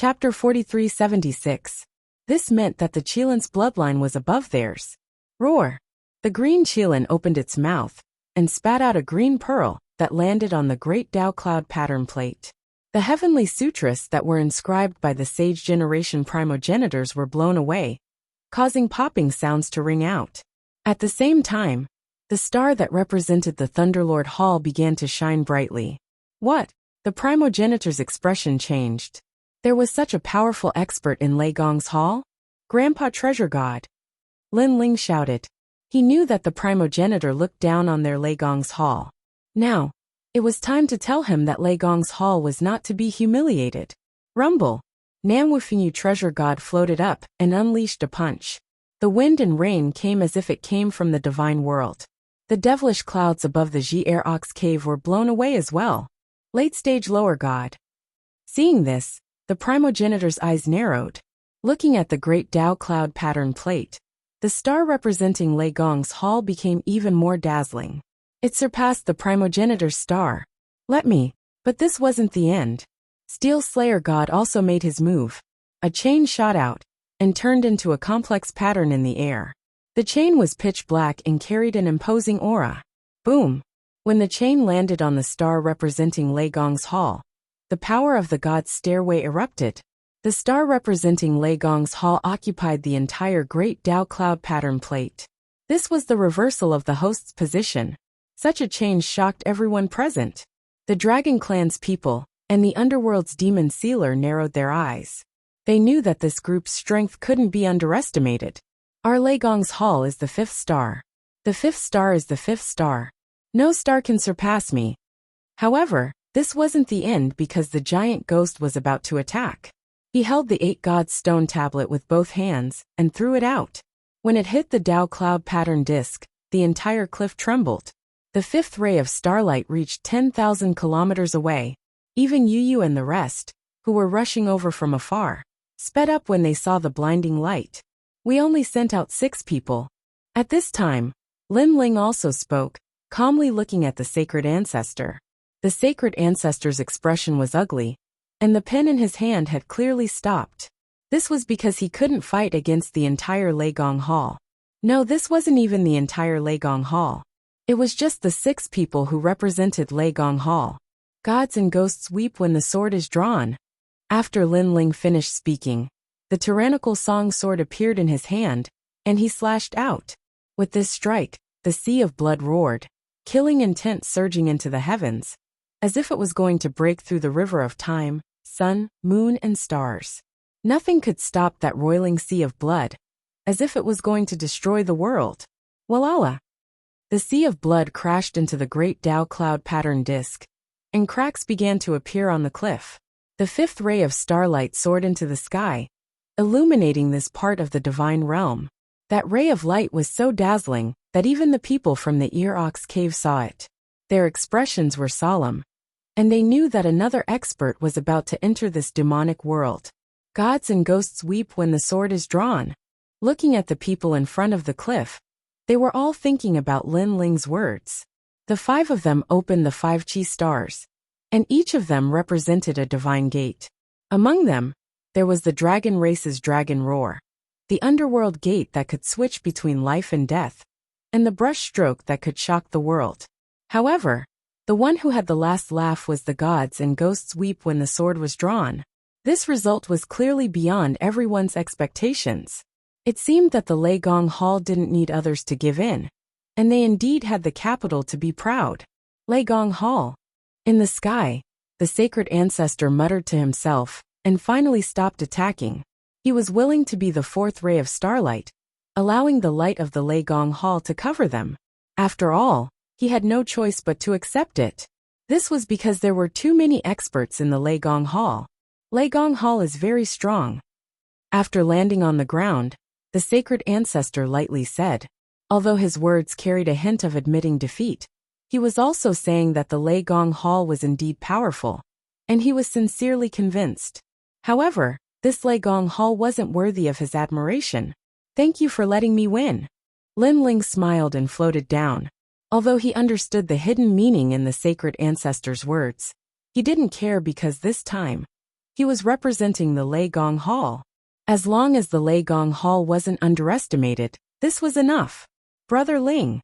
Chapter 4376. This meant that the Qilin's bloodline was above theirs. Roar! The green Qilin opened its mouth and spat out a green pearl that landed on the great Tao cloud pattern plate. The heavenly sutras that were inscribed by the sage generation primogenitors were blown away, causing popping sounds to ring out. At the same time, the star that represented the Thunderlord Hall began to shine brightly. What? The primogenitor's expression changed. There was such a powerful expert in Lei Gong's hall? Grandpa Treasure God! Lin Ling shouted. He knew that the primogenitor looked down on their Lei Gong's hall. Now, it was time to tell him that Lei Gong's hall was not to be humiliated. Rumble! Nanwufinyu Treasure God floated up and unleashed a punch. The wind and rain came as if it came from the divine world. The devilish clouds above the Ji-Er Ox cave were blown away as well. Late stage lower god. Seeing this, the primogenitor's eyes narrowed. Looking at the great Tao cloud pattern plate, the star representing Lei Gong's hall became even more dazzling. It surpassed the primogenitor's star. But this wasn't the end. Steel Slayer God also made his move. A chain shot out and turned into a complex pattern in the air. The chain was pitch black and carried an imposing aura. Boom! When the chain landed on the star representing Lei Gong's hall, the power of the god's stairway erupted. The star representing Lei Gong's hall occupied the entire great Tao cloud pattern plate. This was the reversal of the host's position. Such a change shocked everyone present. The Dragon Clan's people and the underworld's demon sealer narrowed their eyes. They knew that this group's strength couldn't be underestimated. Our Lei Gong's hall is the fifth star. The fifth star is the fifth star. No star can surpass me. However, this wasn't the end because the giant ghost was about to attack. He held the 8 gods stone tablet with both hands and threw it out. When it hit the Tao cloud pattern disc, the entire cliff trembled. The fifth ray of starlight reached 10,000 kilometers away. Even Yu and the rest, who were rushing over from afar, sped up when they saw the blinding light. We only sent out 6 people. At this time, Lin Ling also spoke, calmly looking at the sacred ancestor. The sacred ancestor's expression was ugly, and the pen in his hand had clearly stopped. This was because he couldn't fight against the entire Lei Gong Hall. No, this wasn't even the entire Lei Gong Hall. It was just the 6 people who represented Lei Gong Hall. Gods and ghosts weep when the sword is drawn. After Lin Ling finished speaking, the tyrannical song sword appeared in his hand, and he slashed out. With this strike, the sea of blood roared, killing intent surging into the heavens, as if it was going to break through the river of time, sun, moon, and stars. Nothing could stop that roiling sea of blood, as if it was going to destroy the world. Walala! The sea of blood crashed into the great Tao cloud pattern disc, and cracks began to appear on the cliff. The fifth ray of starlight soared into the sky, illuminating this part of the divine realm. That ray of light was so dazzling that even the people from the Ear Ox cave saw it. Their expressions were solemn, and they knew that another expert was about to enter this demonic world. Gods and ghosts weep when the sword is drawn. Looking at the people in front of the cliff, they were all thinking about Lin Ling's words. The 5 of them opened the 5 chi stars, and each of them represented a divine gate. Among them, there was the dragon race's dragon roar, the underworld gate that could switch between life and death, and the brush stroke that could shock the world. However, the one who had the last laugh was the gods and ghosts weep when the sword was drawn. This result was clearly beyond everyone's expectations. It seemed that the Lei Gong Hall didn't need others to give in, and they indeed had the capital to be proud. Lei Gong Hall. In the sky, the sacred ancestor muttered to himself, and finally stopped attacking. He was willing to be the 4th ray of starlight, allowing the light of the Lei Gong Hall to cover them. After all, he had no choice but to accept it. This was because there were too many experts in the Lei Gong Hall. Lei Gong Hall is very strong. After landing on the ground, the sacred ancestor lightly said. Although his words carried a hint of admitting defeat, he was also saying that the Lei Gong Hall was indeed powerful, and he was sincerely convinced. However, this Lei Gong Hall wasn't worthy of his admiration. Thank you for letting me win. Lin Ling smiled and floated down. Although he understood the hidden meaning in the sacred ancestor's words, he didn't care because this time, He was representing the Lei Gong Hall. As long as the Lei Gong Hall wasn't underestimated, this was enough. Brother Ling.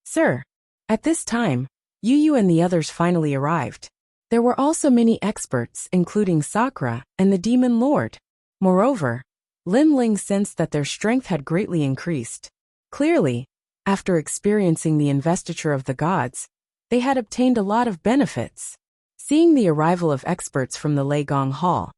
Sir. At this time, Yu and the others finally arrived. There were also many experts, including Sakura and the Demon Lord. Moreover, Lin Ling sensed that their strength had greatly increased. Clearly, after experiencing the investiture of the gods, they had obtained a lot of benefits. Seeing the arrival of experts from the Lei Gong Hall,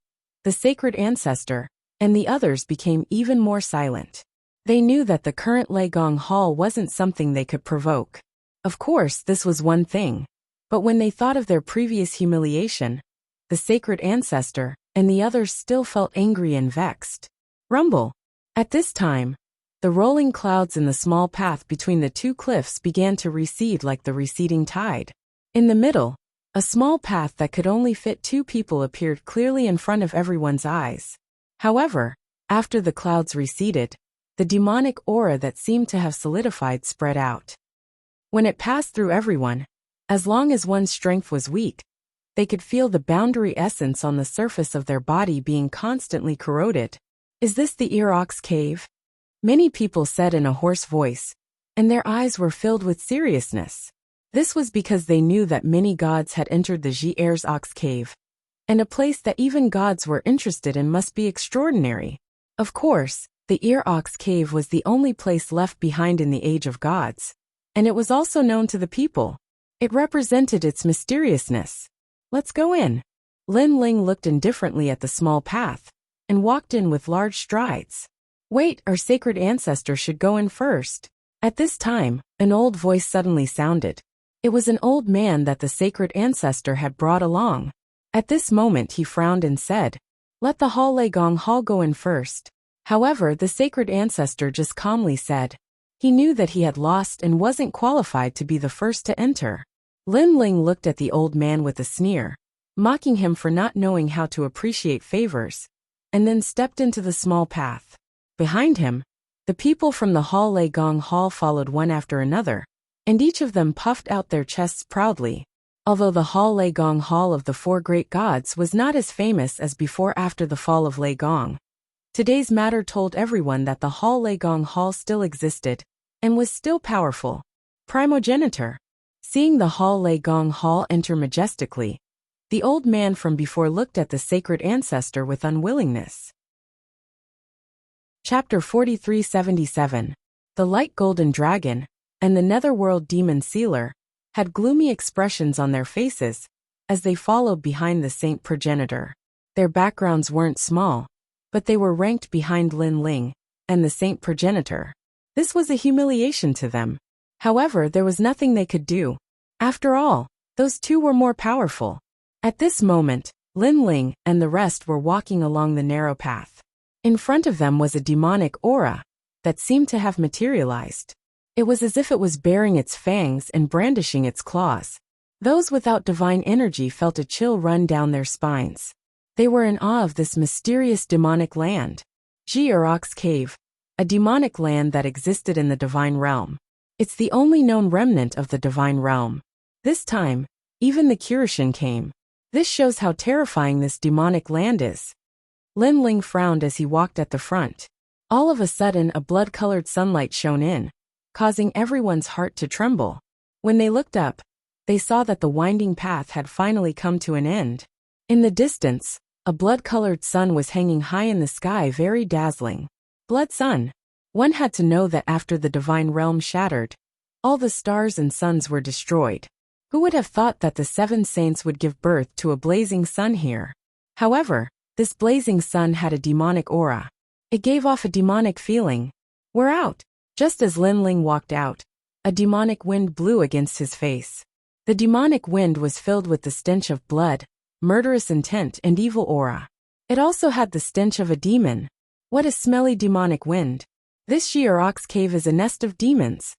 the sacred ancestor, and the others became even more silent. They knew that the current Lei Gong Hall wasn't something they could provoke. Of course, this was one thing. But when they thought of their previous humiliation, the sacred ancestor and the others still felt angry and vexed. Rumble. At this time, the rolling clouds in the small path between the two cliffs began to recede like the receding tide. In the middle, a small path that could only fit 2 people appeared clearly in front of everyone's eyes. However, after the clouds receded, the demonic aura that seemed to have solidified spread out. When it passed through everyone, as long as one's strength was weak, they could feel the boundary essence on the surface of their body being constantly corroded. Is this the Ear Ox Cave? Many people said in a hoarse voice, and their eyes were filled with seriousness. This was because they knew that many gods had entered the Ear Ox Cave, and a place that even gods were interested in must be extraordinary. Of course, the Ear Ox Cave was the only place left behind in the Age of Gods, and it was also known to the people. It represented its mysteriousness. Let's go in. Lin Ling looked indifferently at the small path and walked in with large strides. Wait, our sacred ancestor should go in first. At this time, an old voice suddenly sounded. It was an old man that the sacred ancestor had brought along. At this moment he frowned and said, "Let the Lei Gong Hall go in first." However, the sacred ancestor just calmly said, he knew that he had lost and wasn't qualified to be the first to enter. Lin Ling looked at the old man with a sneer, mocking him for not knowing how to appreciate favors, and then stepped into the small path. Behind him, the people from the Lei Gong Hall followed one after another, and each of them puffed out their chests proudly. Although the Lei Gong Hall of the 4 great gods was not as famous as before after the fall of Lei Gong, today's matter told everyone that the Lei Gong Hall still existed and was still powerful. Primogenitor. Seeing the Lei Gong Hall enter majestically, the old man from before looked at the sacred ancestor with unwillingness. Chapter 4377. The Light Golden Dragon and the Netherworld Demon Sealer had gloomy expressions on their faces as they followed behind the Saint Progenitor. Their backgrounds weren't small, but they were ranked behind Lin Ling and the Saint Progenitor. This was a humiliation to them. However, there was nothing they could do. After all, those 2 were more powerful. At this moment, Lin Ling and the rest were walking along the narrow path. In front of them was a demonic aura that seemed to have materialized. It was as if it was baring its fangs and brandishing its claws. Those without divine energy felt a chill run down their spines. They were in awe of this mysterious demonic land. Ear Ox Cave, a demonic land that existed in the divine realm. It's the only known remnant of the divine realm. This time, even the Kirishin came. This shows how terrifying this demonic land is. Lin Ling frowned as he walked at the front. All of a sudden, a blood-colored sunlight shone in, causing everyone's heart to tremble. When they looked up, they saw that the winding path had finally come to an end. In the distance, a blood-colored sun was hanging high in the sky, very dazzling. Blood sun. One had to know that after the divine realm shattered, all the stars and suns were destroyed. Who would have thought that the 7 saints would give birth to a blazing sun here? However, this blazing sun had a demonic aura. It gave off a demonic feeling. We're out. Just as Lin Ling walked out, a demonic wind blew against his face. The demonic wind was filled with the stench of blood, murderous intent, and evil aura. It also had the stench of a demon. What a smelly demonic wind. This Ear Ox Cave is a nest of demons.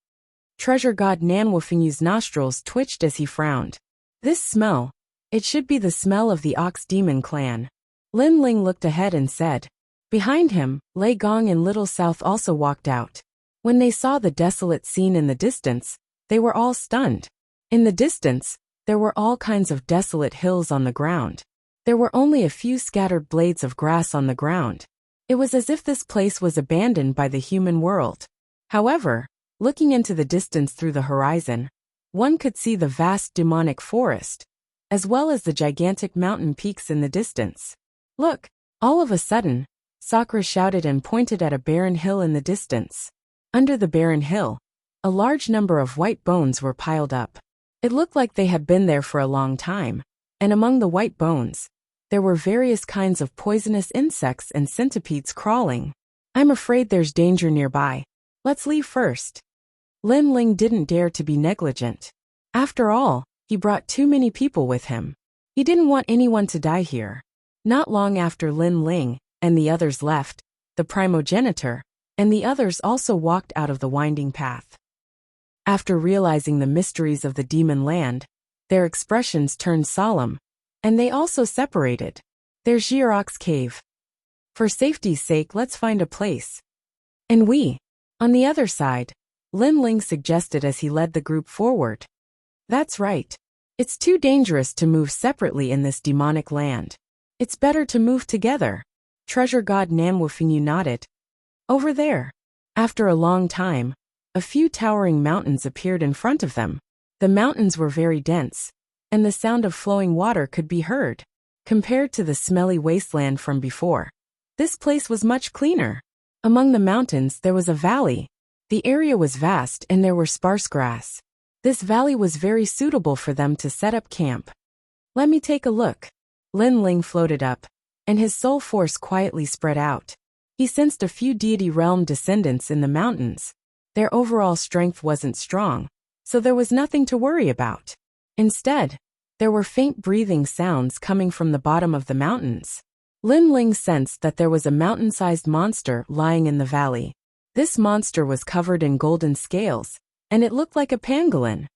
Treasure God Nanwufengyu's nostrils twitched as he frowned. This smell. It should be the smell of the Ox Demon clan. Lin Ling looked ahead and said. Behind him, Lei Gong and Little South also walked out. When they saw the desolate scene in the distance, they were all stunned. In the distance, there were all kinds of desolate hills on the ground. There were only a few scattered blades of grass on the ground. It was as if this place was abandoned by the human world. However, looking into the distance through the horizon, one could see the vast demonic forest, as well as the gigantic mountain peaks in the distance. Look! All of a sudden, Sakura shouted and pointed at a barren hill in the distance. Under the barren hill, a large number of white bones were piled up. It looked like they had been there for a long time, and among the white bones, there were various kinds of poisonous insects and centipedes crawling. I'm afraid there's danger nearby. Let's leave first. Lin Ling didn't dare to be negligent. After all, he brought too many people with him. He didn't want anyone to die here. Not long after Lin Ling and the others left, the primogenitor and the others also walked out of the winding path. After realizing the mysteries of the demon land, their expressions turned solemn, and they also separated. There's Jirox's cave. For safety's sake, let's find a place. And we. On the other side, Lin Ling suggested as he led the group forward. That's right. It's too dangerous to move separately in this demonic land. It's better to move together. Treasure God Namwufingu nodded. Over there. After a long time, a few towering mountains appeared in front of them. The mountains were very dense, and the sound of flowing water could be heard. Compared to the smelly wasteland from before, this place was much cleaner. Among the mountains there was a valley. The area was vast and there were sparse grass. This valley was very suitable for them to set up camp. Let me take a look. Lin Ling floated up, and his soul force quietly spread out. He sensed a few deity realm descendants in the mountains. Their overall strength wasn't strong, so there was nothing to worry about. Instead, there were faint breathing sounds coming from the bottom of the mountains. Lin Ling sensed that there was a mountain-sized monster lying in the valley. This monster was covered in golden scales, and it looked like a pangolin.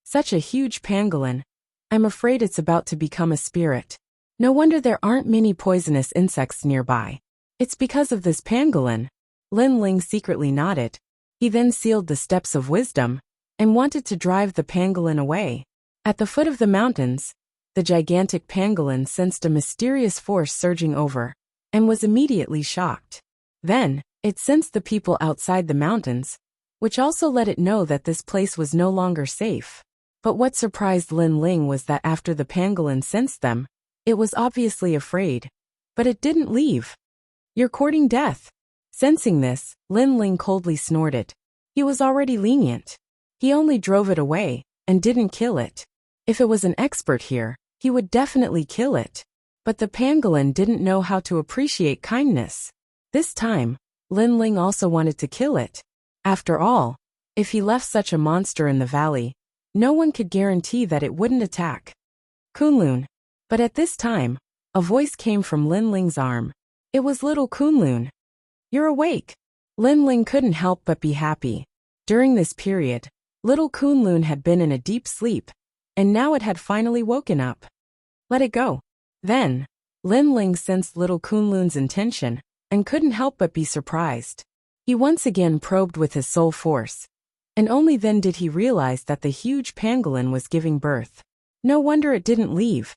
Such a huge pangolin. I'm afraid it's about to become a spirit. No wonder there aren't many poisonous insects nearby. It's because of this pangolin. Lin Ling secretly nodded. He then sealed the steps of wisdom and wanted to drive the pangolin away. At the foot of the mountains, the gigantic pangolin sensed a mysterious force surging over and was immediately shocked. Then, it sensed the people outside the mountains, which also let it know that this place was no longer safe. But what surprised Lin Ling was that after the pangolin sensed them, it was obviously afraid. But it didn't leave. You're courting death. Sensing this, Lin Ling coldly snorted. He was already lenient. He only drove it away and didn't kill it. If it was an expert here, he would definitely kill it. But the pangolin didn't know how to appreciate kindness. This time, Lin Ling also wanted to kill it. After all, if he left such a monster in the valley, no one could guarantee that it wouldn't attack. Kunlun. But at this time, a voice came from Lin Ling's arm. It was little Kunlun. You're awake. Lin Ling couldn't help but be happy. During this period, little Kunlun had been in a deep sleep, and now it had finally woken up. Let it go. Then, Lin Ling sensed little Kunlun's intention and couldn't help but be surprised. He once again probed with his soul force, and only then did he realize that the huge pangolin was giving birth. No wonder it didn't leave.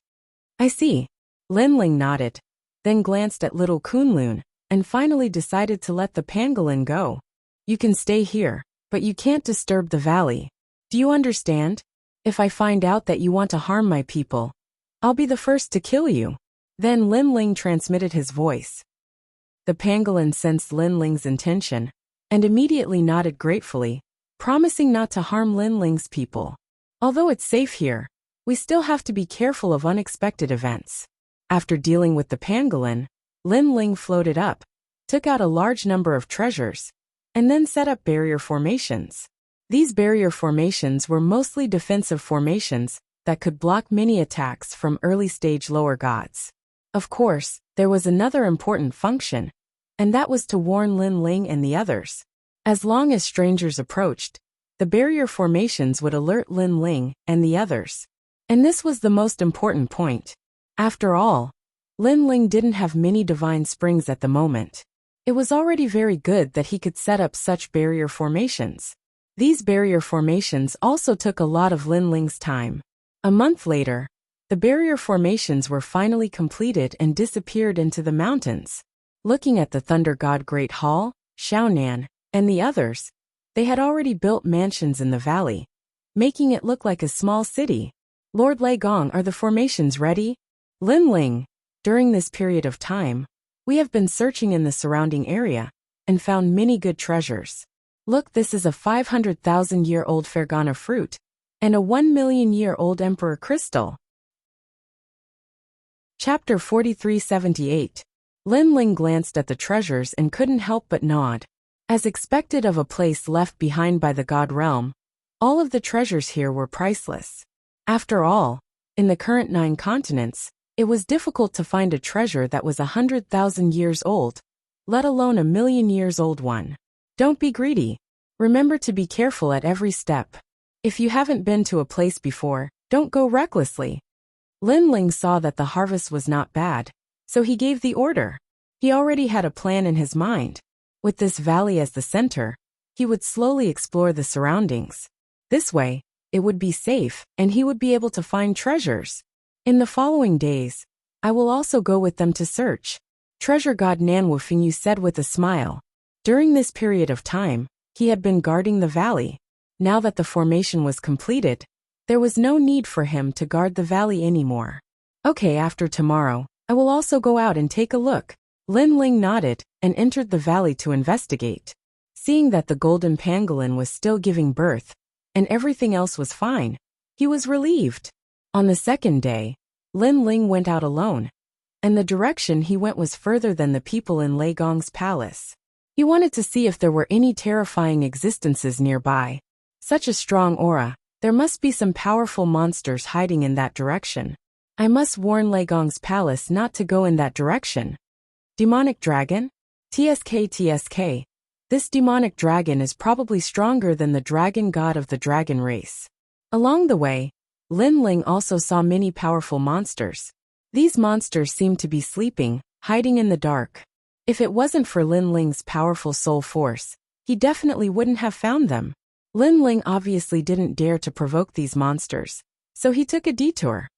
I see. Lin Ling nodded, then glanced at little Kunlun, and finally decided to let the pangolin go. You can stay here, but you can't disturb the valley. Do you understand? If I find out that you want to harm my people, I'll be the first to kill you. Then Lin Ling transmitted his voice. The pangolin sensed Lin Ling's intention, and immediately nodded gratefully, promising not to harm Lin Ling's people. Although it's safe here, we still have to be careful of unexpected events. After dealing with the pangolin, Lin Ling floated up, took out a large number of treasures, and then set up barrier formations. These barrier formations were mostly defensive formations that could block many attacks from early-stage lower gods. Of course, there was another important function, and that was to warn Lin Ling and the others. As long as strangers approached, the barrier formations would alert Lin Ling and the others. And this was the most important point. After all, Lin Ling didn't have many divine springs at the moment. It was already very good that he could set up such barrier formations. These barrier formations also took a lot of Lin Ling's time. A month later, The barrier formations were finally completed and disappeared into the mountains. Looking at the Thunder God Great Hall, Xiaonan, and the others, they had already built mansions in the valley, making it look like a small city. Lord Lei Gong, are the formations ready? Lin Ling, during this period of time, we have been searching in the surrounding area and found many good treasures. Look, this is a 500,000-year-old Fergana fruit and a 1,000,000-year-old Emperor crystal. Chapter 4378. Lin Ling glanced at the treasures and couldn't help but nod. As expected of a place left behind by the God realm, all of the treasures here were priceless. After all, in the current 9 continents, it was difficult to find a treasure that was 100,000 years old, let alone a 1,000,000 years old one. Don't be greedy. Remember to be careful at every step. If you haven't been to a place before, don't go recklessly. Lin Ling saw that the harvest was not bad, so he gave the order. He already had a plan in his mind. With this valley as the center, he would slowly explore the surroundings. This way, it would be safe, and he would be able to find treasures. In the following days, I will also go with them to search. Treasure God Nan Wufingyu said with a smile. During this period of time, he had been guarding the valley. Now that the formation was completed, there was no need for him to guard the valley anymore. Okay, after tomorrow, I will also go out and take a look. Lin Ling nodded and entered the valley to investigate. Seeing that the golden pangolin was still giving birth, and everything else was fine, he was relieved. On the second day, Lin Ling went out alone, and the direction he went was further than the people in Lei Gong's palace. He wanted to see if there were any terrifying existences nearby. Such a strong aura, there must be some powerful monsters hiding in that direction. I must warn Lei Gong's palace not to go in that direction. Demonic dragon? TSK. This demonic dragon is probably stronger than the dragon god of the dragon race. Along the way, Lin Ling also saw many powerful monsters. These monsters seemed to be sleeping, hiding in the dark. If it wasn't for Lin Ling's powerful soul force, he definitely wouldn't have found them. Lin Ling obviously didn't dare to provoke these monsters, so he took a detour.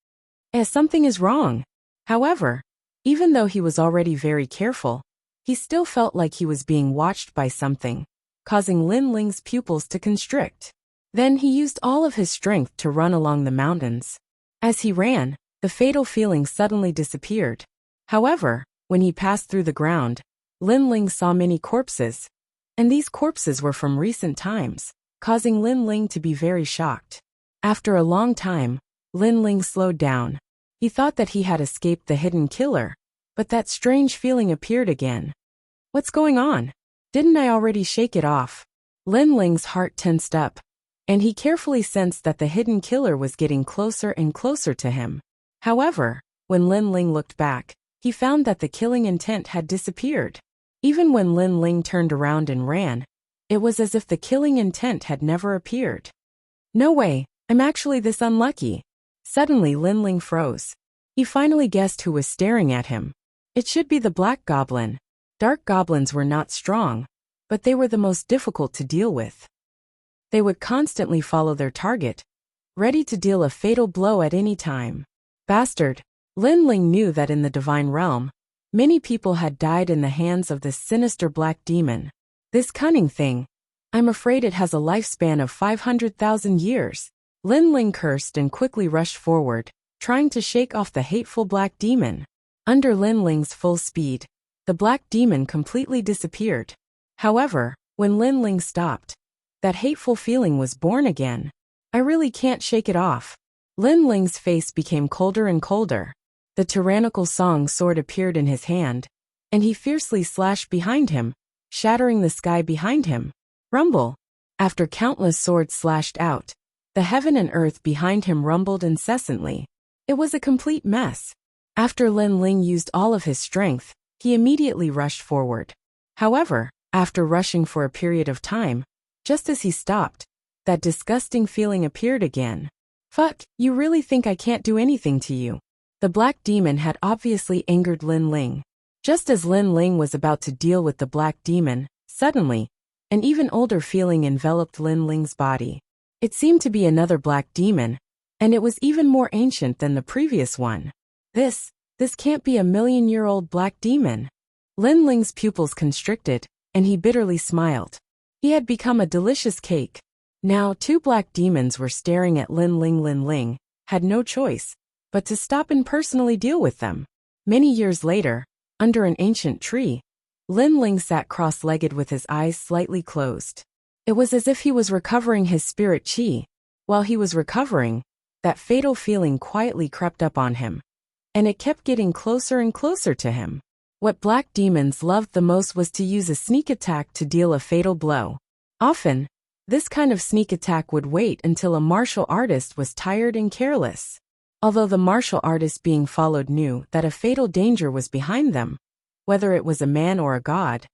Something is wrong. However, even though he was already very careful, he still felt like he was being watched by something, causing Lin Ling's pupils to constrict. Then he used all of his strength to run along the mountains. As he ran, the fatal feeling suddenly disappeared. However, when he passed through the ground, Lin Ling saw many corpses, and these corpses were from recent times, causing Lin Ling to be very shocked. After a long time, Lin Ling slowed down. He thought that he had escaped the hidden killer, but that strange feeling appeared again. What's going on? Didn't I already shake it off? Lin Ling's heart tensed up, and he carefully sensed that the hidden killer was getting closer and closer to him. However, when Lin Ling looked back, he found that the killing intent had disappeared. Even when Lin Ling turned around and ran, it was as if the killing intent had never appeared. No way, I'm actually this unlucky. Suddenly Lin Ling froze. He finally guessed who was staring at him. It should be the Black Goblin. Dark goblins were not strong, but they were the most difficult to deal with. They would constantly follow their target, ready to deal a fatal blow at any time. Bastard! Lin Ling knew that in the divine realm, many people had died in the hands of this sinister black demon. This cunning thing, I'm afraid it has a lifespan of 500,000 years. Lin Ling cursed and quickly rushed forward, trying to shake off the hateful black demon. Under Lin Ling's full speed, the black demon completely disappeared. However, when Lin Ling stopped, that hateful feeling was born again. I really can't shake it off. Lin Ling's face became colder and colder. The tyrannical song sword appeared in his hand, and he fiercely slashed behind him, shattering the sky behind him. Rumble! After countless swords slashed out, the heaven and earth behind him rumbled incessantly. It was a complete mess. After Lin Ling used all of his strength, he immediately rushed forward. However, after rushing for a period of time, just as he stopped, that disgusting feeling appeared again. Fuck, you really think I can't do anything to you? The black demon had obviously angered Lin Ling. Just as Lin Ling was about to deal with the black demon, suddenly, an even older feeling enveloped Lin Ling's body. It seemed to be another black demon, And it was even more ancient than the previous one. This can't be a million-year-old black demon. Lin Ling's pupils constricted, and he bitterly smiled. He had become a delicious cake. Now 2 black demons were staring at Lin Ling. Lin Ling had no choice but to stop and personally deal with them. Many years later, under an ancient tree, Lin Ling sat cross-legged with his eyes slightly closed. It was as if he was recovering his spirit qi. While he was recovering, that fatal feeling quietly crept up on him. And it kept getting closer and closer to him. What black demons loved the most was to use a sneak attack to deal a fatal blow. Often, this kind of sneak attack would wait until a martial artist was tired and careless. Although the martial artist being followed knew that a fatal danger was behind them, whether it was a man or a god,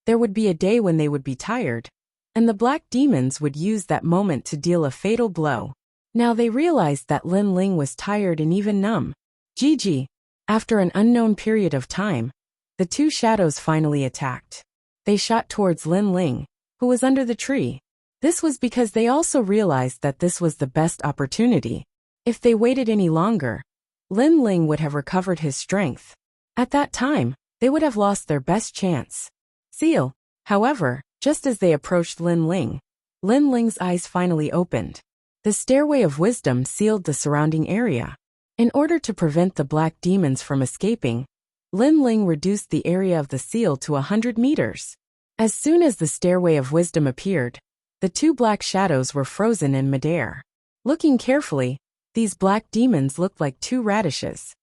there would be a day when they would be tired, and the black demons would use that moment to deal a fatal blow. Now they realized that Lin Ling was tired and even numb. GG. After an unknown period of time, the 2 shadows finally attacked. They shot towards Lin Ling, who was under the tree. This was because they also realized that this was the best opportunity. If they waited any longer, Lin Ling would have recovered his strength. At that time, they would have lost their best chance. Seal. However, just as they approached Lin Ling's eyes finally opened. The stairway of wisdom sealed the surrounding area. In order to prevent the black demons from escaping, Lin Ling reduced the area of the seal to 100 meters. As soon as the stairway of wisdom appeared, the 2 black shadows were frozen in midair. Looking carefully, these black demons looked like 2 radishes.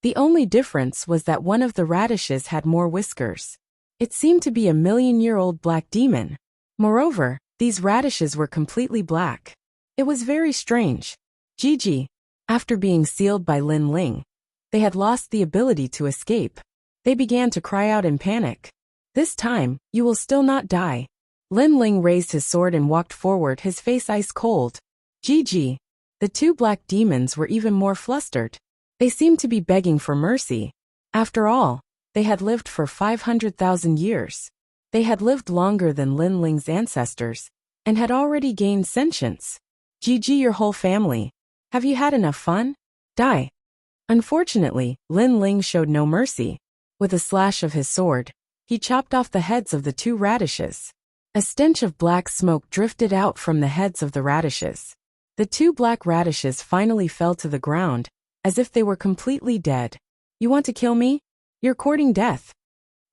The only difference was that one of the radishes had more whiskers. It seemed to be a million-year-old black demon. Moreover, these radishes were completely black. It was very strange. GG. After being sealed by Lin Ling, they had lost the ability to escape. They began to cry out in panic. This time, you will still not die. Lin Ling raised his sword and walked forward, his face ice cold. GG. The 2 black demons were even more flustered. They seemed to be begging for mercy. After all, they had lived for 500,000 years. They had lived longer than Lin Ling's ancestors, and had already gained sentience. GG your whole family. Have you had enough fun? Die. Unfortunately, Lin Ling showed no mercy. With a slash of his sword, he chopped off the heads of the 2 radishes. A stench of black smoke drifted out from the heads of the radishes. The 2 black radishes finally fell to the ground, as if they were completely dead. You want to kill me? You're courting death.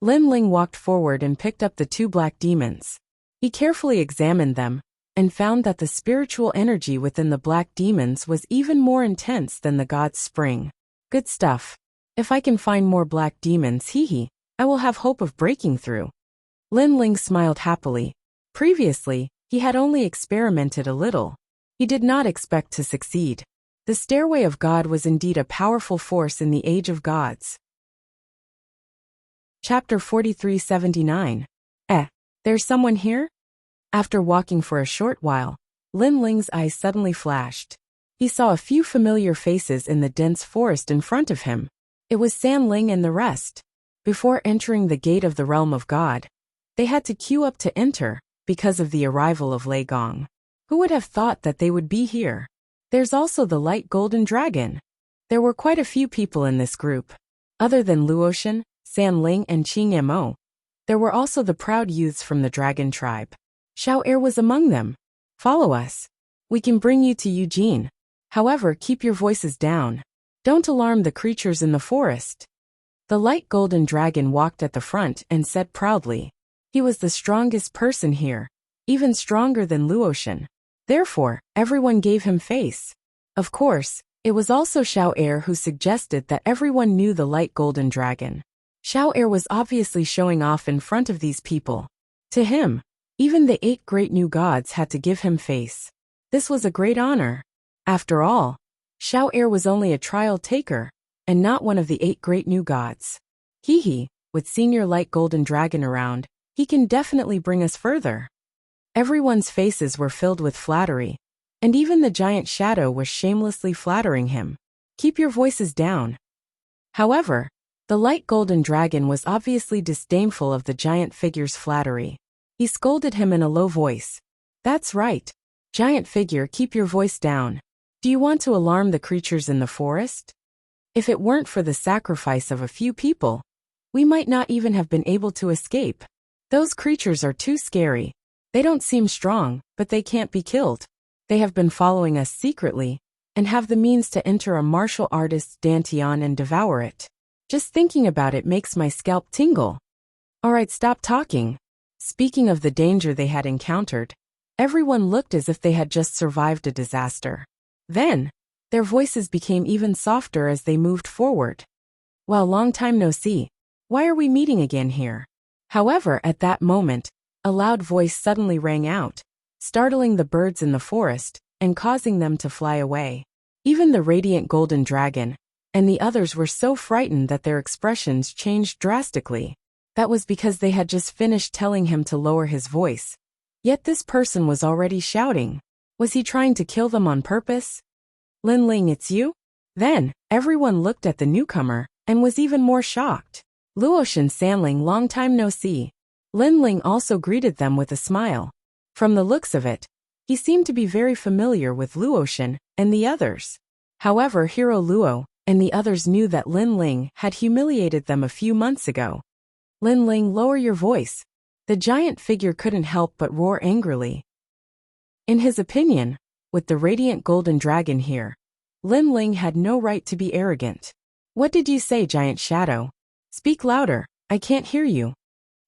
Lin Ling walked forward and picked up the 2 black demons. He carefully examined them, and found that the spiritual energy within the black demons was even more intense than the god's spring. Good stuff. If I can find more black demons, I will have hope of breaking through. Lin Ling smiled happily. Previously, he had only experimented a little. He did not expect to succeed. The Stairway of God was indeed a powerful force in the Age of Gods. Chapter 4379. There's someone here? After walking for a short while, Lin Ling's eyes suddenly flashed. He saw a few familiar faces in the dense forest in front of him. It was San Ling and the rest. Before entering the gate of the realm of God, they had to queue up to enter, because of the arrival of Lei Gong. Who would have thought that they would be here? There's also the light golden dragon. There were quite a few people in this group. Other than Luotian, San Ling and Qing Mo, there were also the proud youths from the dragon tribe. Xiao Er was among them. Follow us. We can bring you to Eugene. However, keep your voices down. Don't alarm the creatures in the forest. The light golden dragon walked at the front and said proudly. He was the strongest person here, even stronger than Luotian. Therefore, everyone gave him face. Of course, it was also Xiao Er who suggested that everyone knew the light golden dragon. Xiao Er was obviously showing off in front of these people. To him, even the 8 great new gods had to give him face. This was a great honor. After all, Xiao Er was only a trial taker, and not one of the 8 great new gods. With Senior Light Golden Dragon around, he can definitely bring us further. Everyone's faces were filled with flattery, and even the giant shadow was shamelessly flattering him. Keep your voices down. However, the light golden dragon was obviously disdainful of the giant figure's flattery. He scolded him in a low voice. That's right. Giant figure, keep your voice down. Do you want to alarm the creatures in the forest? If it weren't for the sacrifice of a few people, we might not even have been able to escape. Those creatures are too scary. They don't seem strong, but they can't be killed. They have been following us secretly, and have the means to enter a martial artist's dantian and devour it. Just thinking about it makes my scalp tingle. Alright, stop talking. Speaking of the danger they had encountered, everyone looked as if they had just survived a disaster. Then, their voices became even softer as they moved forward. Well, long time no see. Why are we meeting again here? However, at that moment, a loud voice suddenly rang out, startling the birds in the forest and causing them to fly away. Even the radiant golden dragon and the others were so frightened that their expressions changed drastically. That was because they had just finished telling him to lower his voice. Yet this person was already shouting. Was he trying to kill them on purpose? Lin Ling, it's you? Then, everyone looked at the newcomer and was even more shocked. Luotian Sanling, long time no see. Lin Ling also greeted them with a smile. From the looks of it, he seemed to be very familiar with Luotian and the others. However, Hero Luo and the others knew that Lin Ling had humiliated them a few months ago. Lin Ling, lower your voice. The giant figure couldn't help but roar angrily. In his opinion, with the radiant golden dragon here, Lin Ling had no right to be arrogant. What did you say, giant shadow? Speak louder, I can't hear you.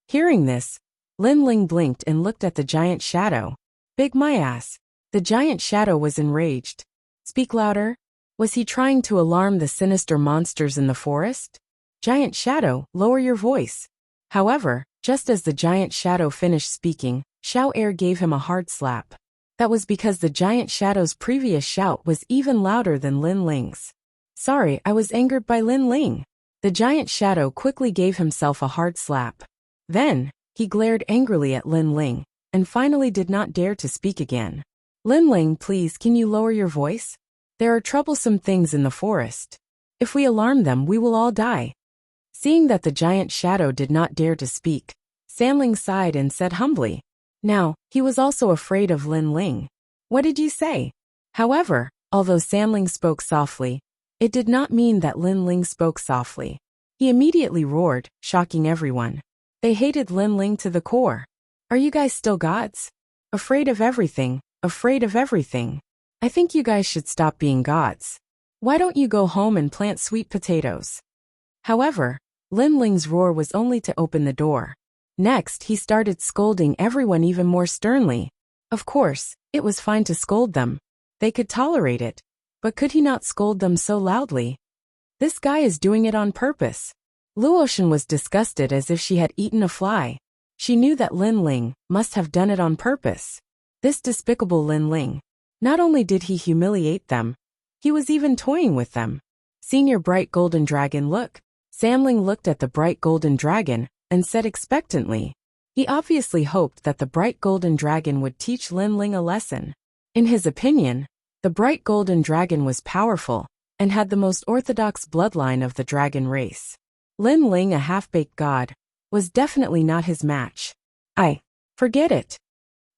Hearing this, Lin Ling blinked and looked at the giant shadow. Big my ass. The giant shadow was enraged. Speak louder? Was he trying to alarm the sinister monsters in the forest? Giant shadow, lower your voice. However, just as the giant shadow finished speaking, Xiao Air gave him a hard slap. That was because the giant shadow's previous shout was even louder than Lin Ling's. Sorry, I was angered by Lin Ling. The giant shadow quickly gave himself a hard slap. Then, he glared angrily at Lin Ling, and finally did not dare to speak again. Lin Ling, please, can you lower your voice? There are troublesome things in the forest. If we alarm them, we will all die. Seeing that the giant shadow did not dare to speak, Sanling sighed and said humbly. Now, he was also afraid of Lin Ling. What did you say? However, although Sanling spoke softly, it did not mean that Lin Ling spoke softly. He immediately roared, shocking everyone. They hated Lin Ling to the core. Are you guys still gods? Afraid of everything, afraid of everything. I think you guys should stop being gods. Why don't you go home and plant sweet potatoes? However, Lin Ling's roar was only to open the door. Next, he started scolding everyone even more sternly. Of course, it was fine to scold them. They could tolerate it. But could he not scold them so loudly? This guy is doing it on purpose. Luotian was disgusted as if she had eaten a fly. She knew that Lin Ling must have done it on purpose. This despicable Lin Ling. Not only did he humiliate them, he was even toying with them. Senior bright golden dragon, look. Sanling looked at the bright golden dragon and said expectantly. He obviously hoped that the bright golden dragon would teach Lin Ling a lesson. In his opinion, the bright golden dragon was powerful and had the most orthodox bloodline of the dragon race. Lin Ling, a half-baked god, was definitely not his match. Forget it.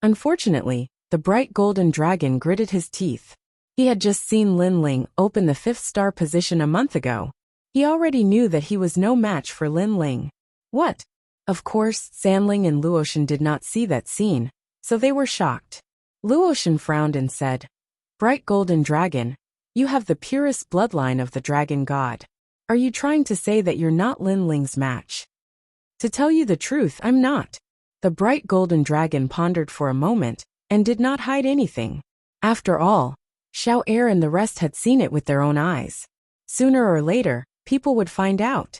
Unfortunately, the bright golden dragon gritted his teeth. He had just seen Lin Ling open the 5th star position a month ago. He already knew that he was no match for Lin Ling. What? Of course, Sanling and Luotian did not see that scene, so they were shocked. Luotian frowned and said, Bright golden dragon, you have the purest bloodline of the dragon god. Are you trying to say that you're not Lin Ling's match? To tell you the truth, I'm not. The bright golden dragon pondered for a moment and did not hide anything. After all, Xiao Air and the rest had seen it with their own eyes. Sooner or later, people would find out.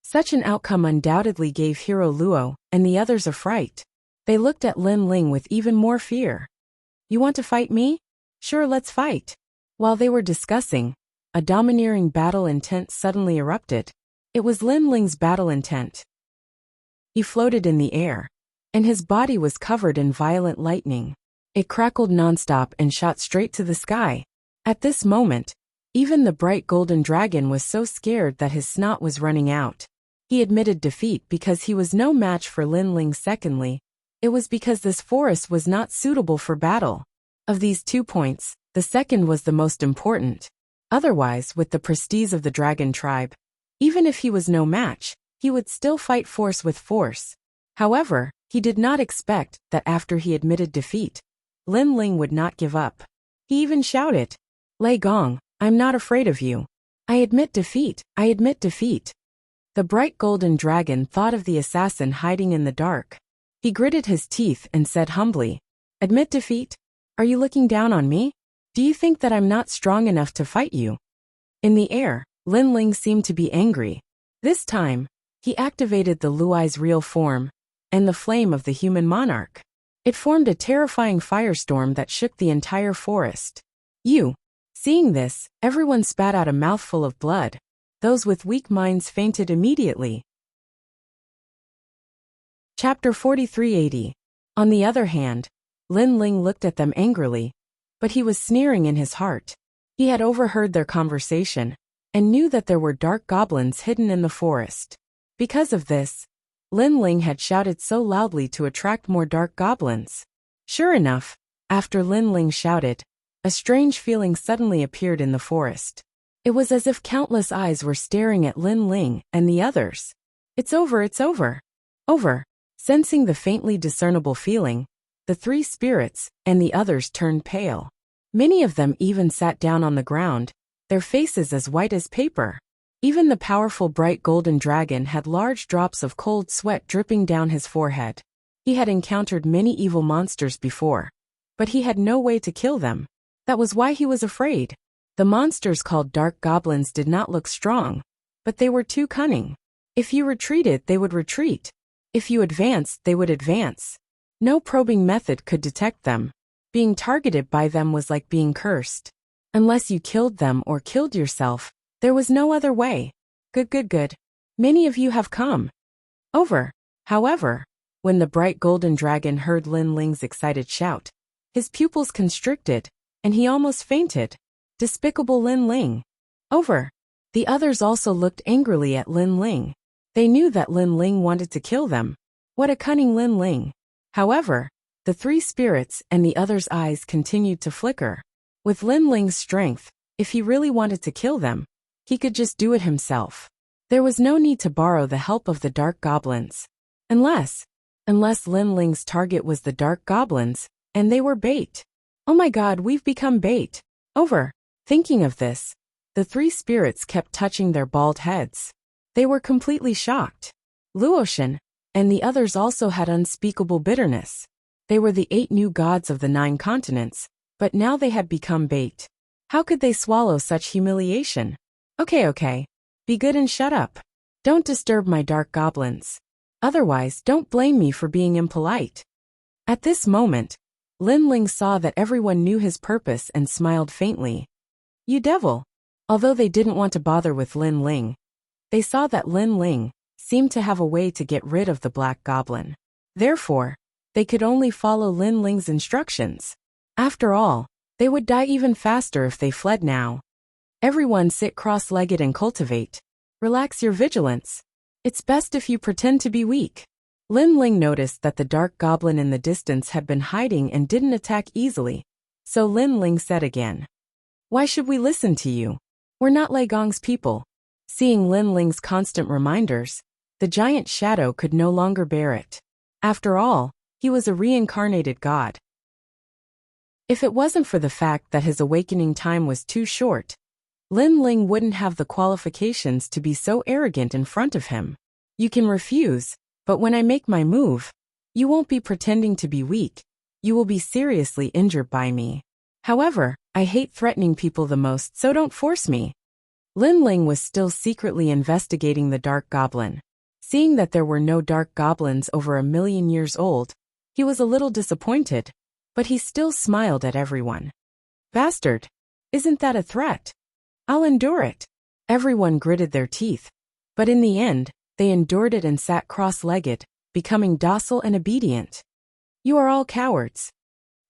Such an outcome undoubtedly gave Hero Luo and the others a fright. They looked at Lin Ling with even more fear. You want to fight me? Sure, let's fight. While they were discussing, a domineering battle intent suddenly erupted. It was Lin Ling's battle intent. He floated in the air, and his body was covered in violent lightning. It crackled nonstop and shot straight to the sky. At this moment, even the bright golden dragon was so scared that his snot was running out. He admitted defeat because he was no match for Lin Ling. Secondly, it was because this forest was not suitable for battle. Of these 2 points, The second was the most important. Otherwise, with the prestige of the dragon tribe, even if he was no match, he would still fight force with force. However, he did not expect that after he admitted defeat, Lin Ling would not give up. He even shouted, "Lei Gong, I'm not afraid of you. I admit defeat, I admit defeat." The bright golden dragon thought of the assassin hiding in the dark. He gritted his teeth and said humbly, "Admit defeat? Are you looking down on me? Do you think that I'm not strong enough to fight you?" In the air, Lin Ling seemed to be angry. This time, he activated the Luai's real form, and the flame of the human monarch. It formed a terrifying firestorm that shook the entire forest. Seeing this, everyone spat out a mouthful of blood. Those with weak minds fainted immediately. Chapter 4380. On the other hand, Lin Ling looked at them angrily, but he was sneering in his heart. He had overheard their conversation, and knew that there were dark goblins hidden in the forest. Because of this, Lin Ling had shouted so loudly to attract more dark goblins. Sure enough, after Lin Ling shouted, a strange feeling suddenly appeared in the forest. It was as if countless eyes were staring at Lin Ling and the others. It's over, it's over. Over. Sensing the faintly discernible feeling, the three spirits and the others turned pale. Many of them even sat down on the ground, their faces as white as paper. Even the powerful bright golden dragon had large drops of cold sweat dripping down his forehead. He had encountered many evil monsters before, but he had no way to kill them. That was why he was afraid. The monsters called dark goblins did not look strong, but they were too cunning. If you retreated, they would retreat. If you advanced, they would advance. No probing method could detect them. Being targeted by them was like being cursed. Unless you killed them or killed yourself, there was no other way. Good. Many of you have come. Over. However, when the bright golden dragon heard Lin Ling's excited shout, his pupils constricted, and he almost fainted. Despicable Lin Ling. Over. The others also looked angrily at Lin Ling. They knew that Lin Ling wanted to kill them. What a cunning Lin Ling. However, the three spirits and the others' eyes continued to flicker. With Lin Ling's strength, if he really wanted to kill them, he could just do it himself. There was no need to borrow the help of the dark goblins. Unless Lin Ling's target was the dark goblins, and they were bait. Oh my god, we've become bait. Over. Thinking of this, the three spirits kept touching their bald heads. They were completely shocked. Luotian and the others also had unspeakable bitterness. They were the 8 new gods of the 9 continents, but now they had become bait. How could they swallow such humiliation? Okay. Be good and shut up. Don't disturb my dark goblins. Otherwise, don't blame me for being impolite. At this moment, Lin Ling saw that everyone knew his purpose and smiled faintly. You devil. Although they didn't want to bother with Lin Ling, they saw that Lin Ling seemed to have a way to get rid of the black goblin. Therefore, they could only follow Lin Ling's instructions. After all, they would die even faster if they fled now. Everyone sit cross-legged and cultivate. Relax your vigilance. It's best if you pretend to be weak. Lin Ling noticed that the dark goblin in the distance had been hiding and didn't attack easily, so Lin Ling said again, "Why should we listen to you? We're not Lei Gong's people." Seeing Lin Ling's constant reminders, the giant shadow could no longer bear it. After all, he was a reincarnated god. If it wasn't for the fact that his awakening time was too short, Lin Ling wouldn't have the qualifications to be so arrogant in front of him. You can refuse, but when I make my move, you won't be pretending to be weak. You will be seriously injured by me. However, I hate threatening people the most, so don't force me. Lin Ling was still secretly investigating the dark goblin. Seeing that there were no dark goblins over 1,000,000 years old, he was a little disappointed, but he still smiled at everyone. Bastard! Isn't that a threat? I'll endure it. Everyone gritted their teeth, but in the end, they endured it and sat cross-legged, becoming docile and obedient. You are all cowards.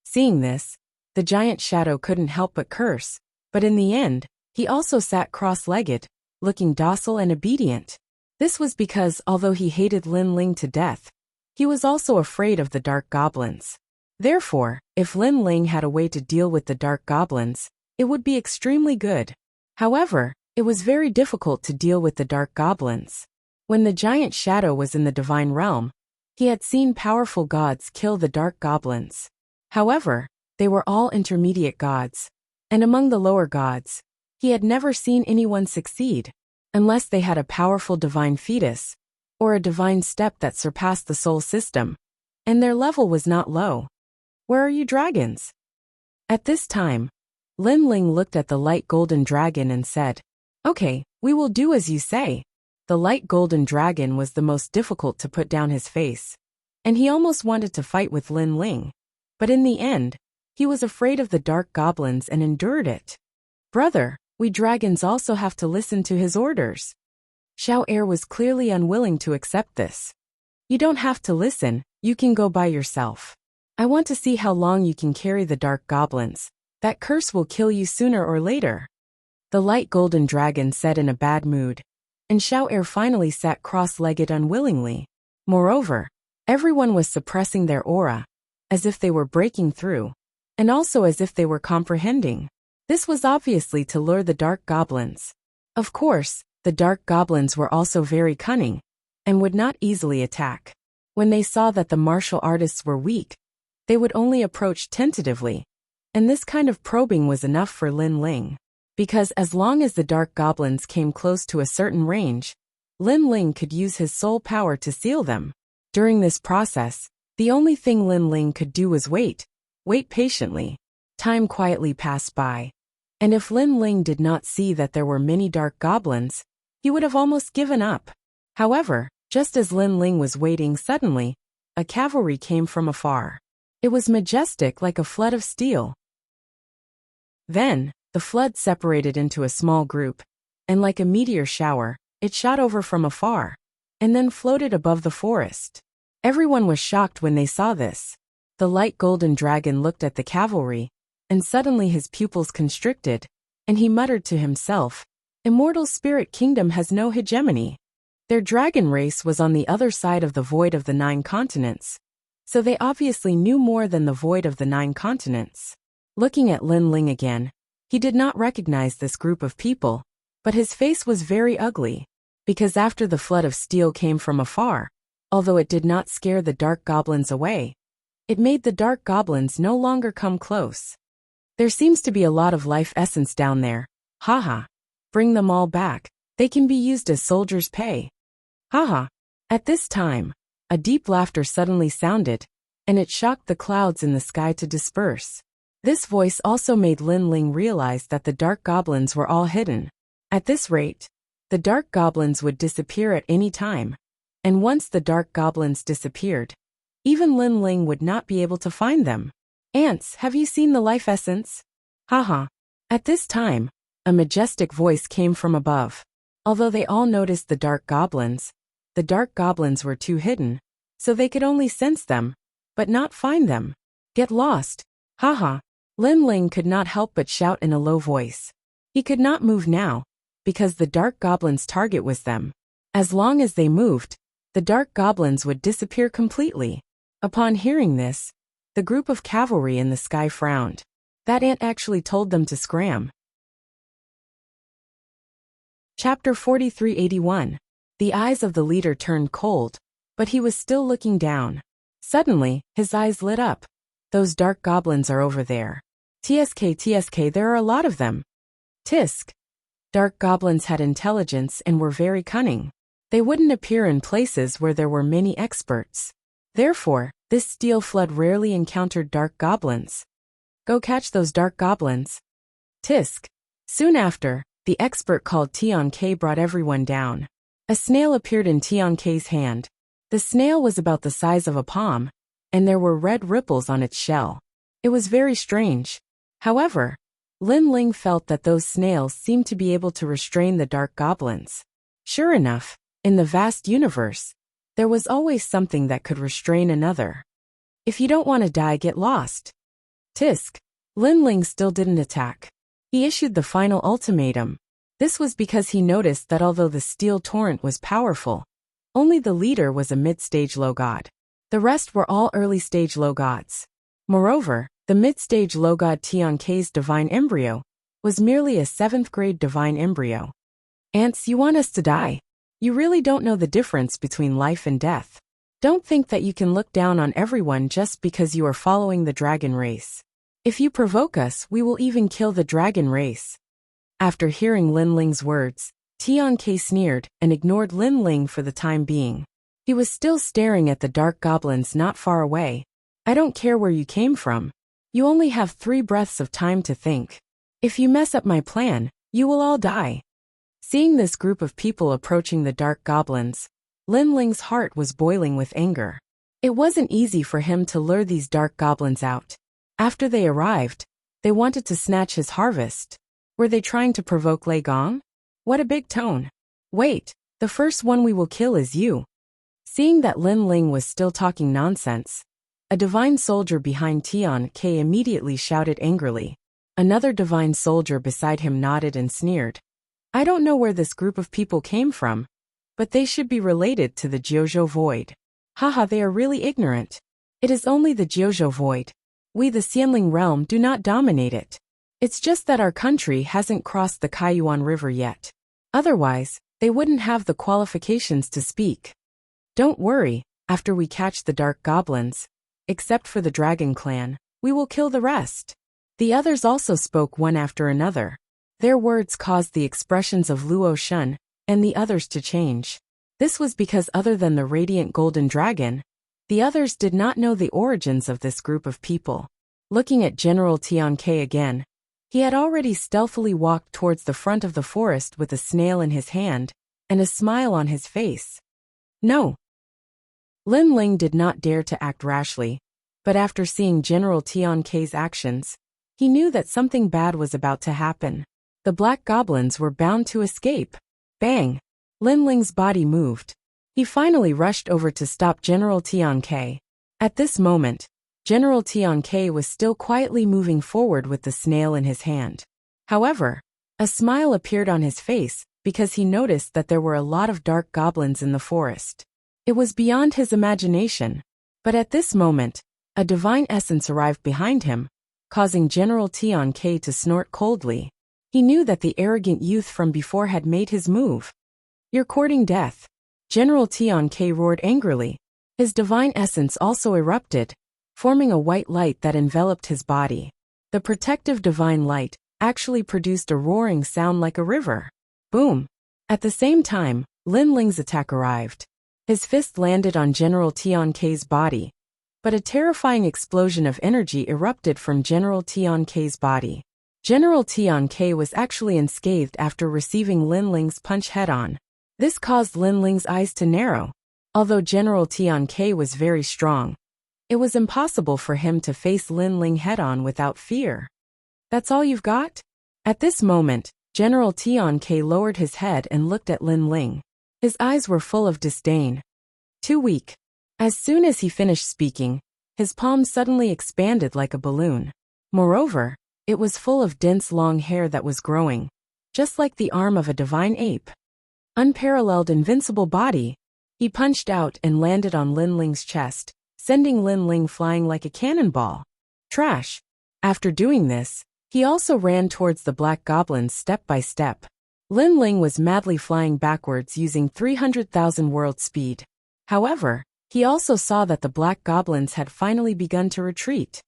Seeing this, the giant shadow couldn't help but curse, but in the end, he also sat cross-legged, looking docile and obedient. This was because although he hated Lin Ling to death, he was also afraid of the dark goblins. Therefore, if Lin Ling had a way to deal with the dark goblins, it would be extremely good. However, it was very difficult to deal with the dark goblins. When the giant shadow was in the divine realm, he had seen powerful gods kill the dark goblins. However, they were all intermediate gods, and among the lower gods, he had never seen anyone succeed, unless they had a powerful divine fetus, or a divine step that surpassed the soul system, and their level was not low. Where are you dragons? At this time, Lin Ling looked at the light golden dragon and said, "Okay, we will do as you say." The light golden dragon was the most difficult to put down his face, and he almost wanted to fight with Lin Ling. But in the end, he was afraid of the dark goblins and endured it. "Brother, we dragons also have to listen to his orders." Xiao Er was clearly unwilling to accept this. "You don't have to listen, you can go by yourself. I want to see how long you can carry the dark goblins. That curse will kill you sooner or later." The light golden dragon said in a bad mood, and Xiao Er finally sat cross-legged unwillingly. Moreover, everyone was suppressing their aura, as if they were breaking through, and also as if they were comprehending. This was obviously to lure the dark goblins. Of course, the dark goblins were also very cunning, and would not easily attack. When they saw that the martial artists were weak, they would only approach tentatively, and this kind of probing was enough for Lin Ling. Because as long as the dark goblins came close to a certain range, Lin Ling could use his soul power to seal them. During this process, the only thing Lin Ling could do was wait patiently. Time quietly passed by, and if Lin Ling did not see that there were many dark goblins, he would have almost given up. However, just as Lin Ling was waiting, suddenly, a cavalry came from afar. It was majestic like a flood of steel. Then, the flood separated into a small group, and like a meteor shower, it shot over from afar, and then floated above the forest. Everyone was shocked when they saw this. The light golden dragon looked at the cavalry, and suddenly his pupils constricted, and he muttered to himself, "Immortal Spirit Kingdom has no hegemony." Their dragon race was on the other side of the void of the 9 continents, so they obviously knew more than the void of the 9 continents. Looking at Lin Ling again, he did not recognize this group of people, but his face was very ugly, because after the flood of steel came from afar, although it did not scare the dark goblins away, it made the dark goblins no longer come close. "There seems to be a lot of life essence down there. Haha. Bring them all back. They can be used as soldiers' pay. Haha." At this time, a deep laughter suddenly sounded, and it shocked the clouds in the sky to disperse. This voice also made Lin Ling realize that the dark goblins were all hidden. At this rate, the dark goblins would disappear at any time, and once the dark goblins disappeared, even Lin Ling would not be able to find them. "Ants, have you seen the life essence?" Haha. At this time, a majestic voice came from above. Although they all noticed the dark goblins were too hidden, so they could only sense them, but not find them. "Get lost." Haha. Lin Ling could not help but shout in a low voice. He could not move now, because the dark goblins' target was them. As long as they moved, the dark goblins would disappear completely. Upon hearing this, the group of cavalry in the sky frowned. That ant actually told them to scram. Chapter 4381. The eyes of the leader turned cold, but he was still looking down. Suddenly, his eyes lit up. "Those dark goblins are over there. TSK, there are a lot of them." Tisk. Dark goblins had intelligence and were very cunning. They wouldn't appear in places where there were many experts. Therefore, this steel flood rarely encountered dark goblins. "Go catch those dark goblins." Tisk. Soon after, the expert called Tian K brought everyone down. A snail appeared in Tian K's hand. The snail was about the size of a palm, and there were red ripples on its shell. It was very strange. However, Lin Ling felt that those snails seemed to be able to restrain the dark goblins. Sure enough, in the vast universe, there was always something that could restrain another. "If you don't want to die, get lost." Tisk. Lin Ling still didn't attack. He issued the final ultimatum. This was because he noticed that although the steel torrent was powerful, only the leader was a mid-stage low god. The rest were all early-stage low gods. Moreover, the mid-stage low-god Tiankei's divine embryo was merely a 7th-grade divine embryo. Ants, you want us to die? You really don't know the difference between life and death. Don't think that you can look down on everyone just because you are following the dragon race. If you provoke us, we will even kill the dragon race. After hearing Lin Ling's words, Tiankei sneered and ignored Lin Ling for the time being. He was still staring at the dark goblins not far away. I don't care where you came from. You only have 3 breaths of time to think. If you mess up my plan, you will all die. Seeing this group of people approaching the dark goblins, Lin Ling's heart was boiling with anger. It wasn't easy for him to lure these dark goblins out. After they arrived, they wanted to snatch his harvest. Were they trying to provoke Lei Gong? What a big tone. Wait, the first one we will kill is you. Seeing that Lin Ling was still talking nonsense, a divine soldier behind Tiankei immediately shouted angrily. Another divine soldier beside him nodded and sneered. I don't know where this group of people came from, but they should be related to the Jiuzhou Void. Haha, they are really ignorant. It is only the Jiuzhou Void. We the Xianling realm do not dominate it. It's just that our country hasn't crossed the Kaiyuan River yet. Otherwise, they wouldn't have the qualifications to speak. Don't worry, after we catch the dark goblins, except for the dragon clan, we will kill the rest. The others also spoke one after another. Their words caused the expressions of Luo Shun and the others to change. This was because other than the radiant golden dragon, the others did not know the origins of this group of people. Looking at General Tiankei again, he had already stealthily walked towards the front of the forest with a snail in his hand and a smile on his face. No. Lin Ling did not dare to act rashly, but after seeing General Tiankei's actions, he knew that something bad was about to happen. The black goblins were bound to escape. Bang! Lin Ling's body moved. He finally rushed over to stop General Tiankei. At this moment, General Tiankei was still quietly moving forward with the snail in his hand. However, a smile appeared on his face because he noticed that there were a lot of dark goblins in the forest. It was beyond his imagination, but at this moment, a divine essence arrived behind him, causing General Tiankei to snort coldly. He knew that the arrogant youth from before had made his move. You're courting death. General Tiankei roared angrily. His divine essence also erupted, forming a white light that enveloped his body. The protective divine light actually produced a roaring sound like a river. Boom! At the same time, Lin Ling's attack arrived. His fist landed on General Tiankei's body, but a terrifying explosion of energy erupted from General Tiankei's body. General Tiankei was actually unscathed after receiving Lin Ling's punch head-on. This caused Lin Ling's eyes to narrow. Although General Tiankei was very strong, it was impossible for him to face Lin Ling head-on without fear. That's all you've got? At this moment, General Tiankei lowered his head and looked at Lin Ling. His eyes were full of disdain. Too weak. As soon as he finished speaking, his palm suddenly expanded like a balloon. Moreover, it was full of dense long hair that was growing, just like the arm of a divine ape. Unparalleled invincible body. He punched out and landed on Lin Ling's chest, sending Lin Ling flying like a cannonball. Trash. After doing this, he also ran towards the black goblins step by step. Lin Ling was madly flying backwards using 300,000 world speed. However, he also saw that the black goblins had finally begun to retreat.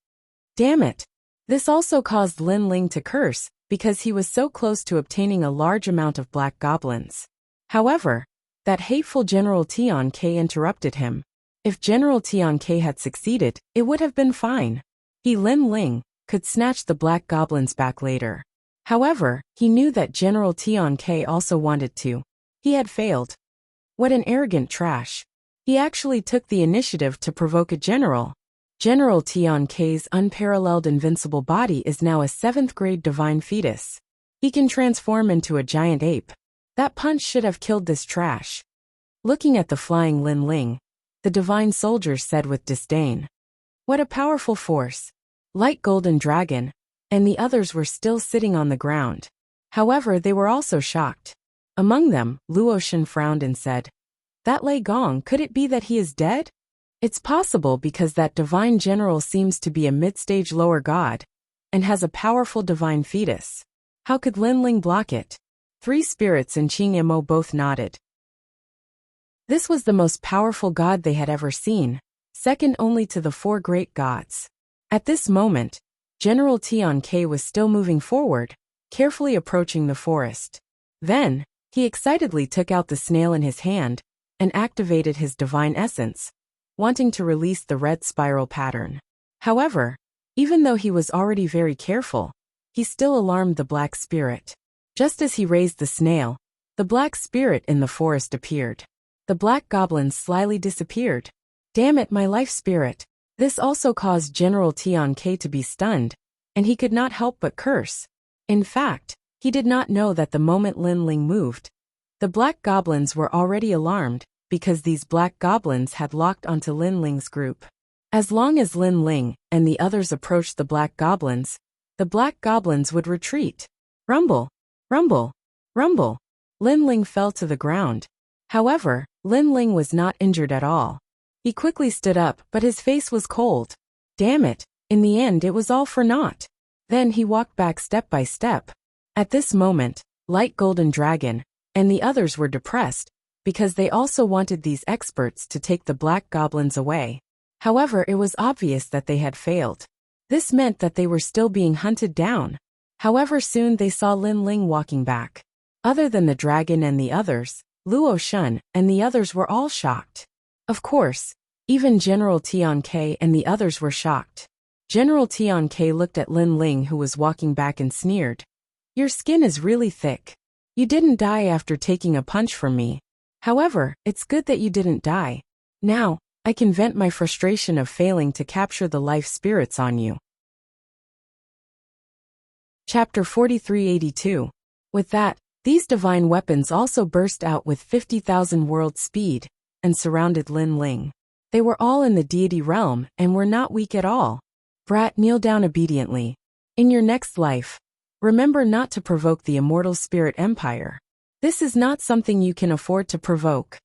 Damn it! This also caused Lin Ling to curse, because he was so close to obtaining a large amount of black goblins. However, that hateful General Tiankei interrupted him. If General Tiankei had succeeded, it would have been fine. He, Lin Ling, could snatch the black goblins back later. However, he knew that General Tiankei also wanted to. He had failed. What an arrogant trash. He actually took the initiative to provoke a general. General Tiankei's unparalleled invincible body is now a 7th grade divine fetus. He can transform into a giant ape. That punch should have killed this trash. Looking at the flying Lin Ling, the divine soldier said with disdain. What a powerful force. Light golden dragon, and the others were still sitting on the ground. However, they were also shocked. Among them, Luo Shen frowned and said, That Lei Gong, could it be that he is dead? It's possible because that divine general seems to be a mid-stage lower god and has a powerful divine fetus. How could Linling block it? 3 spirits and Qing Mo both nodded. This was the most powerful god they had ever seen, second only to the 4 great gods. At this moment, General Tian Ke was still moving forward, carefully approaching the forest. Then, he excitedly took out the snail in his hand and activated his divine essence, wanting to release the red spiral pattern. However, even though he was already very careful, he still alarmed the black spirit. Just as he raised the snail, the black spirit in the forest appeared. The black goblins slyly disappeared. Damn it, my life spirit! This also caused General Tian Ke to be stunned, and he could not help but curse. In fact, he did not know that the moment Linling moved, the black goblins were already alarmed, because these black goblins had locked onto Linling's group. As long as Linling and the others approached the black goblins would retreat. Rumble, rumble, rumble. Linling fell to the ground. However, Linling was not injured at all. He quickly stood up, but his face was cold. Damn it, in the end it was all for naught. Then he walked back step by step. At this moment, Light Golden Dragon and the others were depressed, because they also wanted these experts to take the black goblins away. However, it was obvious that they had failed. This meant that they were still being hunted down. However, soon they saw Linling walking back. Other than the dragon and the others, Luo Shun and the others were all shocked. Of course, even General Tian Ke and the others were shocked. General Tian Ke looked at Linling, who was walking back, and sneered. Your skin is really thick. You didn't die after taking a punch from me. However, it's good that you didn't die. Now, I can vent my frustration of failing to capture the life spirits on you. Chapter 4382. With that, these divine weapons also burst out with 50,000 world speed and surrounded Linling. They were all in the deity realm and were not weak at all. Brat, kneel down obediently. In your next life, remember not to provoke the immortal spirit empire. This is not something you can afford to provoke.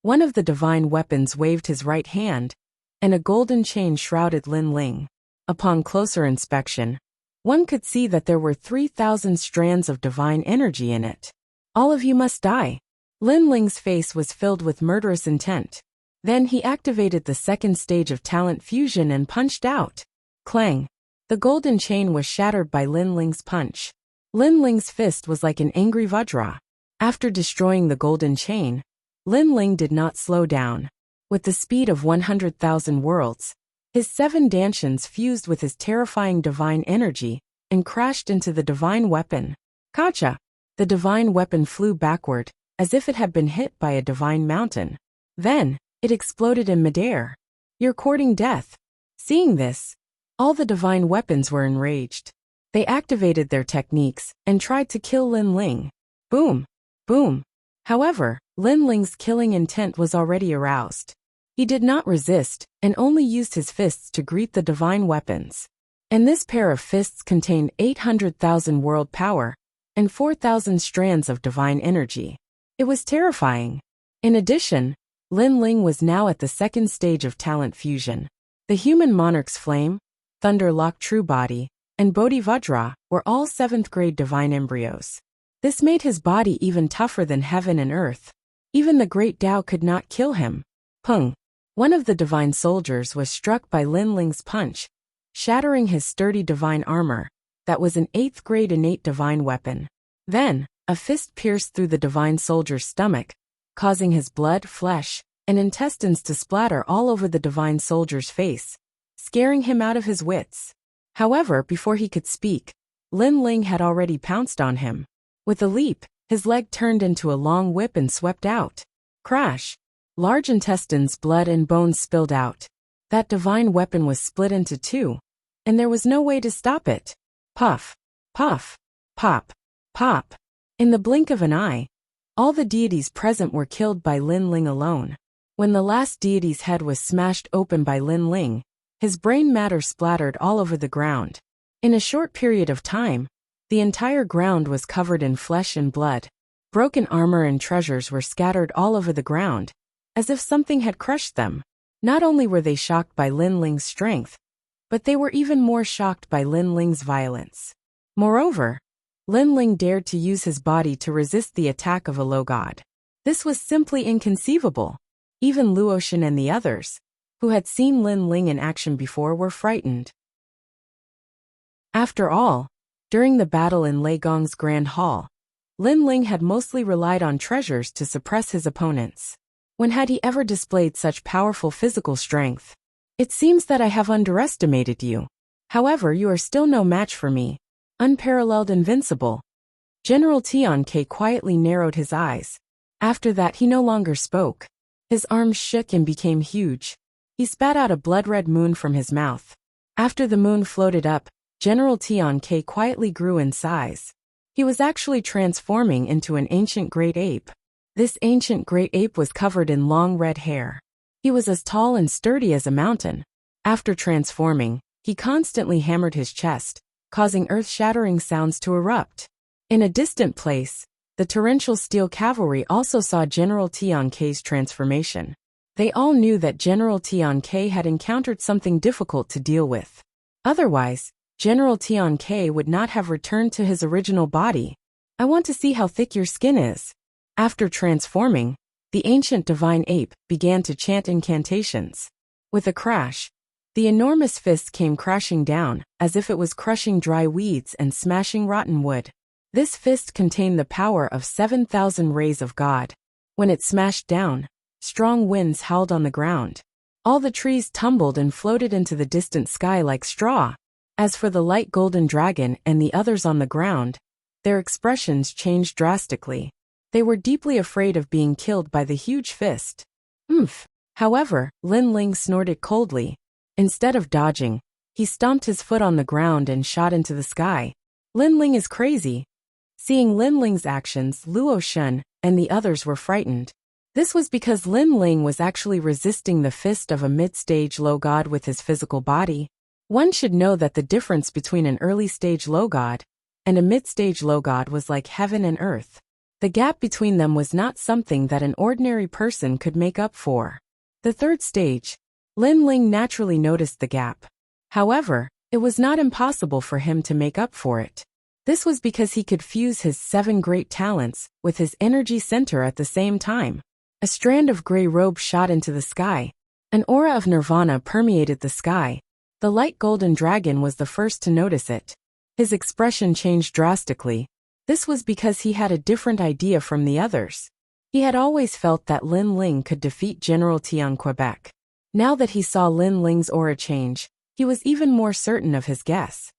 One of the divine weapons waved his right hand, and a golden chain shrouded Linling. Upon closer inspection, one could see that there were 3,000 strands of divine energy in it. All of you must die. Linling's face was filled with murderous intent. Then he activated the second stage of talent fusion and punched out. Clang! The golden chain was shattered by Linling's punch. Linling's fist was like an angry Vajra. After destroying the golden chain, Linling did not slow down. With the speed of 100,000 worlds, his 7 dantians fused with his terrifying divine energy and crashed into the divine weapon. Kacha! The divine weapon flew backward, as if it had been hit by a divine mountain. Then, it exploded in midair. You're courting death. Seeing this, all the divine weapons were enraged. They activated their techniques and tried to kill Linling. Boom! Boom! However, Linling's killing intent was already aroused. He did not resist and only used his fists to greet the divine weapons. And this pair of fists contained 800,000 world power and 4,000 strands of divine energy. It was terrifying. In addition, Linling was now at the second stage of talent fusion. The human monarch's flame, Thunderlock True Body, and Bodhi Vajra were all 7th grade divine embryos. This made his body even tougher than heaven and earth. Even the great Tao could not kill him. Pung! One of the divine soldiers was struck by Linling's punch, shattering his sturdy divine armor. That was an 8th grade innate divine weapon. Then, a fist pierced through the divine soldier's stomach, causing his blood, flesh, and intestines to splatter all over the divine soldier's face, scaring him out of his wits. However, before he could speak, Linling had already pounced on him. With a leap, his leg turned into a long whip and swept out. Crash! Large intestines, blood, and bones spilled out. That divine weapon was split into 2, and there was no way to stop it. Puff! Puff! Pop! Pop! In the blink of an eye, all the deities present were killed by Linling alone. When the last deity's head was smashed open by Linling, his brain matter splattered all over the ground. In a short period of time, the entire ground was covered in flesh and blood. Broken armor and treasures were scattered all over the ground, as if something had crushed them. Not only were they shocked by Lin Ling's strength, but they were even more shocked by Lin Ling's violence. Moreover, Lin Ling dared to use his body to resist the attack of a low god. This was simply inconceivable. Even Luotian and the others, who had seen Lin Ling in action before, were frightened. After all, during the battle in Lei Gong's Grand Hall, Lin Ling had mostly relied on treasures to suppress his opponents. When had he ever displayed such powerful physical strength? It seems that I have underestimated you. However, you are still no match for me. Unparalleled, invincible. General Tian Ke quietly narrowed his eyes. After that he no longer spoke. His arms shook and became huge. He spat out a blood-red moon from his mouth. After the moon floated up, General Tian Ke quietly grew in size. He was actually transforming into an ancient great ape. This ancient great ape was covered in long red hair. He was as tall and sturdy as a mountain. After transforming, he constantly hammered his chest, causing earth-shattering sounds to erupt. In a distant place, the torrential steel cavalry also saw General Tian Ke's transformation. They all knew that General Tian Ke had encountered something difficult to deal with. Otherwise, General Tian Ke would not have returned to his original body. I want to see how thick your skin is. After transforming, the ancient divine ape began to chant incantations. With a crash, the enormous fist came crashing down, as if it was crushing dry weeds and smashing rotten wood. This fist contained the power of 7,000 rays of God. When it smashed down, strong winds howled on the ground. All the trees tumbled and floated into the distant sky like straw. As for the light golden dragon and the others on the ground, their expressions changed drastically. They were deeply afraid of being killed by the huge fist. Oomph! However, Lin Ling snorted coldly. Instead of dodging, he stomped his foot on the ground and shot into the sky. Lin Ling is crazy. Seeing Lin Ling's actions, Luo Shun and the others were frightened. This was because Lin Ling was actually resisting the fist of a mid-stage low god with his physical body. One should know that the difference between an early-stage low god and a mid-stage low god was like heaven and earth. The gap between them was not something that an ordinary person could make up for. The third stage, Lin Ling naturally noticed the gap. However, it was not impossible for him to make up for it. This was because he could fuse his 7 great talents with his energy center at the same time. A strand of gray robe shot into the sky. An aura of nirvana permeated the sky. The light golden dragon was the first to notice it. His expression changed drastically. This was because he had a different idea from the others. He had always felt that Lin Ling could defeat General Tian Quebec. Now that he saw Lin Ling's aura change, he was even more certain of his guess.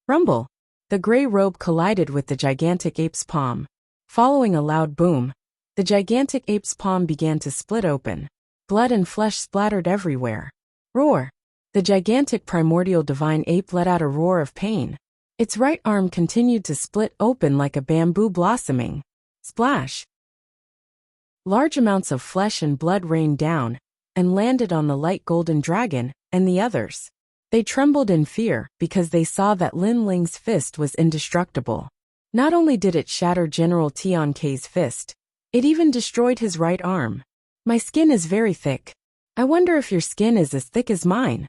Rumble! The gray robe collided with the gigantic ape's palm. Following a loud boom, the gigantic ape's palm began to split open. Blood and flesh splattered everywhere. Roar! The gigantic primordial divine ape let out a roar of pain. Its right arm continued to split open like a bamboo blossoming. Splash! Large amounts of flesh and blood rained down and landed on the light golden dragon and the others. They trembled in fear because they saw that Lin Ling's fist was indestructible. Not only did it shatter General Tian Ke's fist, it even destroyed his right arm. My skin is very thick. I wonder if your skin is as thick as mine.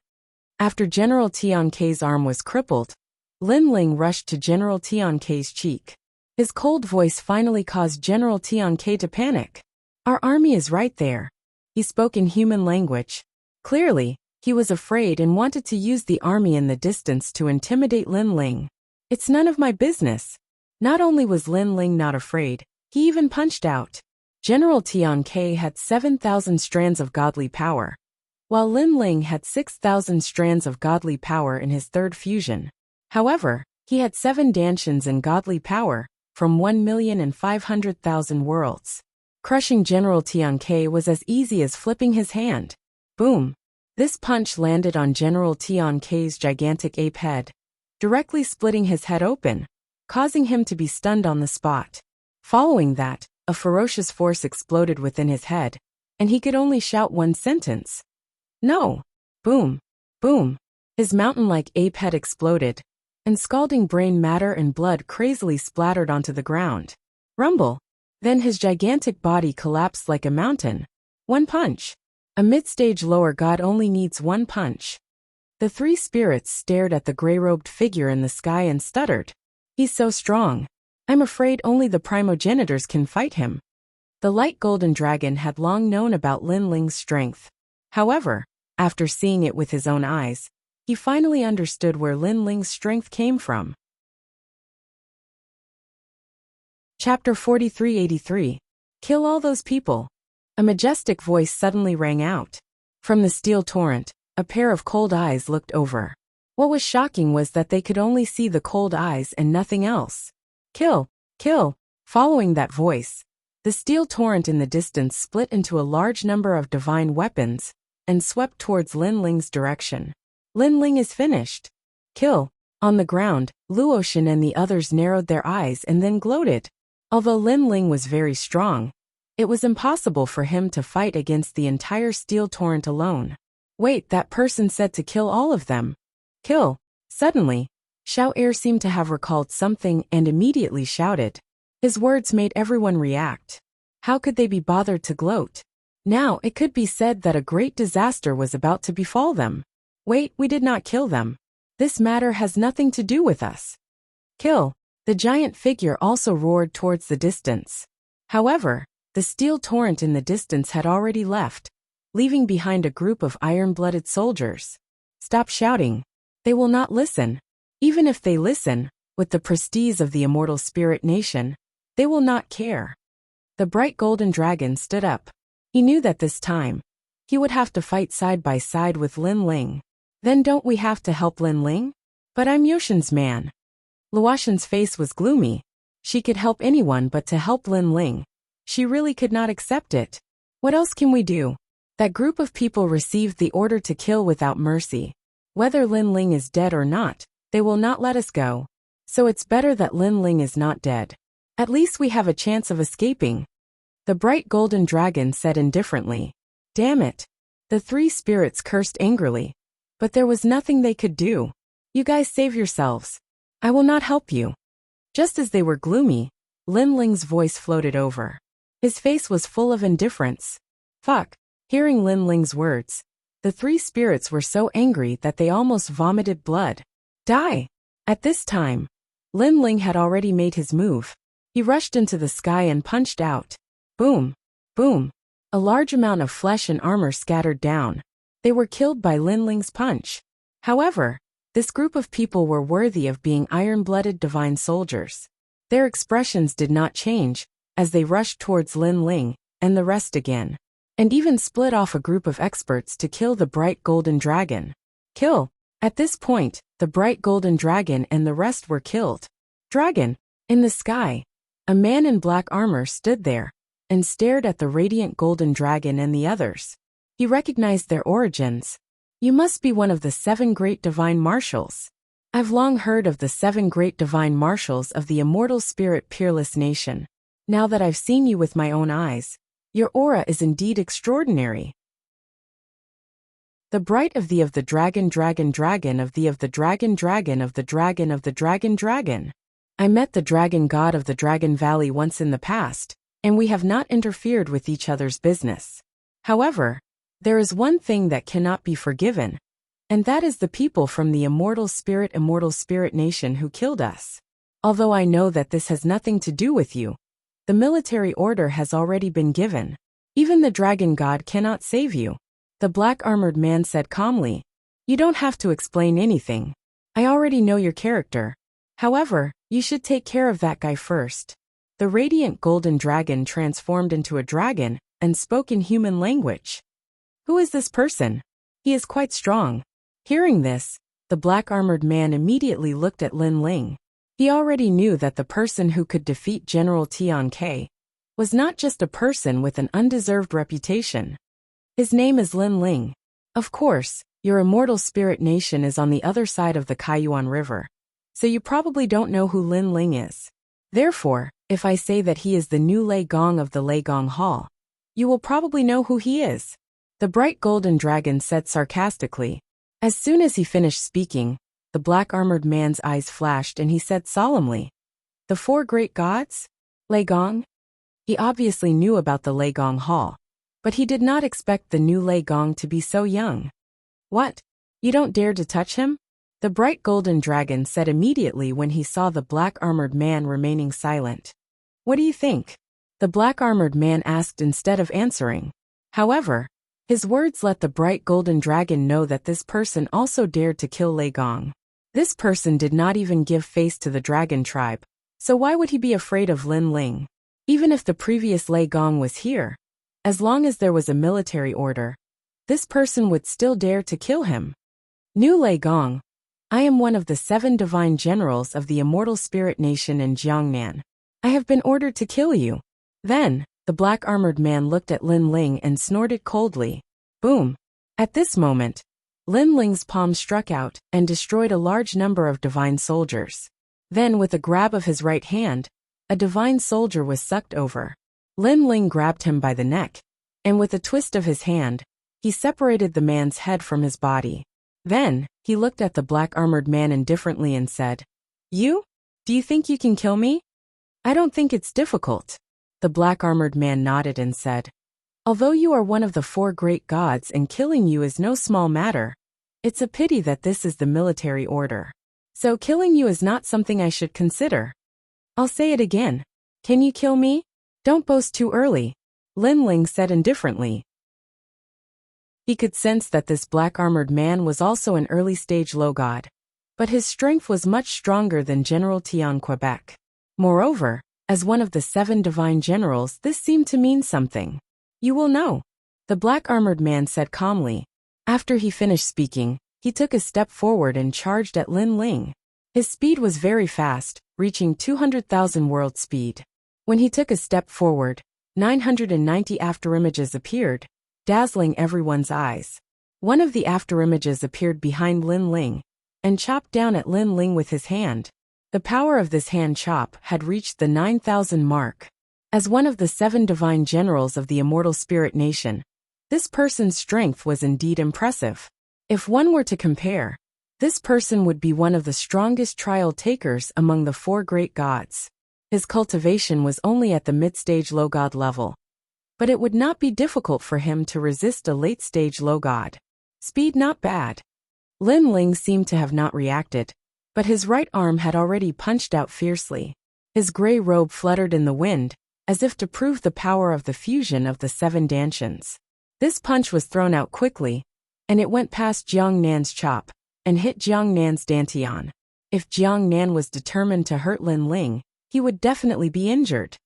After General Tian Ke's arm was crippled, Lin Ling rushed to General Tian Ke's cheek. His cold voice finally caused General Tian Ke to panic. Our army is right there. He spoke in human language. Clearly, he was afraid and wanted to use the army in the distance to intimidate Lin Ling. It's none of my business. Not only was Lin Ling not afraid, he even punched out. General Tian Ke had 7,000 strands of godly power, while Lin Ling had 6,000 strands of godly power in his third fusion. However, he had 7 dantians in godly power, from 1,500,000 worlds. Crushing General Tian Ke was as easy as flipping his hand. Boom! This punch landed on General Tian Ke's gigantic ape head, directly splitting his head open, causing him to be stunned on the spot. Following that, a ferocious force exploded within his head, and he could only shout one sentence. No! Boom! Boom! His mountain-like ape head exploded, and scalding brain matter and blood crazily splattered onto the ground. Rumble! Then his gigantic body collapsed like a mountain. One punch. A mid-stage lower god only needs one punch. The three spirits stared at the gray-robed figure in the sky and stuttered. He's so strong. I'm afraid only the primogenitors can fight him. The light golden dragon had long known about Lin Ling's strength. However, after seeing it with his own eyes, he finally understood where Lin Ling's strength came from. Chapter 4383. Kill all those people. A majestic voice suddenly rang out. From the steel torrent, a pair of cold eyes looked over. What was shocking was that they could only see the cold eyes and nothing else. Kill! Kill! Following that voice, the steel torrent in the distance split into a large number of divine weapons and swept towards Lin Ling's direction. Lin Ling is finished. Kill! On the ground, Luotian and the others narrowed their eyes and then gloated. Although Lin Ling was very strong, it was impossible for him to fight against the entire steel torrent alone. Wait, that person said to kill all of them. Kill! Suddenly, Xiao Er seemed to have recalled something and immediately shouted. His words made everyone react. How could they be bothered to gloat? Now it could be said that a great disaster was about to befall them. Wait, we did not kill them. This matter has nothing to do with us. Kill! The giant figure also roared towards the distance. However, the steel torrent in the distance had already left, leaving behind a group of iron-blooded soldiers. Stop shouting. They will not listen. Even if they listen, with the prestige of the immortal spirit nation, they will not care. The bright golden dragon stood up. He knew that this time, he would have to fight side by side with Lin Ling. Then don't we have to help Lin Ling? But I'm Yoshin's man. Luotian's face was gloomy. She could help anyone but to help Lin Ling. She really could not accept it. What else can we do? That group of people received the order to kill without mercy. Whether Lin Ling is dead or not, they will not let us go. So it's better that Lin Ling is not dead. At least we have a chance of escaping. The bright golden dragon said indifferently. Damn it. The three spirits cursed angrily. But there was nothing they could do. You guys save yourselves. I will not help you. Just as they were gloomy, Lin Ling's voice floated over. His face was full of indifference. Fuck. Hearing Lin Ling's words, the three spirits were so angry that they almost vomited blood. Die! At this time, Lin Ling had already made his move. He rushed into the sky and punched out. Boom! Boom! A large amount of flesh and armor scattered down. They were killed by Lin Ling's punch. However, this group of people were worthy of being iron-blooded divine soldiers. Their expressions did not change, as they rushed towards Lin Ling, and the rest again. And even split off a group of experts to kill the bright golden dragon. Kill! At this point, the bright golden dragon and the rest were killed. Dragon! In the sky, a man in black armor stood there, and stared at the radiant golden dragon and the others. He recognized their origins. You must be one of the 7 great divine marshals. I've long heard of the 7 great divine marshals of the immortal spirit peerless nation. Now that I've seen you with my own eyes, your aura is indeed extraordinary. The bright of the dragon dragon of the dragon dragon of the dragon of the dragon dragon. I met the dragon god of the Dragon Valley once in the past, and we have not interfered with each other's business. However, there is one thing that cannot be forgiven, and that is the people from the immortal spirit nation who killed us. Although I know that this has nothing to do with you, the military order has already been given. Even the dragon god cannot save you. The black-armored man said calmly. You don't have to explain anything. I already know your character. However, you should take care of that guy first. The radiant golden dragon transformed into a dragon and spoke in human language. Who is this person? He is quite strong. Hearing this, the black-armored man immediately looked at Lin Ling. He already knew that the person who could defeat General Tian Ke was not just a person with an undeserved reputation. His name is Lin Ling. Of course, your immortal spirit nation is on the other side of the Kaiyuan River, so you probably don't know who Lin Ling is. Therefore, if I say that he is the new Lei Gong of the Lei Gong Hall, you will probably know who he is. The bright golden dragon said sarcastically. As soon as he finished speaking, the black-armored man's eyes flashed and he said solemnly, The 4 great gods? Lei Gong? He obviously knew about the Lei Gong Hall. But he did not expect the new Lei Gong to be so young. What? You don't dare to touch him? The bright golden dragon said immediately when he saw the black-armored man remaining silent. What do you think? The black-armored man asked instead of answering. However, his words let the bright golden dragon know that this person also dared to kill Lei Gong. This person did not even give face to the dragon tribe, so why would he be afraid of Lin Ling? Even if the previous Lei Gong was here, as long as there was a military order, this person would still dare to kill him. New Lei Gong, I am one of the 7 divine generals of the immortal spirit nation in Jiangnan. I have been ordered to kill you. Then, the black-armored man looked at Lin Ling and snorted coldly. Boom! At this moment, Lin Ling's palm struck out and destroyed a large number of divine soldiers. Then with a grab of his right hand, a divine soldier was sucked over. Lin Ling grabbed him by the neck, and with a twist of his hand, he separated the man's head from his body. Then, he looked at the black-armored man indifferently and said, You? Do you think you can kill me? I don't think it's difficult. The black-armored man nodded and said, Although you are one of the 4 great gods and killing you is no small matter, it's a pity that this is the military order. So killing you is not something I should consider. I'll say it again. Can you kill me? Don't boast too early, Lin Ling said indifferently. He could sense that this black-armored man was also an early-stage low god, but his strength was much stronger than General Tian Quebec. Moreover, as one of the 7 divine generals, this seemed to mean something. You will know, the black-armored man said calmly. After he finished speaking, he took a step forward and charged at Lin Ling. His speed was very fast, reaching 200,000 world speed. When he took a step forward, 990 afterimages appeared, dazzling everyone's eyes. One of the afterimages appeared behind Lin Ling and chopped down at Lin Ling with his hand. The power of this hand chop had reached the 9,000 mark. As one of the 7 divine generals of the immortal spirit nation, this person's strength was indeed impressive. If one were to compare, this person would be one of the strongest trial takers among the 4 great gods. His cultivation was only at the mid-stage low god level, but it would not be difficult for him to resist a late-stage low god. Speed not bad. Lin Ling seemed to have not reacted, but his right arm had already punched out fiercely. His gray robe fluttered in the wind, as if to prove the power of the fusion of the 7 dantians. This punch was thrown out quickly, and it went past Jiang Nan's chop, and hit Jiang Nan's dantian. If Jiang Nan was determined to hurt Lin Ling, he would definitely be injured.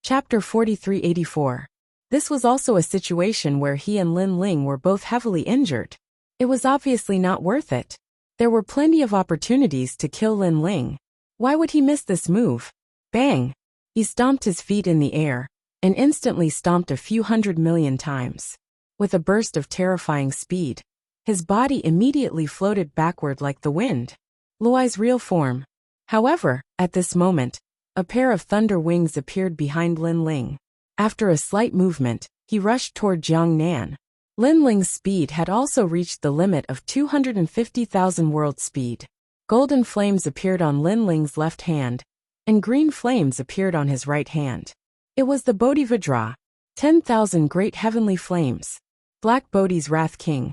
Chapter 4384. This was also a situation where he and Lin Ling were both heavily injured. It was obviously not worth it. There were plenty of opportunities to kill Lin Ling. Why would he miss this move? Bang! He stomped his feet in the air, and instantly stomped a few 100 million times. With a burst of terrifying speed, his body immediately floated backward like the wind. Luai's real form. However, at this moment, a pair of thunder wings appeared behind Lin Ling. After a slight movement, he rushed toward Jiang Nan. Lin Ling's speed had also reached the limit of 250,000 world speed. Golden flames appeared on Lin Ling's left hand, and green flames appeared on his right hand. It was the Bodhivajra, 10,000 great heavenly flames. Black Bodhi's Wrath King.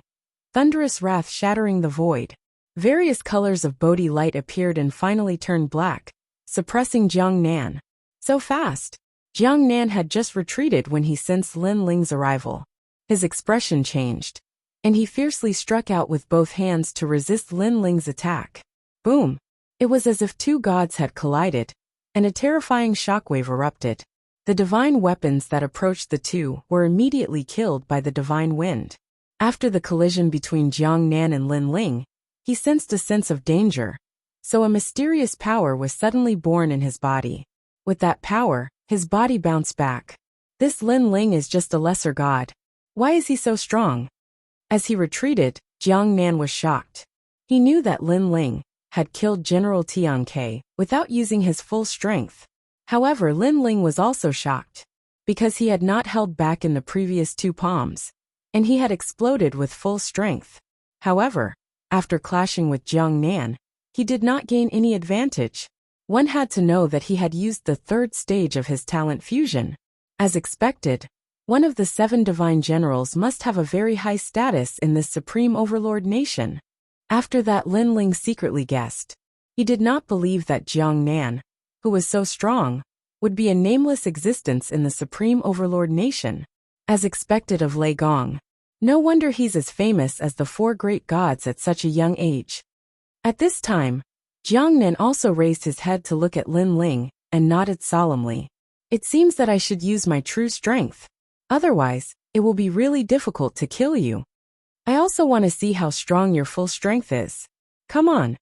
Thunderous wrath shattering the void. Various colors of Bodhi light appeared and finally turned black, suppressing Jiang Nan. So fast! Jiang Nan had just retreated when he sensed Lin Ling's arrival. His expression changed, and he fiercely struck out with both hands to resist Lin Ling's attack. Boom! It was as if 2 gods had collided, and a terrifying shockwave erupted. The divine weapons that approached the 2 were immediately killed by the divine wind. After the collision between Jiang Nan and Lin Ling, he sensed a sense of danger, so a mysterious power was suddenly born in his body. With that power, his body bounced back. This Lin Ling is just a lesser god. Why is he so strong? As he retreated, Jiang Nan was shocked. He knew that Lin Ling had killed General Tian Ke without using his full strength. However, Lin Ling was also shocked, because he had not held back in the previous 2 palms, and he had exploded with full strength. However, after clashing with Jiang Nan, he did not gain any advantage. One had to know that he had used the third stage of his talent fusion. As expected, one of the 7 divine generals must have a very high status in this supreme overlord nation. After that, Lin Ling secretly guessed. He did not believe that Jiang Nan, who was so strong, would be a nameless existence in the supreme overlord nation. As expected of Lei Gong. No wonder he's as famous as the 4 great gods at such a young age. At this time, Jiang Nan also raised his head to look at Lin Ling and nodded solemnly. It seems that I should use my true strength. Otherwise, it will be really difficult to kill you. I also want to see how strong your full strength is. Come on.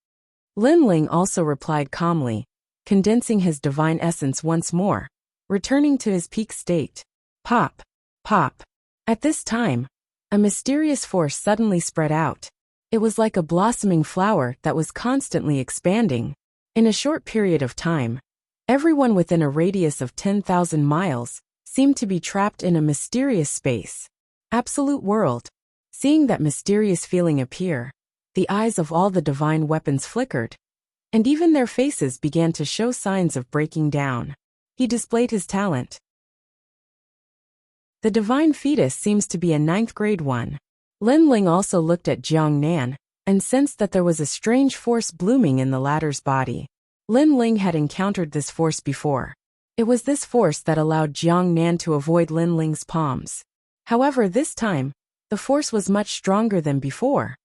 Lin Ling also replied calmly, condensing his divine essence once more, returning to his peak state. Pop, pop. At this time, a mysterious force suddenly spread out. It was like a blossoming flower that was constantly expanding. In a short period of time, everyone within a radius of 10,000 miles seemed to be trapped in a mysterious space. Absolute world. Seeing that mysterious feeling appear, the eyes of all the divine weapons flickered, and even their faces began to show signs of breaking down. He displayed his talent. The divine fetus seems to be a 9th grade one. Lin Ling also looked at Jiang Nan and sensed that there was a strange force blooming in the latter's body. Lin Ling had encountered this force before. It was this force that allowed Jiang Nan to avoid Lin Ling's palms. However, this time, the force was much stronger than before.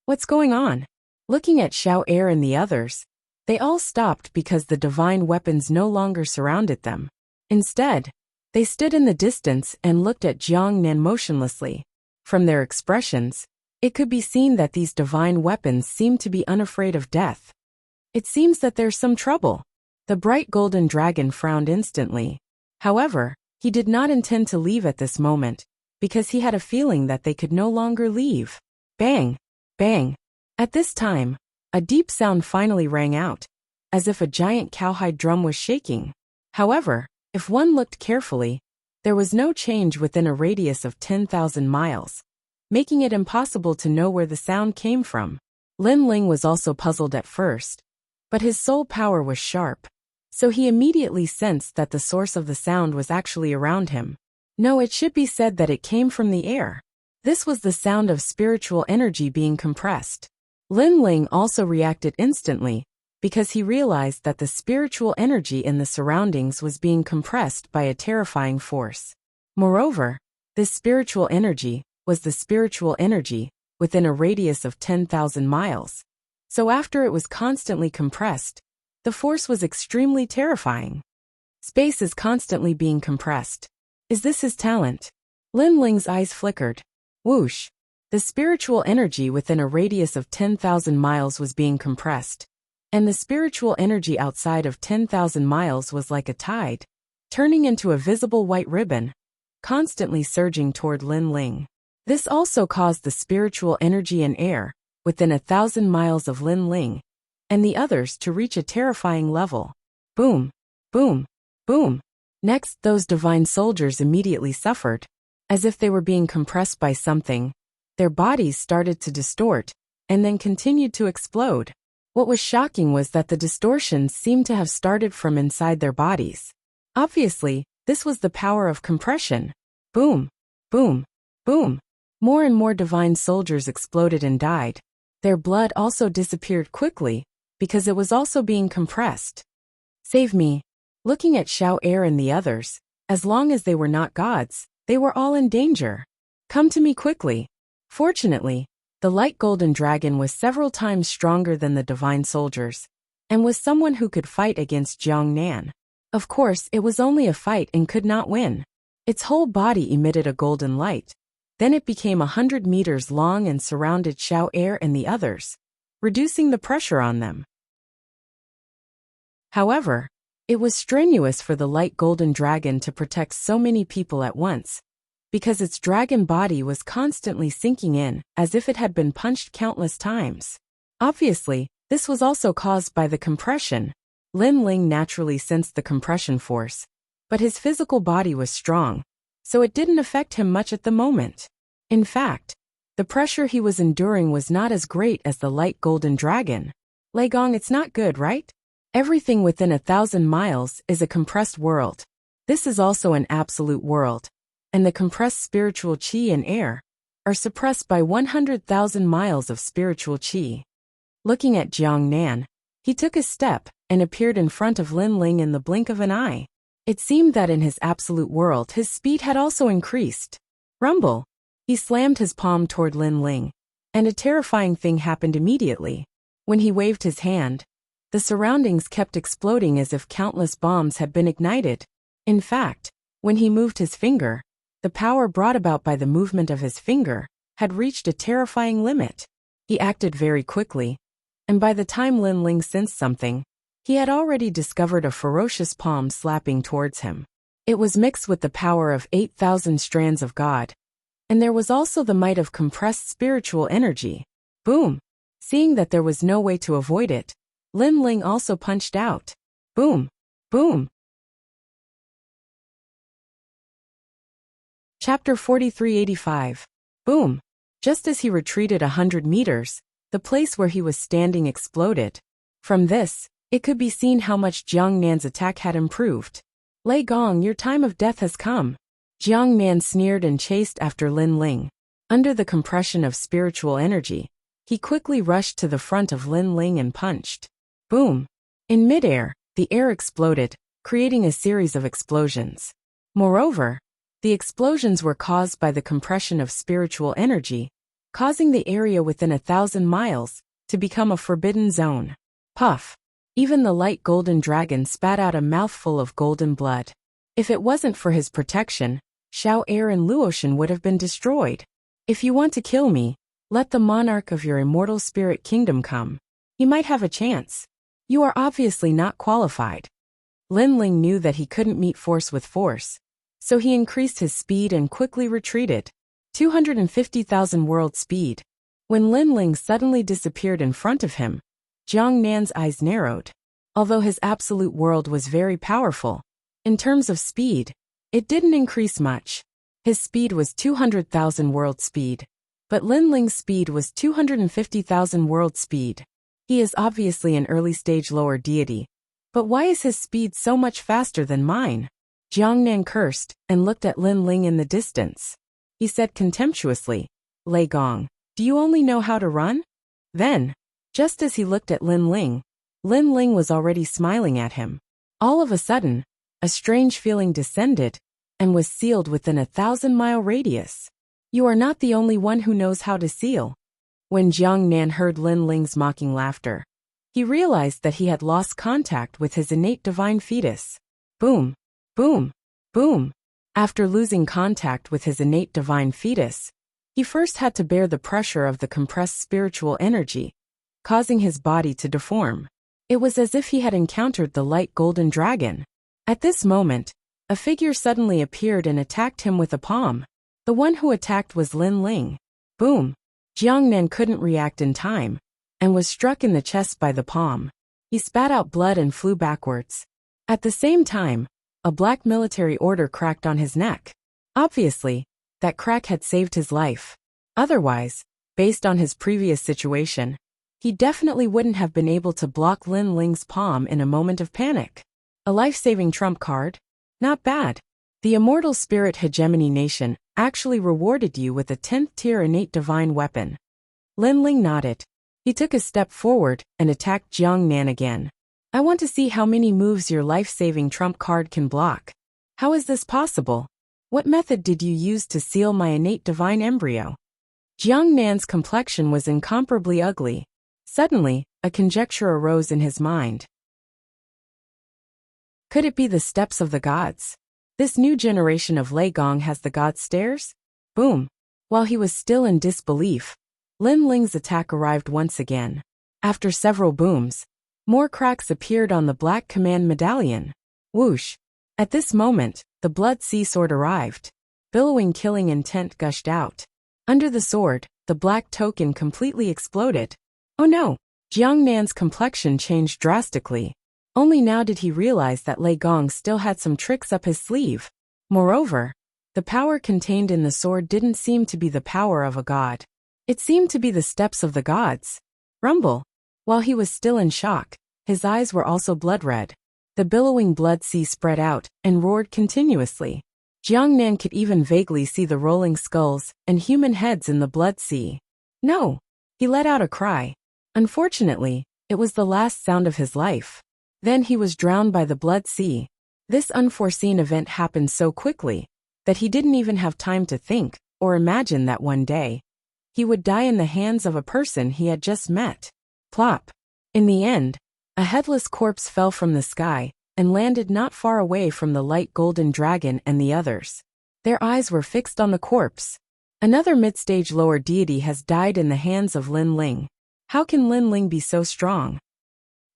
What's going on? Looking at Xiao Er and the others, they all stopped because the divine weapons no longer surrounded them. Instead, they stood in the distance and looked at Jiang Nan motionlessly. From their expressions, it could be seen that these divine weapons seemed to be unafraid of death. It seems that there's some trouble. The bright golden dragon frowned instantly. However, he did not intend to leave at this moment, because he had a feeling that they could no longer leave. Bang! Bang! At this time, a deep sound finally rang out, as if a giant cowhide drum was shaking. However, if one looked carefully, there was no change within a radius of 10,000 miles, making it impossible to know where the sound came from. Lin Ling was also puzzled at first, but his soul power was sharp, so he immediately sensed that the source of the sound was actually around him. No, it should be said that it came from the air. This was the sound of spiritual energy being compressed. Lin Ling also reacted instantly, because he realized that the spiritual energy in the surroundings was being compressed by a terrifying force. Moreover, this spiritual energy was the spiritual energy within a radius of 10,000 miles. So after it was constantly compressed, the force was extremely terrifying. Space is constantly being compressed. Is this his talent? Lin Ling's eyes flickered. Whoosh! The spiritual energy within a radius of 10,000 miles was being compressed, and the spiritual energy outside of 10,000 miles was like a tide, turning into a visible white ribbon, constantly surging toward Lin Ling. This also caused the spiritual energy in air, within 1,000 miles of Lin Ling, and the others to reach a terrifying level. Boom! Boom! Boom! Next, those divine soldiers immediately suffered, as if they were being compressed by something. Their bodies started to distort, and then continued to explode. What was shocking was that the distortions seemed to have started from inside their bodies. Obviously, this was the power of compression. Boom! Boom! Boom! More and more divine soldiers exploded and died. Their blood also disappeared quickly, because it was also being compressed. Save me. Looking at Xiao Er and the others, as long as they were not gods, they were all in danger. Come to me quickly. Fortunately, the light golden dragon was several times stronger than the divine soldiers, and was someone who could fight against Jiang Nan. Of course, it was only a fight and could not win. Its whole body emitted a golden light. Then it became 100 meters long and surrounded Xiao Er and the others, reducing the pressure on them. However, it was strenuous for the light golden dragon to protect so many people at once, because its dragon body was constantly sinking in, as if it had been punched countless times. Obviously, this was also caused by the compression. Lin Ling naturally sensed the compression force, but his physical body was strong, so it didn't affect him much at the moment. In fact, the pressure he was enduring was not as great as the light golden dragon. Lei Gong, it's not good, right? Everything within 1,000 miles is a compressed world. This is also an absolute world. And the compressed spiritual qi and air are suppressed by 100,000 miles of spiritual qi. Looking at Jiang Nan, he took a step and appeared in front of Lin Ling in the blink of an eye. It seemed that in his absolute world his speed had also increased. Rumble! He slammed his palm toward Lin Ling, and a terrifying thing happened immediately. When he waved his hand, the surroundings kept exploding as if countless bombs had been ignited. In fact, when he moved his finger, the power brought about by the movement of his finger had reached a terrifying limit. He acted very quickly, and by the time Lin Ling sensed something, he had already discovered a ferocious palm slapping towards him. It was mixed with the power of 8,000 strands of God, and there was also the might of compressed spiritual energy. Boom! Seeing that there was no way to avoid it, Lin Ling also punched out. Boom! Boom! Chapter 4385. Boom! Just as he retreated 100 meters, the place where he was standing exploded. From this, it could be seen how much Jiang Nan's attack had improved. Lei Gong, your time of death has come. Jiang Nan sneered and chased after Lin Ling. Under the compression of spiritual energy, he quickly rushed to the front of Lin Ling and punched. Boom! In midair, the air exploded, creating a series of explosions. Moreover, the explosions were caused by the compression of spiritual energy, causing the area within 1,000 miles to become a forbidden zone. Puff! Even the light golden dragon spat out a mouthful of golden blood. If it wasn't for his protection, Xiao Air and Luotian would have been destroyed. If you want to kill me, let the monarch of your immortal spirit kingdom come. He might have a chance. You are obviously not qualified. Lin Ling knew that he couldn't meet force with force, so he increased his speed and quickly retreated. 250,000 world speed. When Lin Ling suddenly disappeared in front of him, Jiang Nan's eyes narrowed. Although his absolute world was very powerful, in terms of speed, it didn't increase much. His speed was 200,000 world speed, but Lin Ling's speed was 250,000 world speed. He is obviously an early-stage lower deity, but why is his speed so much faster than mine? Jiang Nan cursed and looked at Lin Ling in the distance. He said contemptuously, Lei Gong, do you only know how to run? Then, just as he looked at Lin Ling was already smiling at him. All of a sudden, a strange feeling descended and was sealed within 1,000-mile radius. You are not the only one who knows how to seal. When Jiang Nan heard Lin Ling's mocking laughter, he realized that he had lost contact with his innate divine fetus. Boom! Boom! Boom! After losing contact with his innate divine fetus, he first had to bear the pressure of the compressed spiritual energy, causing his body to deform. It was as if he had encountered the light golden dragon. At this moment, a figure suddenly appeared and attacked him with a palm. The one who attacked was Lin Ling. Boom! Jiang Nan couldn't react in time, and was struck in the chest by the palm. He spat out blood and flew backwards. At the same time, a black military order cracked on his neck. Obviously, that crack had saved his life. Otherwise, based on his previous situation, he definitely wouldn't have been able to block Lin Ling's palm in a moment of panic. A life-saving trump card? Not bad. The Immortal Spirit Hegemony Nation actually rewarded you with a 10th tier innate divine weapon. Lin Ling nodded. He took a step forward and attacked Jiang Nan again. I want to see how many moves your life-saving trump card can block. How is this possible? What method did you use to seal my innate divine embryo? Jiang Nan's complexion was incomparably ugly. Suddenly, a conjecture arose in his mind. Could it be the steps of the gods? This new generation of Lei Gong has the god stairs? Boom! While he was still in disbelief, Lin Ling's attack arrived once again. After several booms, more cracks appeared on the black command medallion. Whoosh! At this moment, the blood sea sword arrived. Billowing killing intent gushed out. Under the sword, the black token completely exploded. Oh no! Jiang Nan's complexion changed drastically. Only now did he realize that Lei Gong still had some tricks up his sleeve. Moreover, the power contained in the sword didn't seem to be the power of a god. It seemed to be the steps of the gods. Rumble! While he was still in shock, His eyes were also blood red. The billowing blood sea spread out and roared continuously. Jiangnan could even vaguely see the rolling skulls and human heads in the blood sea. No! He let out a cry. Unfortunately, it was the last sound of his life. Then he was drowned by the blood sea. This unforeseen event happened so quickly that he didn't even have time to think or imagine that one day he would die in the hands of a person he had just met. Plop! In the end, a headless corpse fell from the sky and landed not far away from the light golden dragon and the others. Their eyes were fixed on the corpse. Another mid-stage lower deity has died in the hands of Lin Ling. How can Lin Ling be so strong?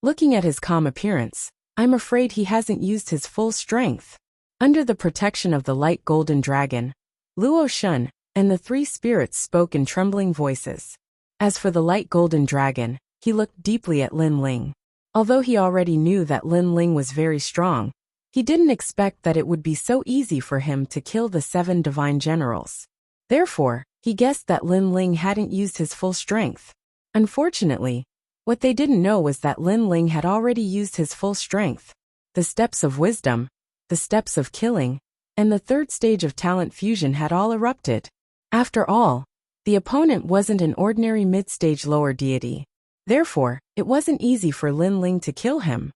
Looking at his calm appearance, I'm afraid he hasn't used his full strength. Under the protection of the light golden dragon, Luo Shun and the three spirits spoke in trembling voices. As for the light golden dragon, he looked deeply at Lin Ling. Although he already knew that Lin Ling was very strong, he didn't expect that it would be so easy for him to kill the 7 divine generals. Therefore, he guessed that Lin Ling hadn't used his full strength. Unfortunately, what they didn't know was that Lin Ling had already used his full strength. The steps of wisdom, the steps of killing, and the third stage of talent fusion had all erupted. After all, the opponent wasn't an ordinary mid-stage lower deity. Therefore, it wasn't easy for Lin Ling to kill him.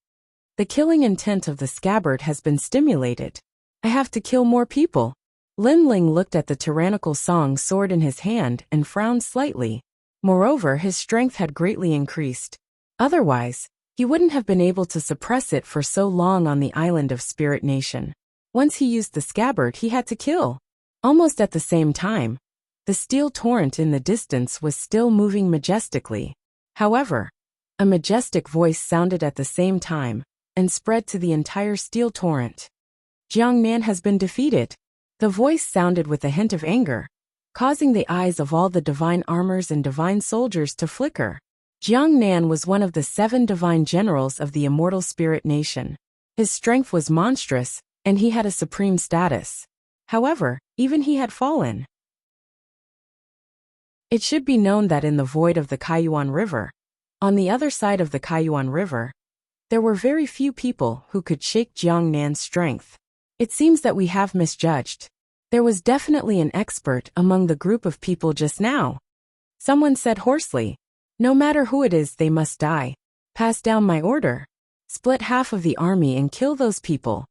The killing intent of the scabbard has been stimulated. I have to kill more people. Lin Ling looked at the tyrannical song sword in his hand and frowned slightly. Moreover, his strength had greatly increased. Otherwise, he wouldn't have been able to suppress it for so long on the island of Spirit Nation. Once he used the scabbard, he had to kill. Almost at the same time, the steel torrent in the distance was still moving majestically. However, a majestic voice sounded at the same time and spread to the entire steel torrent. Jiangnan has been defeated. The voice sounded with a hint of anger, causing the eyes of all the divine armors and divine soldiers to flicker. Jiangnan was one of the 7 divine generals of the immortal spirit nation. His strength was monstrous, and he had a supreme status. However, even he had fallen. It should be known that in the void of the Kaiyuan River, on the other side of the Kaiyuan River, there were very few people who could shake Jiangnan's strength. It seems that we have misjudged. There was definitely an expert among the group of people just now. Someone said hoarsely, "No matter who it is, they must die. Pass down my order. Split half of the army and kill those people."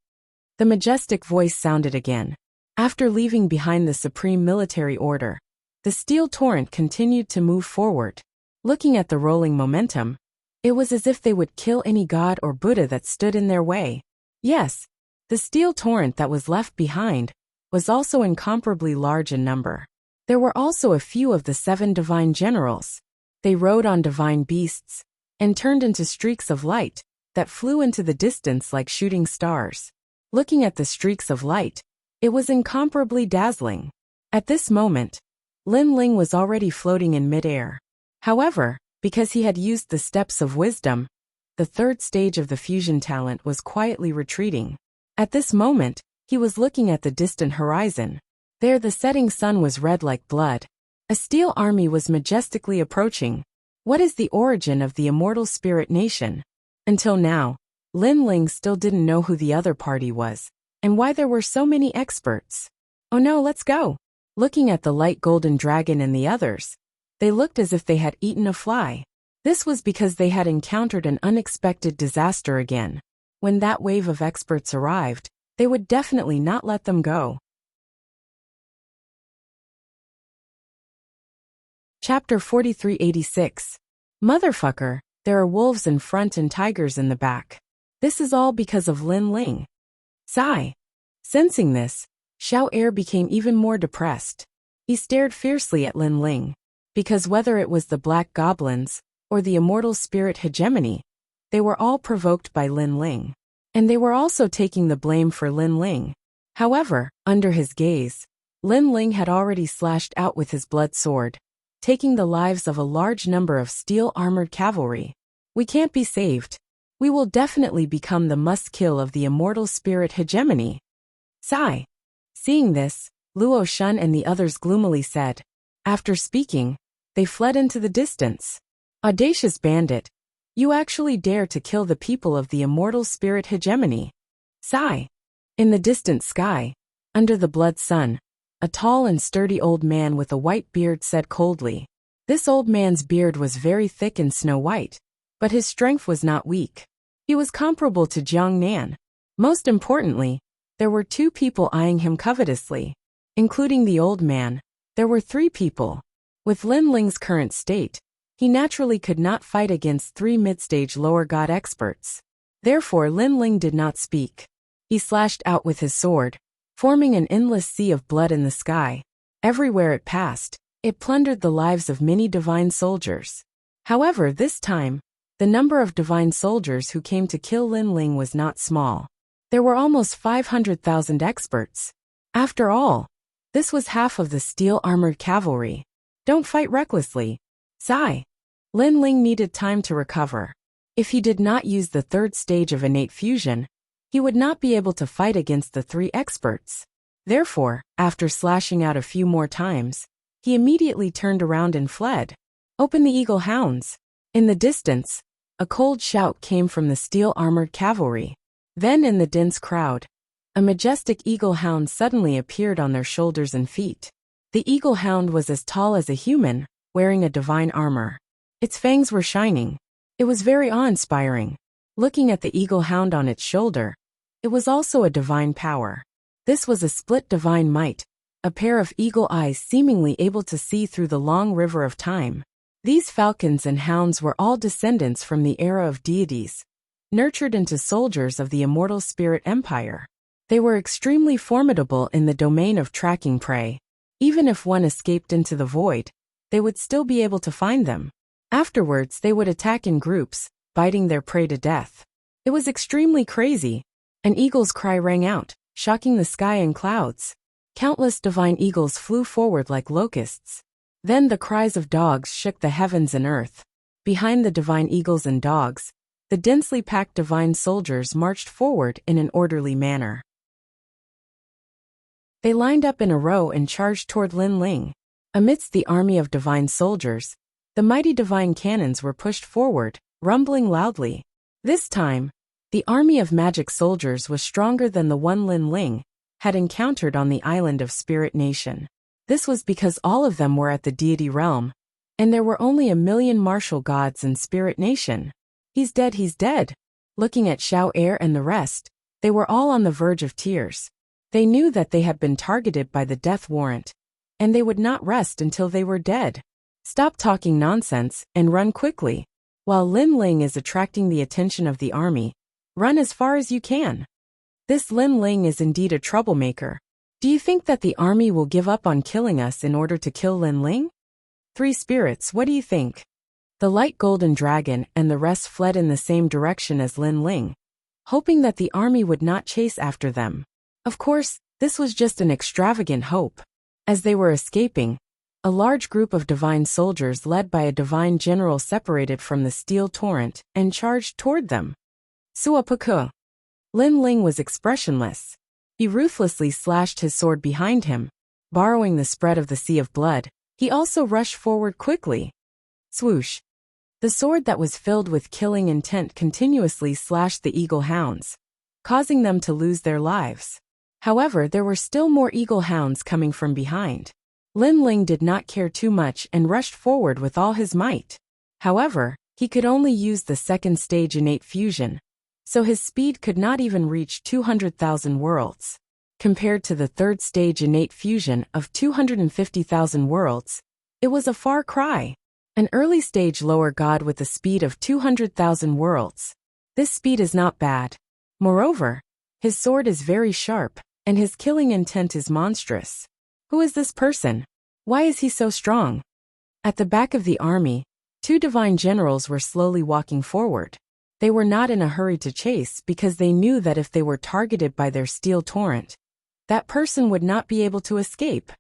The majestic voice sounded again. After leaving behind the supreme military order, the steel torrent continued to move forward. Looking at the rolling momentum, it was as if they would kill any god or Buddha that stood in their way. Yes, the steel torrent that was left behind was also incomparably large in number. There were also a few of the 7 divine generals. They rode on divine beasts and turned into streaks of light that flew into the distance like shooting stars. Looking at the streaks of light, it was incomparably dazzling. At this moment, Lin Ling was already floating in midair. However, because he had used the steps of wisdom, the third stage of the fusion talent was quietly retreating. At this moment, he was looking at the distant horizon. There the setting sun was red like blood. A steel army was majestically approaching. What is the origin of the immortal spirit nation? Until now, Lin Ling still didn't know who the other party was, and why there were so many experts. Oh no, let's go. Looking at the light golden dragon and the others, they looked as if they had eaten a fly. This was because they had encountered an unexpected disaster again. When that wave of experts arrived, they would definitely not let them go. Chapter 4386. Motherfucker, there are wolves in front and tigers in the back. This is all because of Lin Ling. Sigh. Sensing this, Xiao Er became even more depressed. He stared fiercely at Lin Ling. Because whether it was the black goblins or the immortal spirit hegemony, they were all provoked by Lin Ling. And they were also taking the blame for Lin Ling. However, under his gaze, Lin Ling had already slashed out with his blood sword, taking the lives of a large number of steel-armored cavalry. We can't be saved. We will definitely become the must-kill of the immortal spirit hegemony. Sigh. Seeing this, Luo Shun and the others gloomily said. After speaking, they fled into the distance. Audacious bandit. You actually dare to kill the people of the immortal spirit hegemony. Sigh. In the distant sky, under the blood sun, a tall and sturdy old man with a white beard said coldly. This old man's beard was very thick and snow-white, but his strength was not weak. He was comparable to Jiang Nan. Most importantly, there were two people eyeing him covetously. Including the old man, there were three people. With Lin Ling's current state, he naturally could not fight against three mid-stage lower god experts. Therefore Lin Ling did not speak. He slashed out with his sword, forming an endless sea of blood in the sky. Everywhere it passed, it plundered the lives of many divine soldiers. However, this time, the number of divine soldiers who came to kill Lin Ling was not small. There were almost 500,000 experts. After all, this was half of the steel-armored cavalry. Don't fight recklessly. Sigh. Lin Ling needed time to recover. If he did not use the third stage of innate fusion, he would not be able to fight against the three experts. Therefore, after slashing out a few more times, he immediately turned around and fled. Open the eagle hounds. In the distance, a cold shout came from the steel-armored cavalry. Then in the dense crowd, a majestic eagle hound suddenly appeared on their shoulders and feet. The eagle hound was as tall as a human, wearing a divine armor. Its fangs were shining. It was very awe-inspiring. Looking at the eagle hound on its shoulder, it was also a divine power. This was a split divine might, a pair of eagle eyes seemingly able to see through the long river of time. These falcons and hounds were all descendants from the era of deities, nurtured into soldiers of the immortal spirit empire. They were extremely formidable in the domain of tracking prey. Even if one escaped into the void, they would still be able to find them. Afterwards they would attack in groups, biting their prey to death. It was extremely crazy. An eagle's cry rang out, shocking the sky and clouds. Countless divine eagles flew forward like locusts. Then the cries of dogs shook the heavens and earth. Behind the divine eagles and dogs, the densely packed divine soldiers marched forward in an orderly manner. They lined up in a row and charged toward Lin Ling. Amidst the army of divine soldiers, the mighty divine cannons were pushed forward, rumbling loudly. This time, the army of magic soldiers was stronger than the one Lin Ling had encountered on the island of Spirit Nation. This was because all of them were at the deity realm, and there were only 1,000,000 martial gods in Spirit Nation. He's dead, he's dead. Looking at Xiao Air and the rest, they were all on the verge of tears. They knew that they had been targeted by the death warrant, and they would not rest until they were dead. Stop talking nonsense and run quickly. While Lin Ling is attracting the attention of the army, run as far as you can. This Lin Ling is indeed a troublemaker. Do you think that the army will give up on killing us in order to kill Lin Ling? Three spirits, what do you think? The light golden dragon and the rest fled in the same direction as Lin Ling, hoping that the army would not chase after them. Of course, this was just an extravagant hope. As they were escaping, a large group of divine soldiers led by a divine general separated from the steel torrent and charged toward them. Suapaku. Lin Ling was expressionless. He ruthlessly slashed his sword behind him. Borrowing the spread of the sea of blood, he also rushed forward quickly. Swoosh. The sword that was filled with killing intent continuously slashed the eagle hounds, causing them to lose their lives. However, there were still more eagle hounds coming from behind. Lin Ling did not care too much and rushed forward with all his might. However, he could only use the second stage innate fusion, so his speed could not even reach 200,000 worlds. Compared to the third stage innate fusion of 250,000 worlds, it was a far cry. An early stage lower god with a speed of 200,000 worlds. This speed is not bad. Moreover, his sword is very sharp, and his killing intent is monstrous. Who is this person? Why is he so strong? At the back of the army, two divine generals were slowly walking forward. They were not in a hurry to chase because they knew that if they were targeted by their steel torrent, that person would not be able to escape.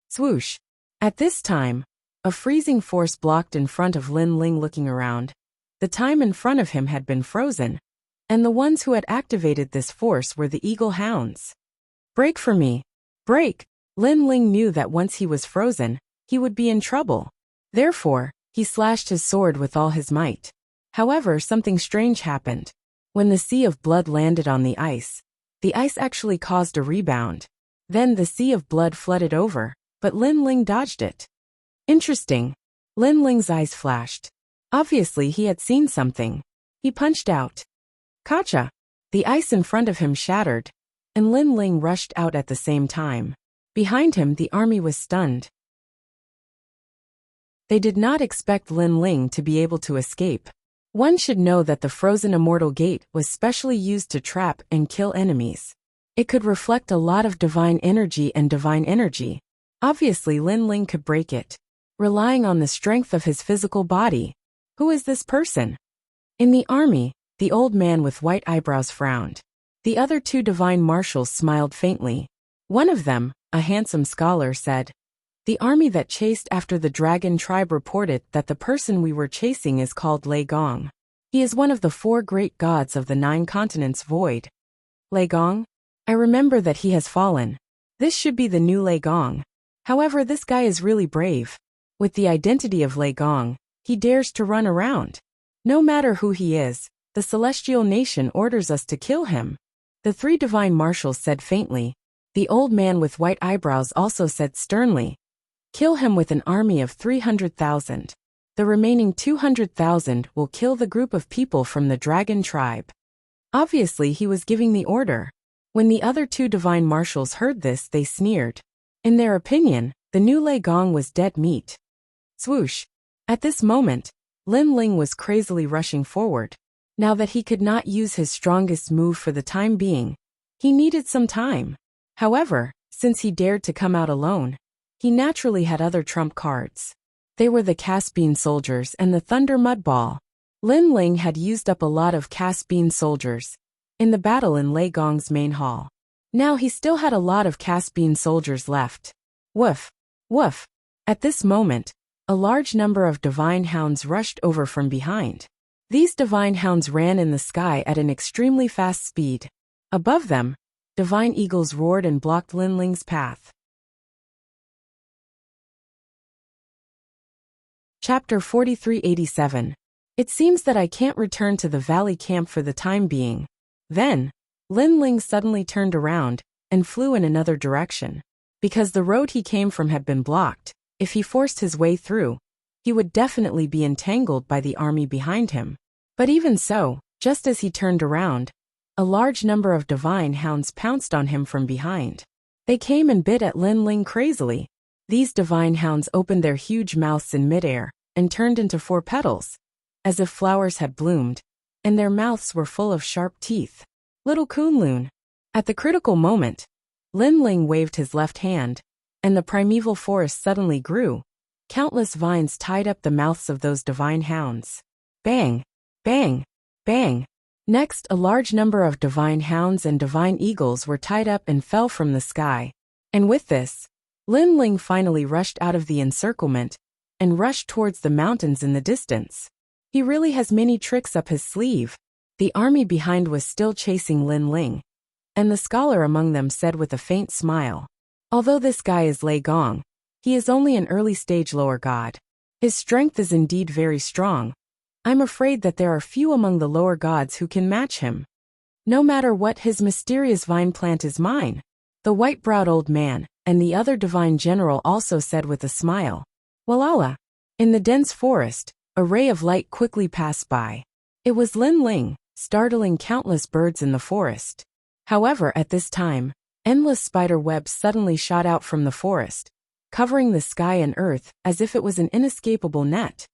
Swoosh. At this time, a freezing force blocked in front of Lin Ling. Looking around, the time in front of him had been frozen, and the ones who had activated this force were the eagle hounds. Break for me. Break! Lin Ling knew that once he was frozen, he would be in trouble. Therefore, he slashed his sword with all his might. However, something strange happened. When the sea of blood landed on the ice actually caused a rebound. Then the sea of blood flooded over, but Lin Ling dodged it. Interesting. Lin Ling's eyes flashed. Obviously he had seen something. He punched out. Kacha! The ice in front of him shattered, and Lin Ling rushed out at the same time. Behind him the army was stunned. They did not expect Lin Ling to be able to escape. One should know that the frozen immortal gate was specially used to trap and kill enemies. It could reflect a lot of divine energy and divine energy. Obviously Lin Ling could break it, relying on the strength of his physical body. Who is this person? In the army, the old man with white eyebrows frowned. The other two divine marshals smiled faintly. One of them, a handsome scholar, said, "The army that chased after the dragon tribe reported that the person we were chasing is called Lei Gong. He is one of the 4 great gods of the 9 continents void." Lei Gong? I remember that he has fallen. This should be the new Lei Gong. However, this guy is really brave. With the identity of Lei Gong, he dares to run around. No matter who he is, the celestial nation orders us to kill him. The 3 divine marshals said faintly. The old man with white eyebrows also said sternly, "Kill him with an army of 300,000. The remaining 200,000 will kill the group of people from the dragon tribe." Obviously he was giving the order. When the other 2 divine marshals heard this, they sneered. In their opinion, the new Lei Gong was dead meat. Swoosh! At this moment, Lin Ling was crazily rushing forward. Now that he could not use his strongest move for the time being, he needed some time. However, since he dared to come out alone, he naturally had other trump cards. They were the Caspian soldiers and the Thunder Mud Ball. Lin Ling had used up a lot of Caspian soldiers in the battle in Lei Gong's main hall. Now he still had a lot of Caspian soldiers left. Woof! Woof! At this moment, a large number of divine hounds rushed over from behind. These divine hounds ran in the sky at an extremely fast speed. Above them, divine eagles roared and blocked Lin Ling's path. Chapter 4387. It seems that I can't return to the valley camp for the time being. Then, Lin Ling suddenly turned around and flew in another direction. Because the road he came from had been blocked, if he forced his way through, he would definitely be entangled by the army behind him. But even so, just as he turned around, a large number of divine hounds pounced on him from behind. They came and bit at Lin Ling crazily. These divine hounds opened their huge mouths in midair and turned into 4 petals, as if flowers had bloomed, and their mouths were full of sharp teeth. Little Kunlun. At the critical moment, Lin Ling waved his left hand, and the primeval forest suddenly grew. Countless vines tied up the mouths of those divine hounds. Bang! Bang! Bang! Next, a large number of divine hounds and divine eagles were tied up and fell from the sky. And with this, Lin Ling finally rushed out of the encirclement and rushed towards the mountains in the distance. He really has many tricks up his sleeve. The army behind was still chasing Lin Ling, and the scholar among them said with a faint smile, "Although this guy is Lei Gong, he is only an early-stage lower god. His strength is indeed very strong. I'm afraid that there are few among the lower gods who can match him. No matter what, his mysterious vine plant is mine." The white-browed old man and the other divine general also said with a smile. Walala! In the dense forest, a ray of light quickly passed by. It was Lin Ling, startling countless birds in the forest. However, at this time, endless spider webs suddenly shot out from the forest, covering the sky and earth as if it was an inescapable net.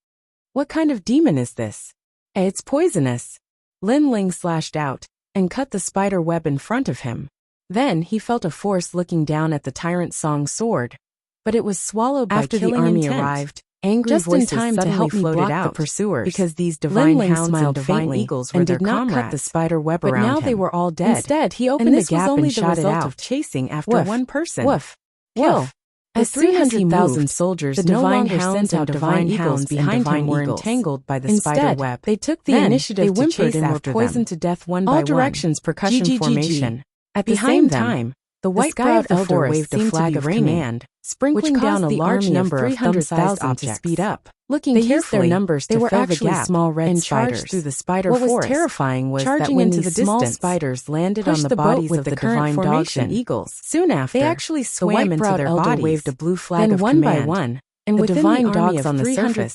What kind of demon is this? It's poisonous. Lin Ling slashed out and cut the spider web in front of him. Then he felt a force looking down at the tyrant Song's sword, but it was swallowed by After the killing army intent. arrived, Angry just in voices time to suddenly help me floated block out the pursuers, because these Lin divine Ling hounds and smiled divine faintly eagles were and their did not comrades. cut the spider web But around now him. they were all dead. Instead, he opened and a this was gap only and the shot it result out. of chasing after Woof. one person. Woof. Kill. Kill. As soon as he 300,000 moved, soldiers the no divine longer hounds sent and out divine divine hounds eagles behind and divine him were eagles. entangled by the Instead, spider web. they took the Then, initiative they to whimpered chase and were after poisoned them. to death one All by directions, one. percussion GGGG. formation. At the Behind same them, time, the the white sky browed of the elder forest waved a seemed to flag be of raining, command, sprinkling down a large number of thumb-sized objects to speed up. Looking carefully, their numbers they were actually small red spiders through the spider forest. What was terrifying was that when these small spiders landed on the bodies of the divine dogs and eagles, soon after, they actually swam into their bodies, waved a blue flag of command. Then one by one, and with the divine dogs on the surface,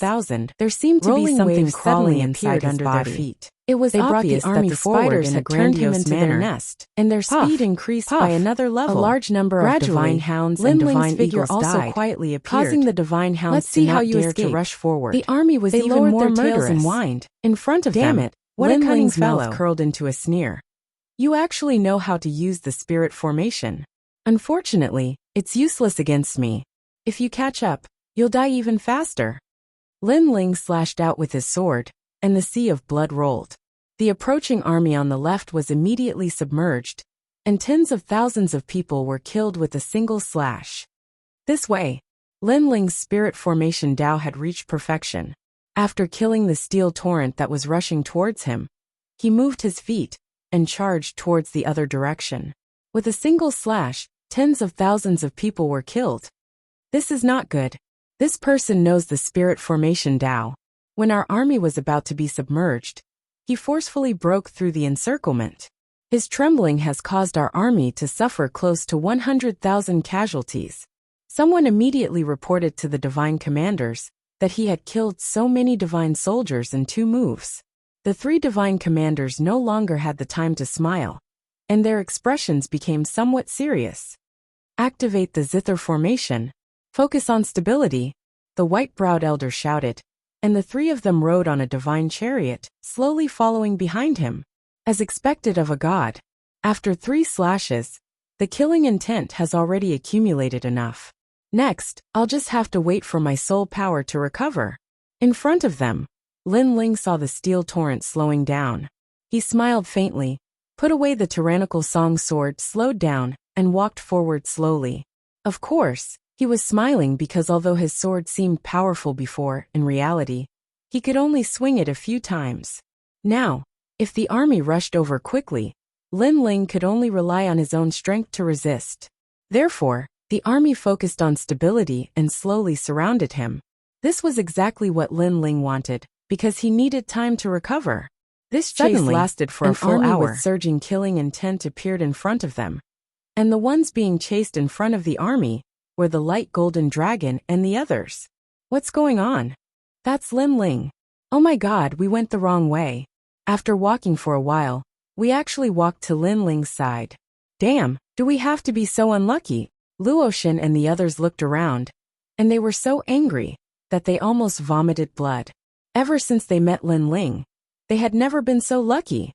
there seemed to be something crawling inside under their feet. It was obvious that the spiders had turned him into their nest, and their speed increased by another level. A large number of divine hounds and divine eagles also quietly appeared, causing the divine hounds to not dare to rush forward. The army was even more murderous and whined. In front of them, damn it, what a cunning fellow! Mouth curled into a sneer. You actually know how to use the spirit formation. Unfortunately, it's useless against me. If you catch up, you'll die even faster. Lin Ling slashed out with his sword, and the sea of blood rolled. The approaching army on the left was immediately submerged, and tens of thousands of people were killed with a single slash. This way, Lin Ling's spirit formation Dao had reached perfection. After killing the steel torrent that was rushing towards him, he moved his feet and charged towards the other direction. With a single slash, tens of thousands of people were killed. This is not good. This person knows the spirit formation Dao. When our army was about to be submerged, he forcefully broke through the encirclement. His trembling has caused our army to suffer close to 100,000 casualties. Someone immediately reported to the divine commanders that he had killed so many divine soldiers in 2 moves. The 3 divine commanders no longer had the time to smile, and their expressions became somewhat serious. Activate the zither formation. Focus on stability, the white-browed elder shouted, and the 3 of them rode on a divine chariot, slowly following behind him. As expected of a god, after 3 slashes, the killing intent has already accumulated enough. Next, I'll just have to wait for my soul power to recover. In front of them, Lin Ling saw the steel torrent slowing down. He smiled faintly, put away the tyrannical song sword, slowed down, and walked forward slowly. Of course, he was smiling because although his sword seemed powerful before, in reality, he could only swing it a few times. Now, if the army rushed over quickly, Lin Ling could only rely on his own strength to resist. Therefore, the army focused on stability and slowly surrounded him. This was exactly what Lin Ling wanted, because he needed time to recover. This chase lasted for a full hour. With surging killing intent appeared in front of them, and the ones being chased in front of the army were the light golden dragon and the others. What's going on? That's Lin Ling. Oh my god, we went the wrong way. After walking for a while, we actually walked to Lin Ling's side. Damn, do we have to be so unlucky? Luoshan and the others looked around, and they were so angry that they almost vomited blood. Ever since they met Lin Ling, they had never been so lucky.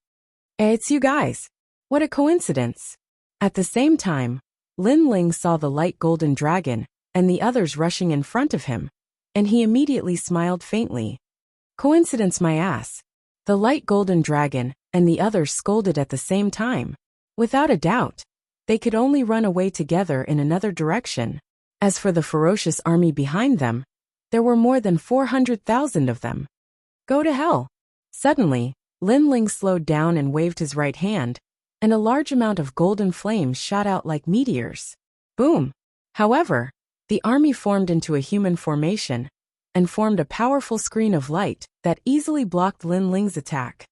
It's you guys. What a coincidence. At the same time, Lin Ling saw the light golden dragon and the others rushing in front of him, and he immediately smiled faintly. Coincidence my ass. The light golden dragon and the others scolded at the same time. Without a doubt, they could only run away together in another direction. As for the ferocious army behind them, there were more than 400,000 of them. Go to hell. Suddenly, Lin Ling slowed down and waved his right hand, and a large amount of golden flames shot out like meteors. Boom! However, the army formed into a human formation and formed a powerful screen of light that easily blocked Lin Ling's attack.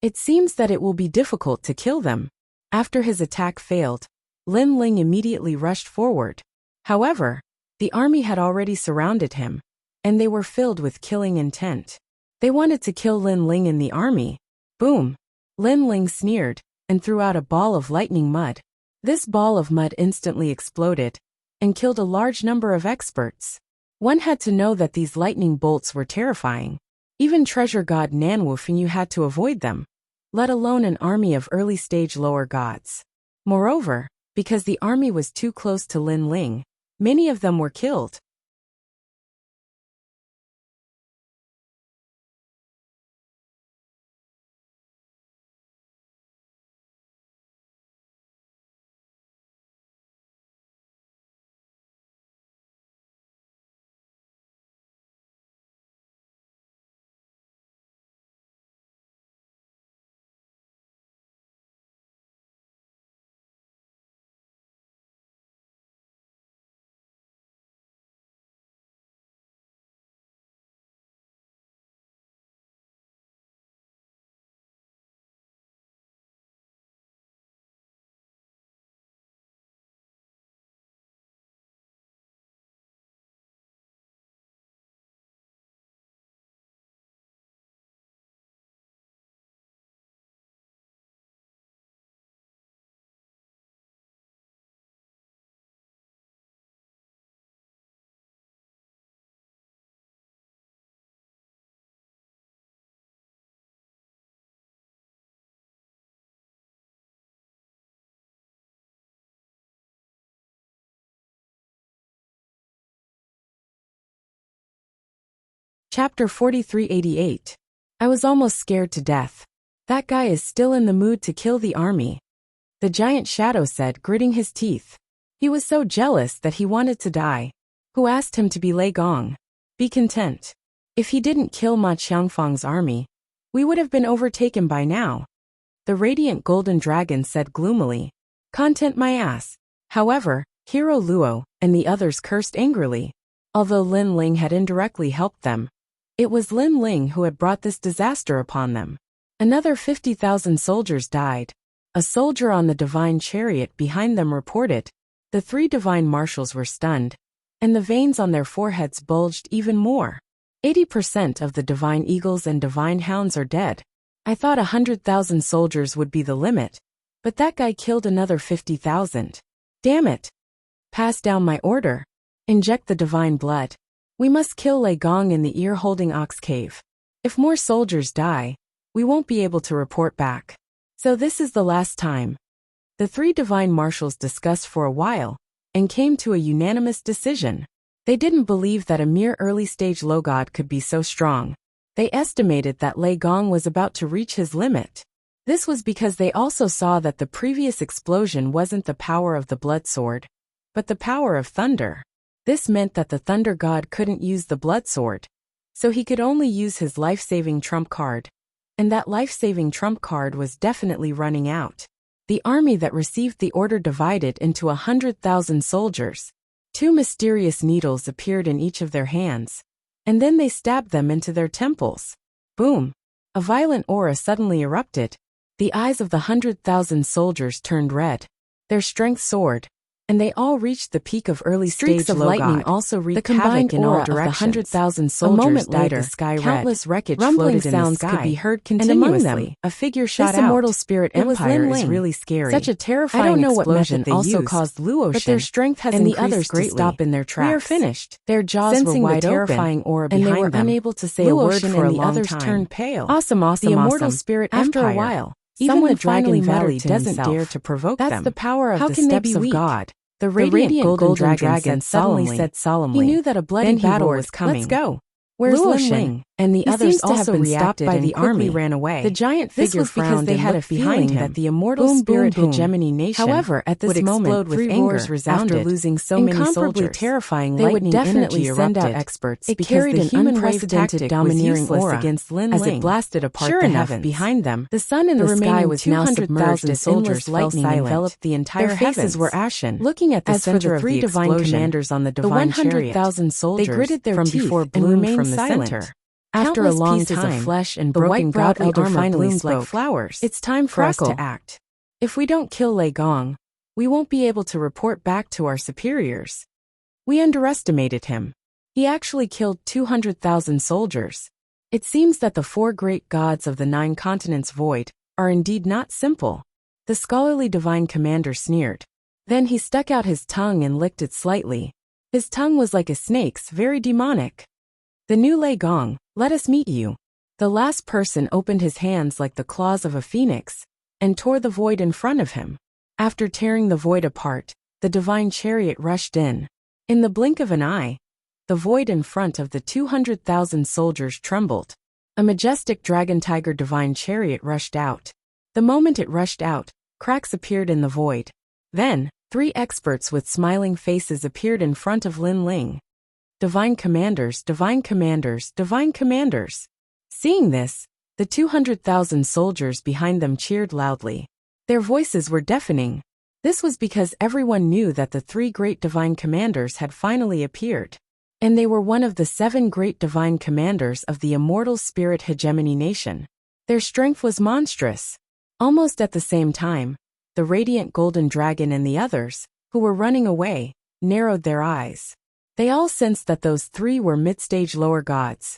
It seems that it will be difficult to kill them. After his attack failed, Lin Ling immediately rushed forward. However, the army had already surrounded him, and they were filled with killing intent. They wanted to kill Lin Ling in the army. Boom! Lin Ling sneered and threw out a ball of lightning mud. This ball of mud instantly exploded and killed a large number of experts. One had to know that these lightning bolts were terrifying. Even treasure god Nanwufeng had to avoid them, let alone an army of early-stage lower gods. Moreover, because the army was too close to Lin Ling, many of them were killed. Chapter 4388. I was almost scared to death. That guy is still in the mood to kill the army. The giant shadow said, gritting his teeth. He was so jealous that he wanted to die. Who asked him to be Lei Gong? Be content. If he didn't kill Ma Qiangfang's army, we would have been overtaken by now. The radiant golden dragon said gloomily. Content my ass. However, Hero Luo and the others cursed angrily. Although Lin Ling had indirectly helped them, it was Lin Ling who had brought this disaster upon them. Another 50,000 soldiers died. A soldier on the divine chariot behind them reported. The 3 divine marshals were stunned, and the veins on their foreheads bulged even more. 80% of the divine eagles and divine hounds are dead. I thought 100,000 soldiers would be the limit, but that guy killed another 50,000. Damn it. Pass down my order. Inject the divine blood. We must kill Lei Gong in the ear-holding ox cave. If more soldiers die, we won't be able to report back. So this is the last time. The 3 divine marshals discussed for a while, and came to a unanimous decision. They didn't believe that a mere early-stage low god could be so strong. They estimated that Lei Gong was about to reach his limit. This was because they also saw that the previous explosion wasn't the power of the blood sword, but the power of thunder. This meant that the thunder god couldn't use the blood sword, so he could only use his life-saving trump card. And that life-saving trump card was definitely running out. The army that received the order divided into 100,000 soldiers. 2 mysterious needles appeared in each of their hands, and then they stabbed them into their temples. Boom! A violent aura suddenly erupted. The eyes of the 100,000 soldiers turned red. Their strength soared, and they all reached the peak of early-stage low lightning. Also wreaked havoc in all directions. 100,000 soldiers a moment later, the sky countless wreckage floated in the sky, could be heard continuously. And among them, a figure shot out. This immortal spirit empire is really scary. Such a terrifying explosion they also caused Luo, but their strength has increased greatly. And the others to stop in their tracks. We are finished. Their jaws were wide open, terrifying aura behind them, and they were unable to say a word for a long time. And the others turned pale. Awesome, the immortal spirit empire. After a while, even the Dragon Valley doesn't dare to provoke them. That's the power of the steps of God. The radiant golden dragon suddenly said solemnly. He knew that a bloody battle was coming. Let's go. Where's Lin Ling? And the others also reacted by the army ran away. The giant figure frowned they had a feeling that the immortal spirit hegemony nation, however, at this moment, 3 roars resounded. After losing so many soldiers, terrifying they would definitely send out experts. It carried an unprecedented domineering aura against Lin Ling as it blasted apart the heavens behind them. The sun in the sky was now submerged as soldiers lightning enveloped the entire heavens. Their faces were ashen. Looking at the center of the 3 divine commanders on the divine chariot, 100,000 soldiers they gritted their teeth and remained from the center. After a long time, of flesh and the white-browed elder finally bloomed like flowers. It's time for us to act. If we don't kill Lei Gong, we won't be able to report back to our superiors. We underestimated him. He actually killed 200,000 soldiers. It seems that the 4 great gods of the 9 continents void are indeed not simple. The scholarly divine commander sneered. Then he stuck out his tongue and licked it slightly. His tongue was like a snake's, very demonic. The new Lei Gong, let us meet you. The last person opened his hands like the claws of a phoenix, and tore the void in front of him. After tearing the void apart, the divine chariot rushed in. In the blink of an eye, the void in front of the 200,000 soldiers trembled. A majestic dragon-tiger divine chariot rushed out. The moment it rushed out, cracks appeared in the void. Then, 3 experts with smiling faces appeared in front of Lin Ling. Divine commanders, divine commanders, divine commanders. Seeing this, the 200,000 soldiers behind them cheered loudly. Their voices were deafening. This was because everyone knew that the 3 great divine commanders had finally appeared. And they were one of the 7 great divine commanders of the immortal spirit hegemony nation. Their strength was monstrous. Almost at the same time, the radiant golden dragon and the others, who were running away, narrowed their eyes. They all sensed that those 3 were mid-stage lower gods.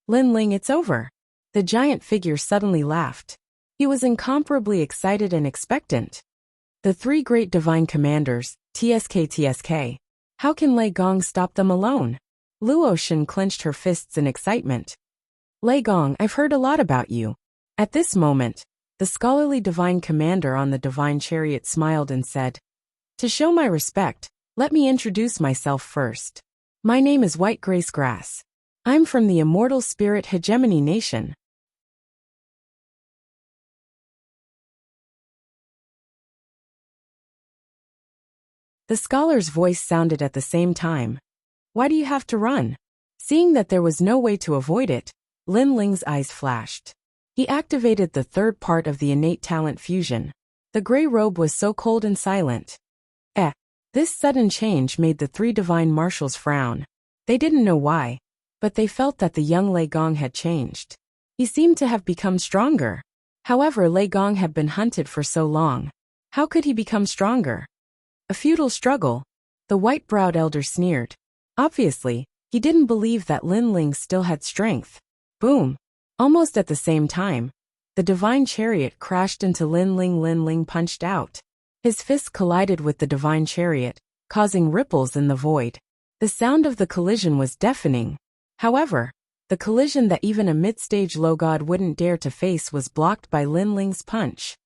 Lin Ling, it's over. The giant figure suddenly laughed. He was incomparably excited and expectant. The 3 great divine commanders, TSK. How can Lei Gong stop them alone? Luo Shen clenched her fists in excitement. Lei Gong, I've heard a lot about you. At this moment, the scholarly divine commander on the divine chariot smiled and said, to show my respect, let me introduce myself first. My name is White Grace Grass. I'm from the immortal spirit hegemony nation. The scholar's voice sounded at the same time. Why do you have to run? Seeing that there was no way to avoid it, Lin Ling's eyes flashed. He activated the third part of the innate talent fusion. The gray robe was so cold and silent. This sudden change made the three divine marshals frown. They didn't know why, but they felt that the young Lei Gong had changed. He seemed to have become stronger. However, Lei Gong had been hunted for so long. How could he become stronger? A futile struggle. The white-browed elder sneered. Obviously, he didn't believe that Lin Ling still had strength. Boom! Almost at the same time, the divine chariot crashed into Lin Ling. Lin Ling punched out. His fist collided with the divine chariot, causing ripples in the void. The sound of the collision was deafening. However, the collision that even a mid-stage low god wouldn't dare to face was blocked by Lin Ling's punch.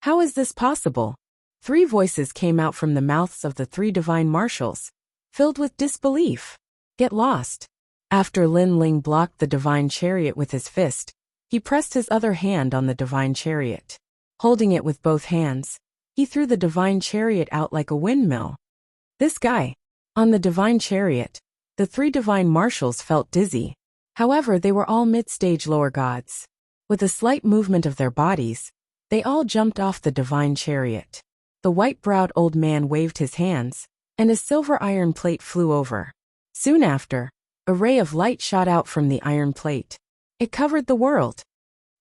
How is this possible? Three voices came out from the mouths of the three divine marshals, filled with disbelief. Get lost. After Lin Ling blocked the divine chariot with his fist, he pressed his other hand on the divine chariot. Holding it with both hands, he threw the divine chariot out like a windmill. This guy. On the divine chariot, the three divine marshals felt dizzy. However, they were all mid-stage lower gods. With a slight movement of their bodies, they all jumped off the divine chariot. The white-browed old man waved his hands, and a silver iron plate flew over. Soon after, a ray of light shot out from the iron plate. It covered the world.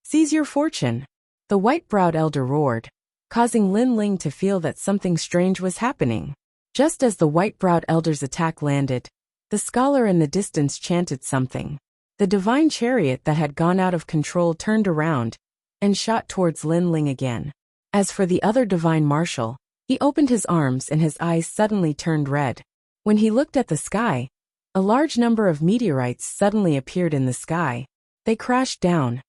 Seize your fortune. The white-browed elder roared, causing Lin Ling to feel that something strange was happening. Just as the white-browed elder's attack landed, the scholar in the distance chanted something. The divine chariot that had gone out of control turned around and shot towards Lin Ling again. As for the other divine marshal, he opened his arms and his eyes suddenly turned red. When he looked at the sky, a large number of meteorites suddenly appeared in the sky. They crashed down.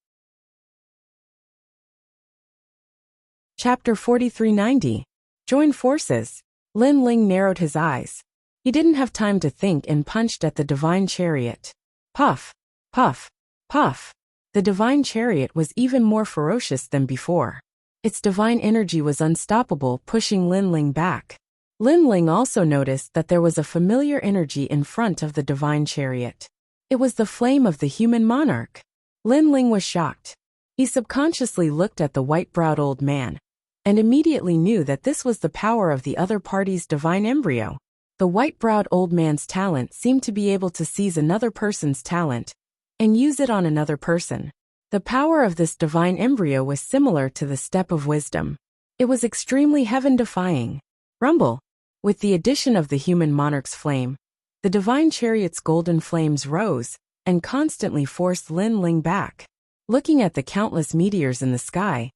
Chapter 4390. Join forces. Lin Ling narrowed his eyes. He didn't have time to think and punched at the divine chariot. Puff, puff, puff. The divine chariot was even more ferocious than before. Its divine energy was unstoppable, pushing Lin Ling back. Lin Ling also noticed that there was a familiar energy in front of the divine chariot. It was the flame of the human monarch. Lin Ling was shocked. He subconsciously looked at the white-browed old man, and immediately knew that this was the power of the other party's divine embryo. The white-browed old man's talent seemed to be able to seize another person's talent and use it on another person. The power of this divine embryo was similar to the step of wisdom. It was extremely heaven-defying. Rumble. With the addition of the human monarch's flame, the divine chariot's golden flames rose and constantly forced Lin Ling back. Looking at the countless meteors in the sky,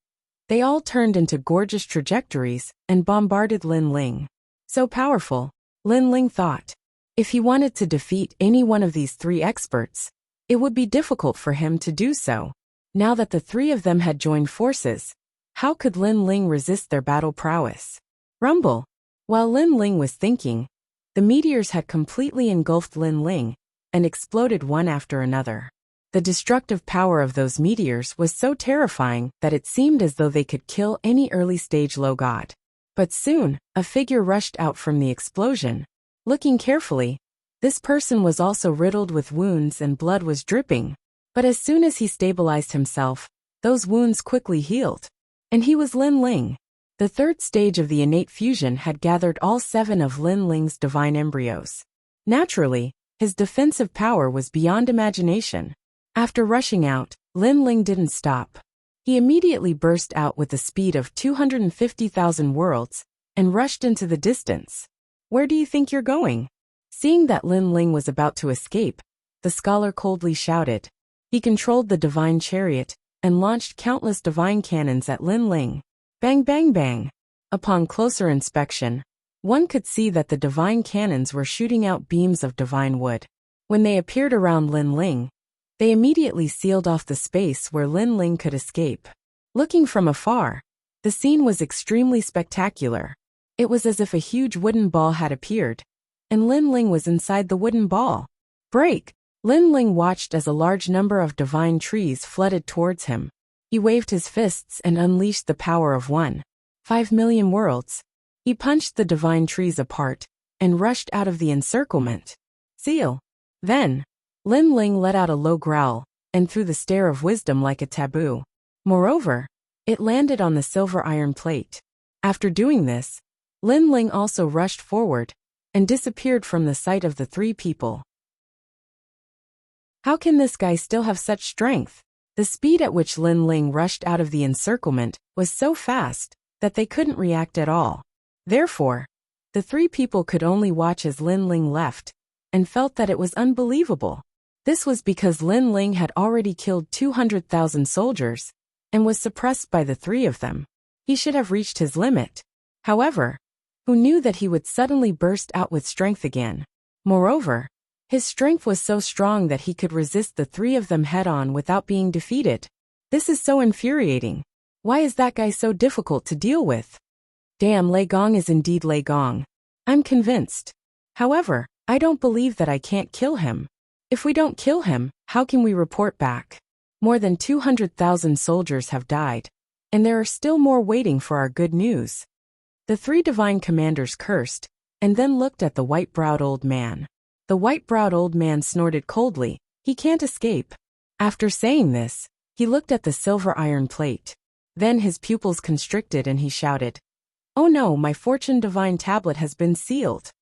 they all turned into gorgeous trajectories and bombarded Lin Ling. So powerful, Lin Ling thought. If he wanted to defeat any one of these three experts, it would be difficult for him to do so. Now that the three of them had joined forces, how could Lin Ling resist their battle prowess? Rumble. While Lin Ling was thinking, the meteors had completely engulfed Lin Ling and exploded one after another. The destructive power of those meteors was so terrifying that it seemed as though they could kill any early-stage low god. But soon, a figure rushed out from the explosion. Looking carefully, this person was also riddled with wounds and blood was dripping. But as soon as he stabilized himself, those wounds quickly healed. And he was Lin Ling. The third stage of the innate fusion had gathered all 7 of Lin Ling's divine embryos. Naturally, his defensive power was beyond imagination. After rushing out, Lin Ling didn't stop. He immediately burst out with the speed of 250,000 worlds and rushed into the distance. Where do you think you're going? Seeing that Lin Ling was about to escape, the scholar coldly shouted. He controlled the divine chariot and launched countless divine cannons at Lin Ling. Bang bang bang. Upon closer inspection, one could see that the divine cannons were shooting out beams of divine wood. When they appeared around Lin Ling, they immediately sealed off the space where Lin Ling could escape. Looking from afar, the scene was extremely spectacular. It was as if a huge wooden ball had appeared, and Lin Ling was inside the wooden ball. Break! Lin Ling watched as a large number of divine trees flooded towards him. He waved his fists and unleashed the power of 1.5 million worlds. He punched the divine trees apart and rushed out of the encirclement. Seal. Then, Lin Ling let out a low growl and threw the stare of wisdom like a taboo. Moreover, it landed on the silver iron plate. After doing this, Lin Ling also rushed forward and disappeared from the sight of the three people. How can this guy still have such strength? The speed at which Lin Ling rushed out of the encirclement was so fast that they couldn't react at all. Therefore, the three people could only watch as Lin Ling left and felt that it was unbelievable. This was because Lin Ling had already killed 200,000 soldiers and was suppressed by the three of them. He should have reached his limit. However, who knew that he would suddenly burst out with strength again? Moreover, his strength was so strong that he could resist the three of them head-on without being defeated. This is so infuriating. Why is that guy so difficult to deal with? Damn, Lei Gong is indeed Lei Gong. I'm convinced. However, I don't believe that I can't kill him. If we don't kill him, how can we report back? More than 200,000 soldiers have died, and there are still more waiting for our good news. The three divine commanders cursed, and then looked at the white-browed old man. The white-browed old man snorted coldly. He can't escape. After saying this, he looked at the silver iron plate. Then his pupils constricted and he shouted, "Oh no, my fortune divine tablet has been sealed.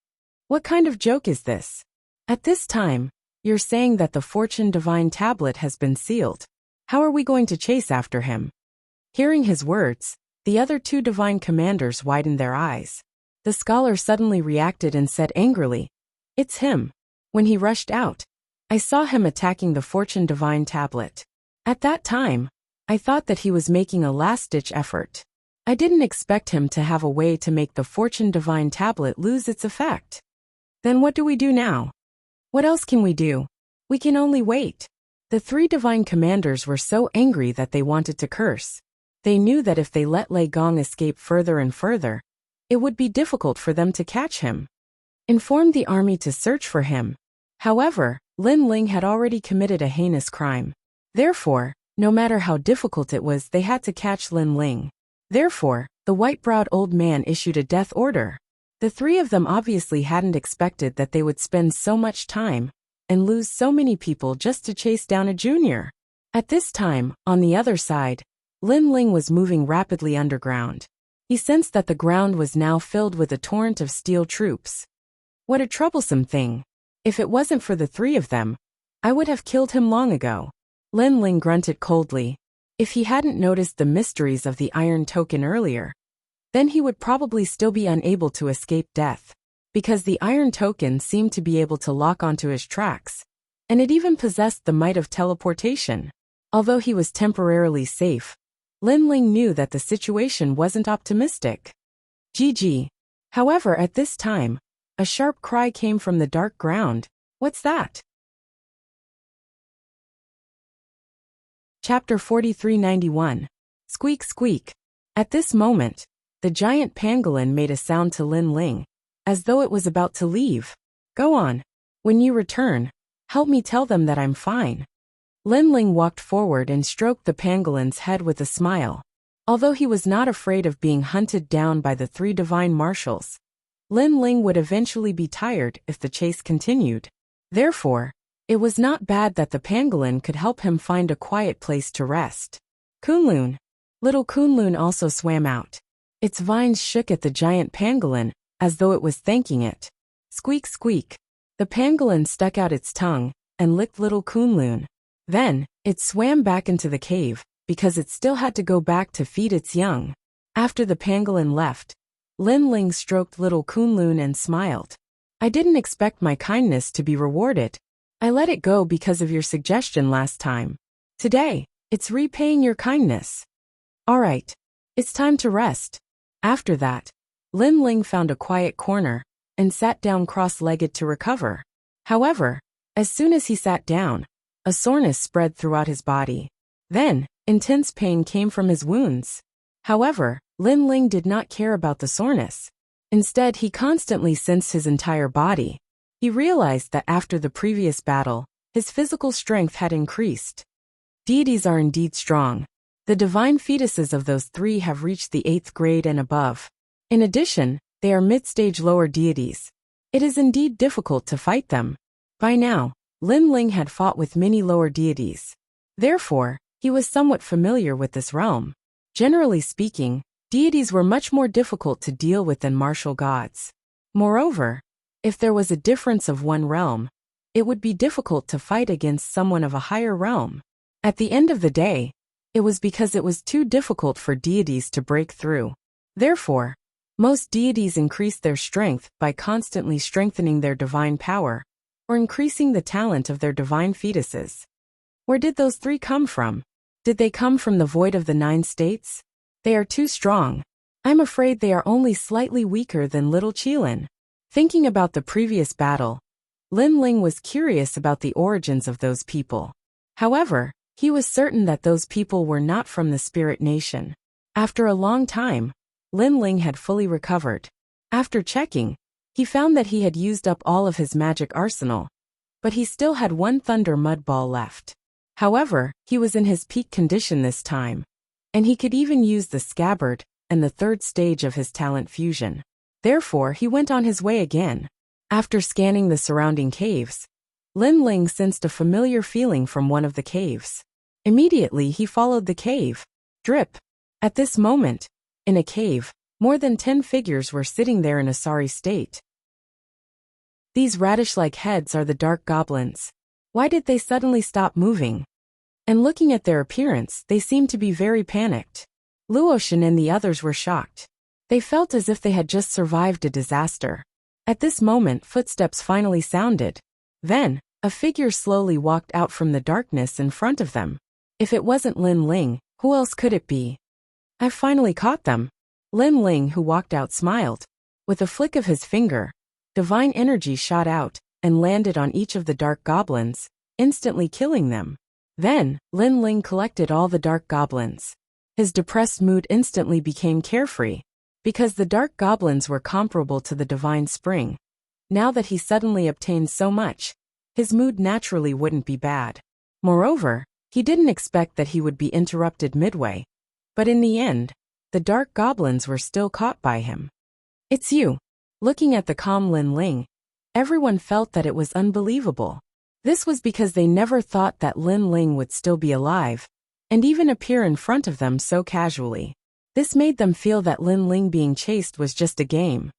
What kind of joke is this? At this time, you're saying that the fortune divine tablet has been sealed. How are we going to chase after him?" Hearing his words, the other two divine commanders widened their eyes. The scholar suddenly reacted and said angrily, "It's him." When he rushed out, I saw him attacking the fortune divine tablet. At that time, I thought that he was making a last-ditch effort. I didn't expect him to have a way to make the fortune divine tablet lose its effect. Then what do we do now? What else can we do? We can only wait. The three divine commanders were so angry that they wanted to curse. They knew that if they let Lei Gong escape further and further, it would be difficult for them to catch him. Informed the army to search for him. However, Lin Ling had already committed a heinous crime. Therefore, no matter how difficult it was, they had to catch Lin Ling. Therefore, the white-browed old man issued a death order. The three of them obviously hadn't expected that they would spend so much time and lose so many people just to chase down a junior. At this time, on the other side, Lin Ling was moving rapidly underground. He sensed that the ground was now filled with a torrent of steel troops. What a troublesome thing. If it wasn't for the three of them, I would have killed him long ago. Lin Ling grunted coldly. If he hadn't noticed the mysteries of the iron token earlier, then he would probably still be unable to escape death, because the iron token seemed to be able to lock onto his tracks, and it even possessed the might of teleportation. Although he was temporarily safe, Lin Ling knew that the situation wasn't optimistic. GG. However, at this time, a sharp cry came from the dark ground. What's that? Chapter 4391. Squeak squeak. At this moment, the giant pangolin made a sound to Lin Ling, as though it was about to leave. Go on. When you return, help me tell them that I'm fine. Lin Ling walked forward and stroked the pangolin's head with a smile. Although he was not afraid of being hunted down by the three divine marshals, Lin Ling would eventually be tired if the chase continued. Therefore, it was not bad that the pangolin could help him find a quiet place to rest. Kunlun. Little Kunlun also swam out. Its vines shook at the giant pangolin, as though it was thanking it. Squeak squeak. The pangolin stuck out its tongue and licked little Kunlun. Then, it swam back into the cave, because it still had to go back to feed its young. After the pangolin left, Lin Ling stroked little Kunlun and smiled. I didn't expect my kindness to be rewarded. I let it go because of your suggestion last time. Today, it's repaying your kindness. Alright. It's time to rest. After that, Lin Ling found a quiet corner and sat down cross-legged to recover. However, as soon as he sat down, a soreness spread throughout his body. Then, intense pain came from his wounds. However, Lin Ling did not care about the soreness. Instead, he constantly sensed his entire body. He realized that after the previous battle, His physical strength had increased. Deities are indeed strong. The divine fetuses of those three have reached the 8th grade and above. In addition, they are mid-stage lower deities. It is indeed difficult to fight them. By now, Lin Ling had fought with many lower deities. Therefore, he was somewhat familiar with this realm. Generally speaking, deities were much more difficult to deal with than martial gods. Moreover, if there was a difference of one realm, it would be difficult to fight against someone of a higher realm. At the end of the day, it was because it was too difficult for deities to break through. Therefore, most deities increased their strength by constantly strengthening their divine power, or increasing the talent of their divine fetuses. Where did those three come from? Did they come from the void of the 9 states? They are too strong. I'm afraid they are only slightly weaker than little Qilin. Thinking about the previous battle, Lin Ling was curious about the origins of those people. However, he was certain that those people were not from the spirit nation. After a long time, Lin Ling had fully recovered. After checking, he found that he had used up all of his magic arsenal, but he still had one thunder mud ball left. However, he was in his peak condition this time, and he could even use the scabbard and the 3rd stage of his talent fusion. Therefore, he went on his way again. After scanning the surrounding caves, Lin Ling sensed a familiar feeling from one of the caves. Immediately, he followed the cave. Drip. At this moment, in a cave, more than 10 figures were sitting there in a sorry state. These radish-like heads are the dark goblins. Why did they suddenly stop moving? And looking at their appearance, they seemed to be very panicked. Luotian and the others were shocked. They felt as if they had just survived a disaster. At this moment, footsteps finally sounded. Then, a figure slowly walked out from the darkness in front of them. If it wasn't Lin Ling, who else could it be? I've finally caught them. Lin Ling, who walked out, smiled. With a flick of his finger, divine energy shot out and landed on each of the dark goblins, instantly killing them. Then, Lin Ling collected all the dark goblins. His depressed mood instantly became carefree, because the dark goblins were comparable to the divine spring. Now that he suddenly obtained so much, his mood naturally wouldn't be bad. Moreover, he didn't expect that he would be interrupted midway. But in the end, the dark goblins were still caught by him. It's you. Looking at the calm Lin Ling, everyone felt that it was unbelievable. This was because they never thought that Lin Ling would still be alive, and even appear in front of them so casually. This made them feel that Lin Ling being chased was just a game.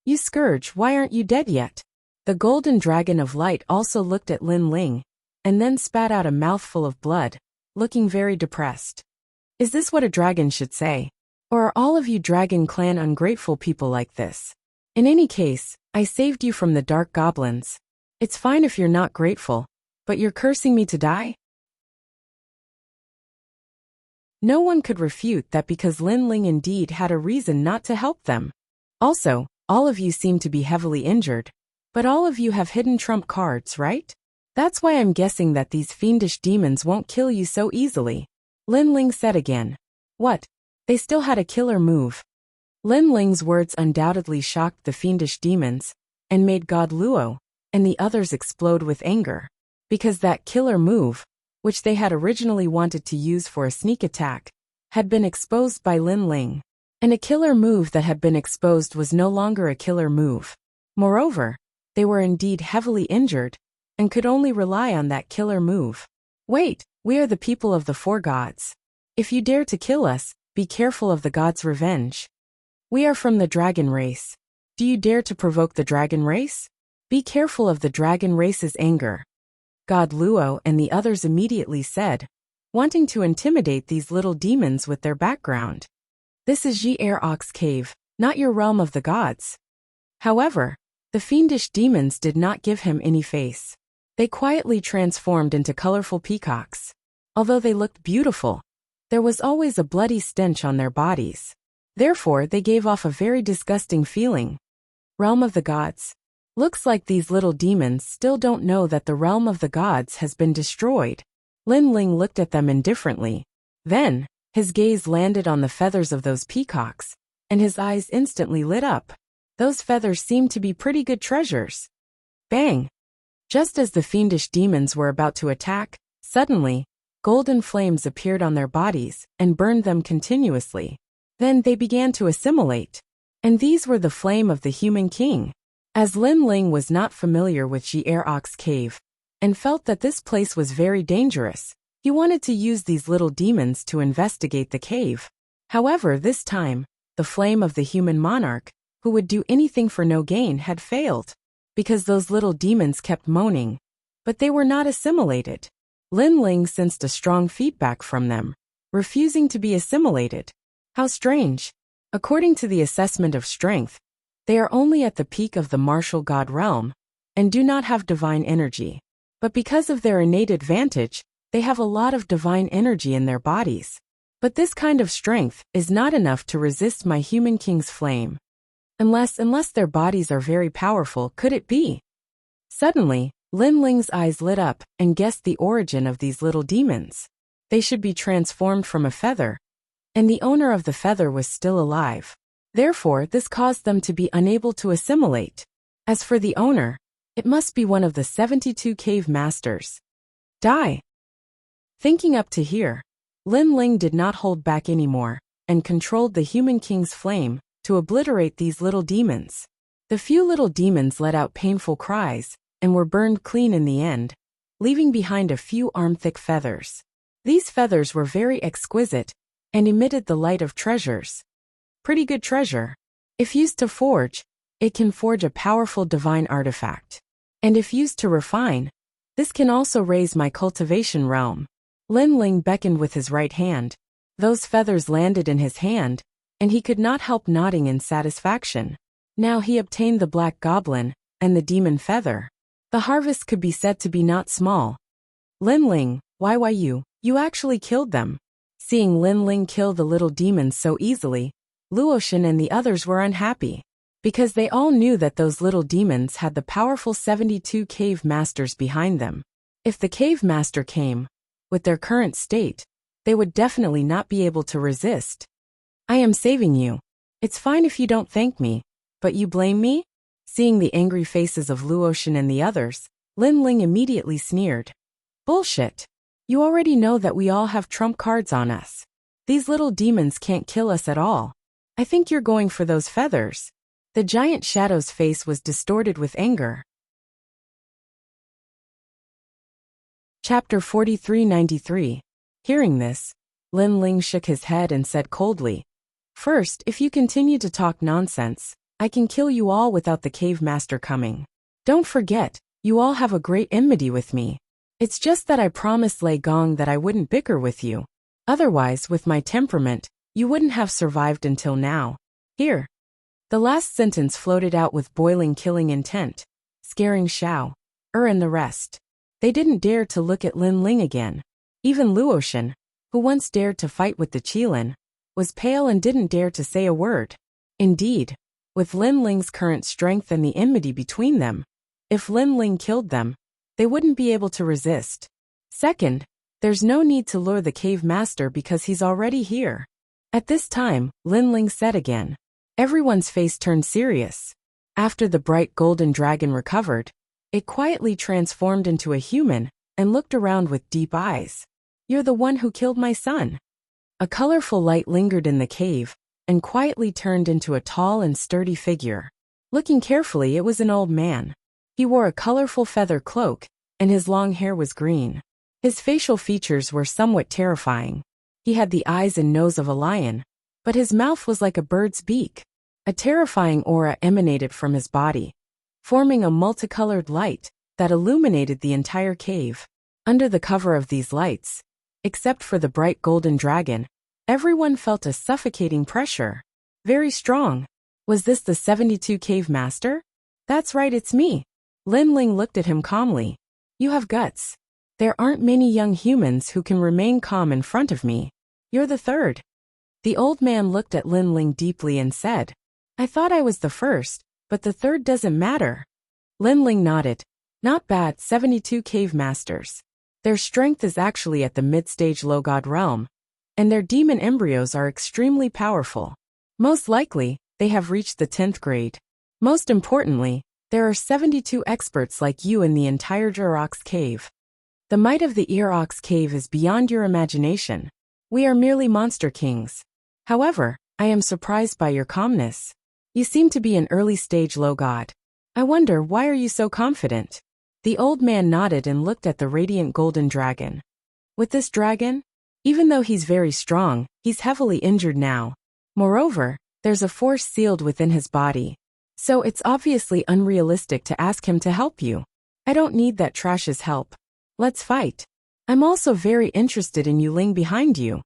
You Scourge, why aren't you dead yet? The golden dragon of light also looked at Lin Ling, and then spat out a mouthful of blood, looking very depressed. Is this what a dragon should say? Or are all of you Dragon Clan ungrateful people like this? In any case, I saved you from the dark goblins. It's fine if you're not grateful, but you're cursing me to die? No one could refute that because Lin Ling indeed had a reason not to help them. Also, all of you seem to be heavily injured, but all of you have hidden trump cards, right? That's why I'm guessing that these fiendish demons won't kill you so easily. Lin Ling said again. What? They still had a killer move. Lin Ling's words undoubtedly shocked the fiendish demons, and made God Luo and the others explode with anger. Because that killer move, which they had originally wanted to use for a sneak attack, had been exposed by Lin Ling. And a killer move that had been exposed was no longer a killer move. Moreover, they were indeed heavily injured, and could only rely on that killer move. Wait, we are the people of the 4 gods. If you dare to kill us, be careful of the gods' revenge. We are from the dragon race. Do you dare to provoke the dragon race? Be careful of the dragon race's anger. God Luo and the others immediately said, wanting to intimidate these little demons with their background. This is Ji-Er Ox Cave, not your realm of the gods. However, the fiendish demons did not give him any face. They quietly transformed into colorful peacocks. Although they looked beautiful, there was always a bloody stench on their bodies. Therefore, they gave off a very disgusting feeling. Realm of the gods. Looks like these little demons still don't know that the realm of the gods has been destroyed. Lin Ling looked at them indifferently. Then, his gaze landed on the feathers of those peacocks, and his eyes instantly lit up. Those feathers seemed to be pretty good treasures. Bang! Just as the fiendish demons were about to attack, suddenly, golden flames appeared on their bodies and burned them continuously. Then they began to assimilate. And these were the flame of the human king. As Lin Ling was not familiar with Ox cave, and felt that this place was very dangerous, he wanted to use these little demons to investigate the cave. However, this time, the flame of the human monarch, who would do anything for no gain, had failed, because those little demons kept moaning, but they were not assimilated. Lin Ling sensed a strong feedback from them, refusing to be assimilated. How strange. According to the assessment of strength, they are only at the peak of the martial god realm, and do not have divine energy. But because of their innate advantage, they have a lot of divine energy in their bodies. But this kind of strength is not enough to resist my human king's flame. Unless their bodies are very powerful, could it be? Suddenly, Lin Ling's eyes lit up and guessed the origin of these little demons. They should be transformed from a feather, and the owner of the feather was still alive. Therefore, this caused them to be unable to assimilate. As for the owner, it must be one of the 72 cave masters. Die! Thinking up to here, Lin Ling did not hold back anymore, and controlled the human king's flame to obliterate these little demons. The few little demons let out painful cries, and were burned clean in the end, leaving behind a few arm-thick feathers. These feathers were very exquisite, and emitted the light of treasures. Pretty good treasure. If used to forge, it can forge a powerful divine artifact. And if used to refine, this can also raise my cultivation realm. Lin Ling beckoned with his right hand. Those feathers landed in his hand, and he could not help nodding in satisfaction. Now he obtained the black goblin and the demon feather. The harvest could be said to be not small. Lin Ling, why you actually killed them. Seeing Lin Ling kill the little demons so easily, Luotian and the others were unhappy, because they all knew that those little demons had the powerful 72 cave masters behind them. If the cave master came, with their current state, they would definitely not be able to resist. I am saving you. It's fine if you don't thank me, but you blame me? Seeing the angry faces of Luotian and the others, Lin Ling immediately sneered. Bullshit. You already know that we all have trump cards on us. These little demons can't kill us at all. I think you're going for those feathers. The giant shadow's face was distorted with anger. Chapter 4393. Hearing this, Lin Ling shook his head and said coldly, First, if you continue to talk nonsense, I can kill you all without the cave master coming. Don't forget, you all have a great enmity with me. It's just that I promised Lei Gong that I wouldn't bicker with you. Otherwise, with my temperament, you wouldn't have survived until now. Here. The last sentence floated out with boiling killing intent, scaring Xiao, and the rest. They didn't dare to look at Lin Ling again. Even Luotian, who once dared to fight with the Qilin, was pale and didn't dare to say a word. Indeed, with Lin Ling's current strength and the enmity between them, if Lin Ling killed them, they wouldn't be able to resist. Second, there's no need to lure the cave master because he's already here. At this time, Lin Ling said again. Everyone's face turned serious. After the bright golden dragon recovered, it quietly transformed into a human and looked around with deep eyes. You're the one who killed my son. A colorful light lingered in the cave and quietly turned into a tall and sturdy figure. Looking carefully, it was an old man. He wore a colorful feather cloak, and his long hair was green. His facial features were somewhat terrifying. He had the eyes and nose of a lion, but his mouth was like a bird's beak. A terrifying aura emanated from his body, forming a multicolored light that illuminated the entire cave. Under the cover of these lights, except for the bright golden dragon, everyone felt a suffocating pressure. Very strong. Was this the 72 cave master? That's right, it's me. Lin Ling looked at him calmly. You have guts. There aren't many young humans who can remain calm in front of me. You're the third. The old man looked at Lin Ling deeply and said, I thought I was the first, but the third doesn't matter. Lin Ling nodded. Not bad, 72 cave masters. Their strength is actually at the mid-stage low god realm, and their demon embryos are extremely powerful. Most likely, they have reached the 10th grade. Most importantly, There are 72 experts like you in the entire Durox cave. The might of the Durox cave is beyond your imagination. We are merely monster kings. However, I am surprised by your calmness. You seem to be an early-stage low god. I wonder, why are you so confident? The old man nodded and looked at the radiant golden dragon. With this dragon? Even though he's very strong, he's heavily injured now. Moreover, there's a force sealed within his body. So it's obviously unrealistic to ask him to help you. I don't need that trash's help. Let's fight. I'm also very interested in Yu Ling behind you.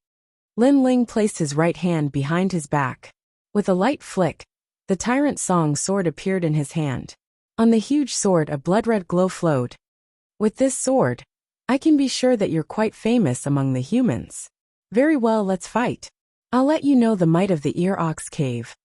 Lin Ling placed his right hand behind his back. With a light flick, the Tyrant Song sword appeared in his hand. On the huge sword a blood-red glow flowed. With this sword, I can be sure that you're quite famous among the humans. Very well, let's fight. I'll let you know the might of the Durox cave.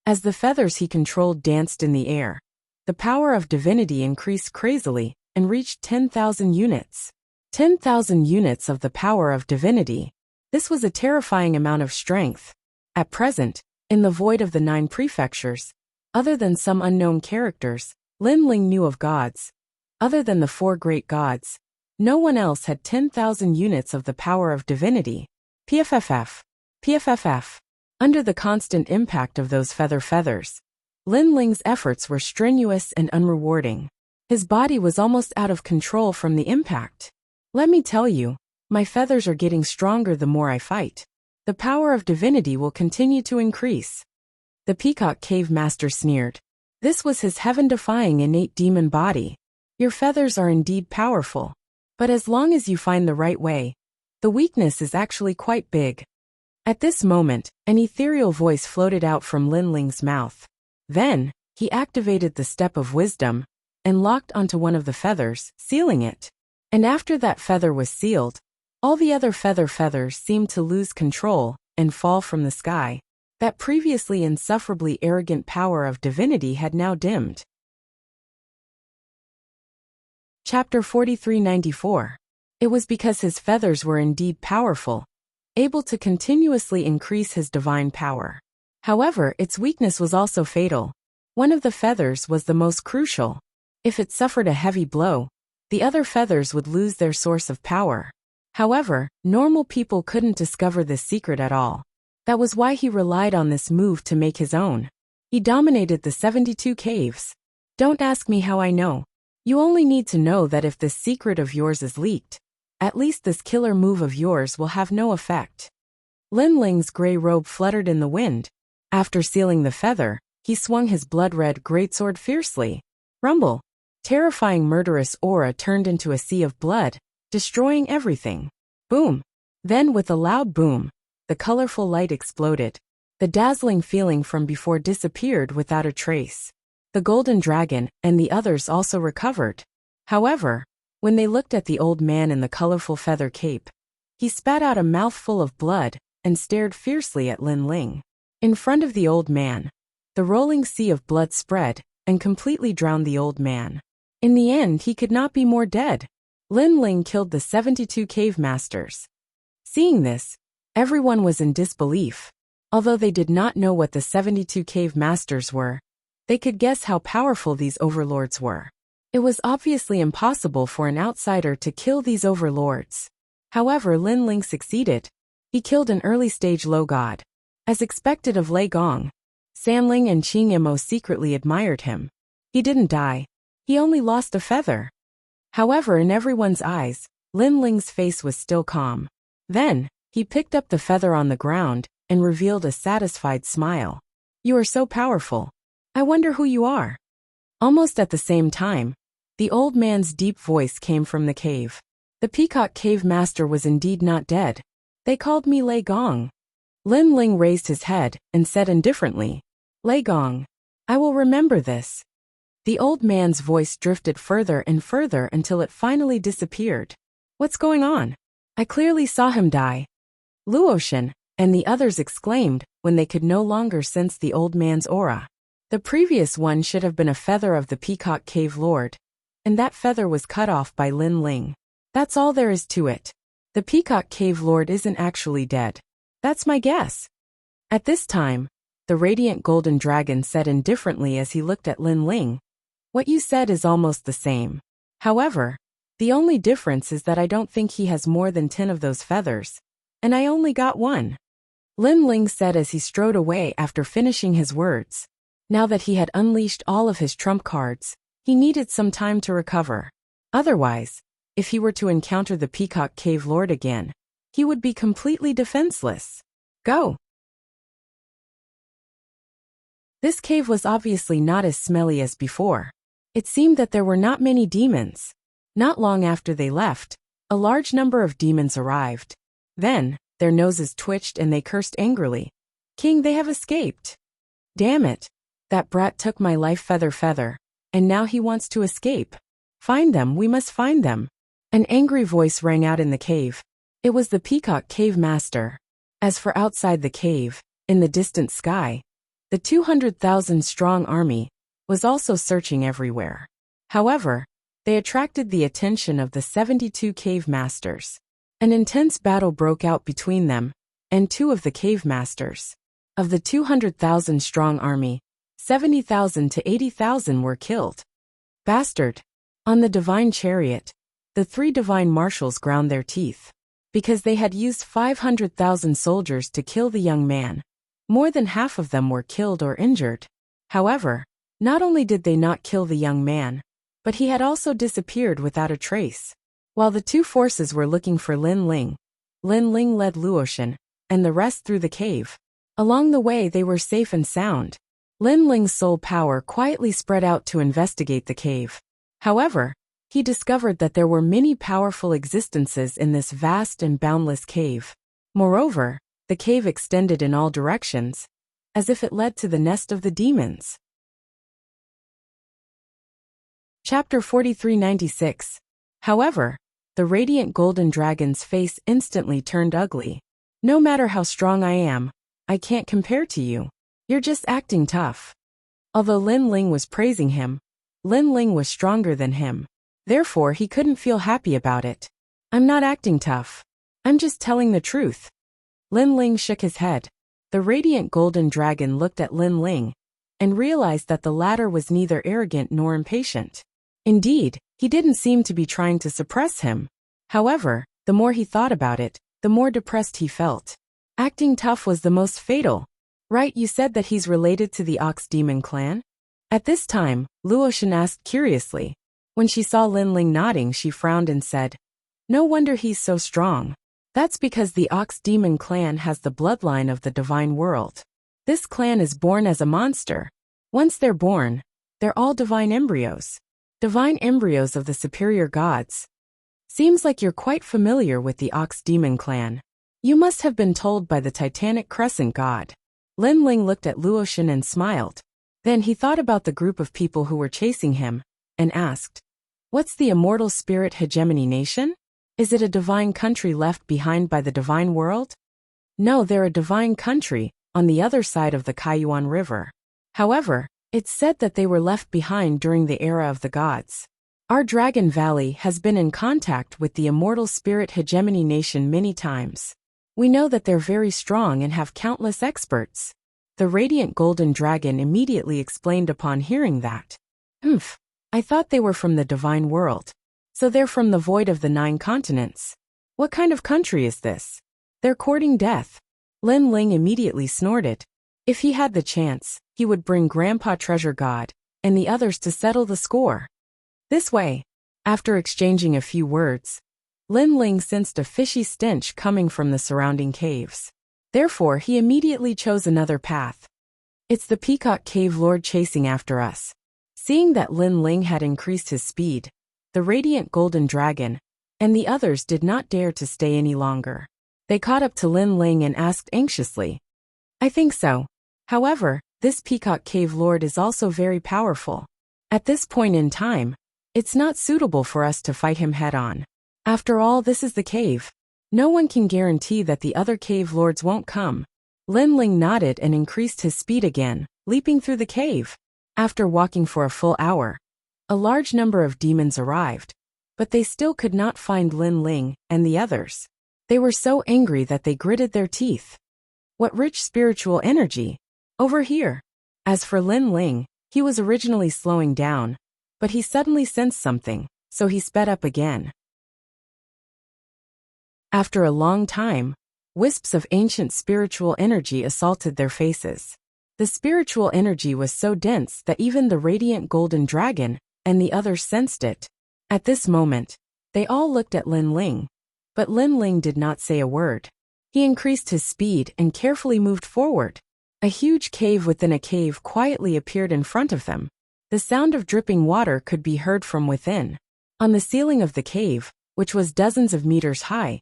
As the feathers he controlled danced in the air, the power of divinity increased crazily and reached 10,000 units. 10,000 units of the power of divinity. This was a terrifying amount of strength. At present, in the void of the 9 prefectures, other than some unknown characters, Lin Ling knew of gods. Other than the 4 great gods, no one else had 10,000 units of the power of divinity. PFFF. PFFF. Under the constant impact of those feathers, Lin Ling's efforts were strenuous and unrewarding. His body was almost out of control from the impact. Let me tell you, my feathers are getting stronger the more I fight. The power of divinity will continue to increase. The Peacock Cave Master sneered. This was his heaven-defying innate demon body. Your feathers are indeed powerful. But as long as you find the right way, the weakness is actually quite big. At this moment, an ethereal voice floated out from Lin Ling's mouth. Then, he activated the Step of Wisdom and locked onto one of the feathers, sealing it. And after that feather was sealed, all the other feathers seemed to lose control and fall from the sky. That previously insufferably arrogant power of divinity had now dimmed. Chapter 4394. It was because his feathers were indeed powerful, able to continuously increase his divine power. However, its weakness was also fatal. One of the feathers was the most crucial. If it suffered a heavy blow, the other feathers would lose their source of power. However, normal people couldn't discover this secret at all. That was why he relied on this move to make his own. He dominated the 72 caves. Don't ask me how I know. You only need to know that if this secret of yours is leaked, at least this killer move of yours will have no effect. Lin Ling's gray robe fluttered in the wind. After sealing the feather, he swung his blood-red greatsword fiercely. Rumble. Terrifying murderous aura turned into a sea of blood, destroying everything. Boom. Then with a loud boom, the colorful light exploded. The dazzling feeling from before disappeared without a trace. The golden dragon and the others also recovered. However, when they looked at the old man in the colorful feather cape, he spat out a mouthful of blood and stared fiercely at Lin Ling. In front of the old man, the rolling sea of blood spread and completely drowned the old man. In the end, he could not be more dead. Lin Ling killed the 72 cave masters. Seeing this, everyone was in disbelief. Although they did not know what the 72 cave masters were, they could guess how powerful these overlords were. It was obviously impossible for an outsider to kill these overlords. However, Lin Ling succeeded. He killed an early-stage low god. As expected of Lei Gong, Sanling and Qing Imo secretly admired him. He didn't die. He only lost a feather. However, in everyone's eyes, Lin Ling's face was still calm. Then, he picked up the feather on the ground and revealed a satisfied smile. You are so powerful. I wonder who you are. Almost at the same time, the old man's deep voice came from the cave. The Peacock Cave Master was indeed not dead. They called me Lei Gong. Lin Ling raised his head and said indifferently, Lei Gong. I will remember this. The old man's voice drifted further and further until it finally disappeared. What's going on? I clearly saw him die. Luoshan and the others exclaimed when they could no longer sense the old man's aura. The previous one should have been a feather of the Peacock Cave Lord, and that feather was cut off by Lin Ling. That's all there is to it. The Peacock Cave Lord isn't actually dead. That's my guess. At this time, the radiant golden dragon said indifferently as he looked at Lin Ling. What you said is almost the same. However, the only difference is that I don't think he has more than 10 of those feathers, and I only got 1. Lin Ling said as he strode away after finishing his words. Now that he had unleashed all of his trump cards, he needed some time to recover. Otherwise, if he were to encounter the Peacock Cave Lord again, he would be completely defenseless. Go! This cave was obviously not as smelly as before. It seemed that there were not many demons. Not long after they left, a large number of demons arrived. Then, their noses twitched and they cursed angrily. King, they have escaped. Damn it. That brat took my life feather, and now he wants to escape. Find them, we must find them. An angry voice rang out in the cave. It was the Peacock Cave Master. As for outside the cave, in the distant sky, the 200,000-strong army was also searching everywhere. However, they attracted the attention of the 72 cave masters. An intense battle broke out between them and 2 of the cave masters. Of the 200,000-strong army, 70,000 to 80,000 were killed. Bastard! On the divine chariot, the 3 divine marshals ground their teeth. Because they had used 500,000 soldiers to kill the young man, more than half of them were killed or injured. However, not only did they not kill the young man, but he had also disappeared without a trace. While the 2 forces were looking for Lin Ling led Luotian, and the rest through the cave. Along the way they were safe and sound. Lin Ling's soul power quietly spread out to investigate the cave. However, he discovered that there were many powerful existences in this vast and boundless cave. Moreover, the cave extended in all directions, as if it led to the nest of the demons. Chapter 4396. However, the radiant golden dragon's face instantly turned ugly. No matter how strong I am, I can't compare to you. You're just acting tough. Although Lin Ling was praising him, Lin Ling was stronger than him. Therefore, he couldn't feel happy about it. I'm not acting tough. I'm just telling the truth. Lin Ling shook his head. The radiant golden dragon looked at Lin Ling and realized that the latter was neither arrogant nor impatient. Indeed, he didn't seem to be trying to suppress him. However, the more he thought about it, the more depressed he felt. Acting tough was the most fatal. Right, you said that he's related to the Ox Demon clan? At this time, Luotian asked curiously. When she saw Lin Ling nodding, she frowned and said, No wonder he's so strong. That's because the Ox Demon clan has the bloodline of the divine world. This clan is born as a monster. Once they're born, they're all divine embryos. Divine embryos of the superior gods. Seems like you're quite familiar with the Ox Demon clan. You must have been told by the Titanic Crescent god. Lin Ling looked at Luotian and smiled. Then he thought about the group of people who were chasing him, and asked, What's the immortal spirit hegemony nation? Is it a divine country left behind by the divine world? No, they're a divine country, on the other side of the Kaiyuan River. However, it's said that they were left behind during the era of the gods. Our Dragon Valley has been in contact with the immortal spirit hegemony nation many times. We know that they're very strong and have countless experts. The radiant golden dragon immediately explained upon hearing that. I thought they were from the divine world. So they're from the void of the 9 continents. What kind of country is this? They're courting death. Lin Ling immediately snorted. If he had the chance, he would bring Grandpa Treasure God and the others to settle the score. This way. After exchanging a few words, Lin Ling sensed a fishy stench coming from the surrounding caves. Therefore, he immediately chose another path. It's the Peacock Cave Lord chasing after us. Seeing that Lin Ling had increased his speed, the radiant golden dragon and the others did not dare to stay any longer. They caught up to Lin Ling and asked anxiously. I think so. However, this Peacock Cave Lord is also very powerful. At this point in time, it's not suitable for us to fight him head-on. After all, this is the cave. No one can guarantee that the other cave lords won't come. Lin Ling nodded and increased his speed again, leaping through the cave. After walking for a full hour, a large number of demons arrived, but they still could not find Lin Ling and the others. They were so angry that they gritted their teeth. What rich spiritual energy! Over here. As for Lin Ling, he was originally slowing down, but he suddenly sensed something, so he sped up again. After a long time, wisps of ancient spiritual energy assaulted their faces. The spiritual energy was so dense that even the radiant golden dragon and the others sensed it. At this moment, they all looked at Lin Ling, but Lin Ling did not say a word. He increased his speed and carefully moved forward. A huge cave within a cave quietly appeared in front of them. The sound of dripping water could be heard from within. On the ceiling of the cave, which was dozens of meters high,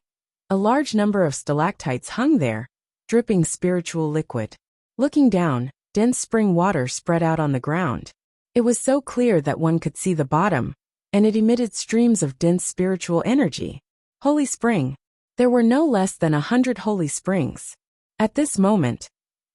a large number of stalactites hung there, dripping spiritual liquid. Looking down, dense spring water spread out on the ground. It was so clear that one could see the bottom, and it emitted streams of dense spiritual energy. Holy spring. There were no less than 100 holy springs. At this moment,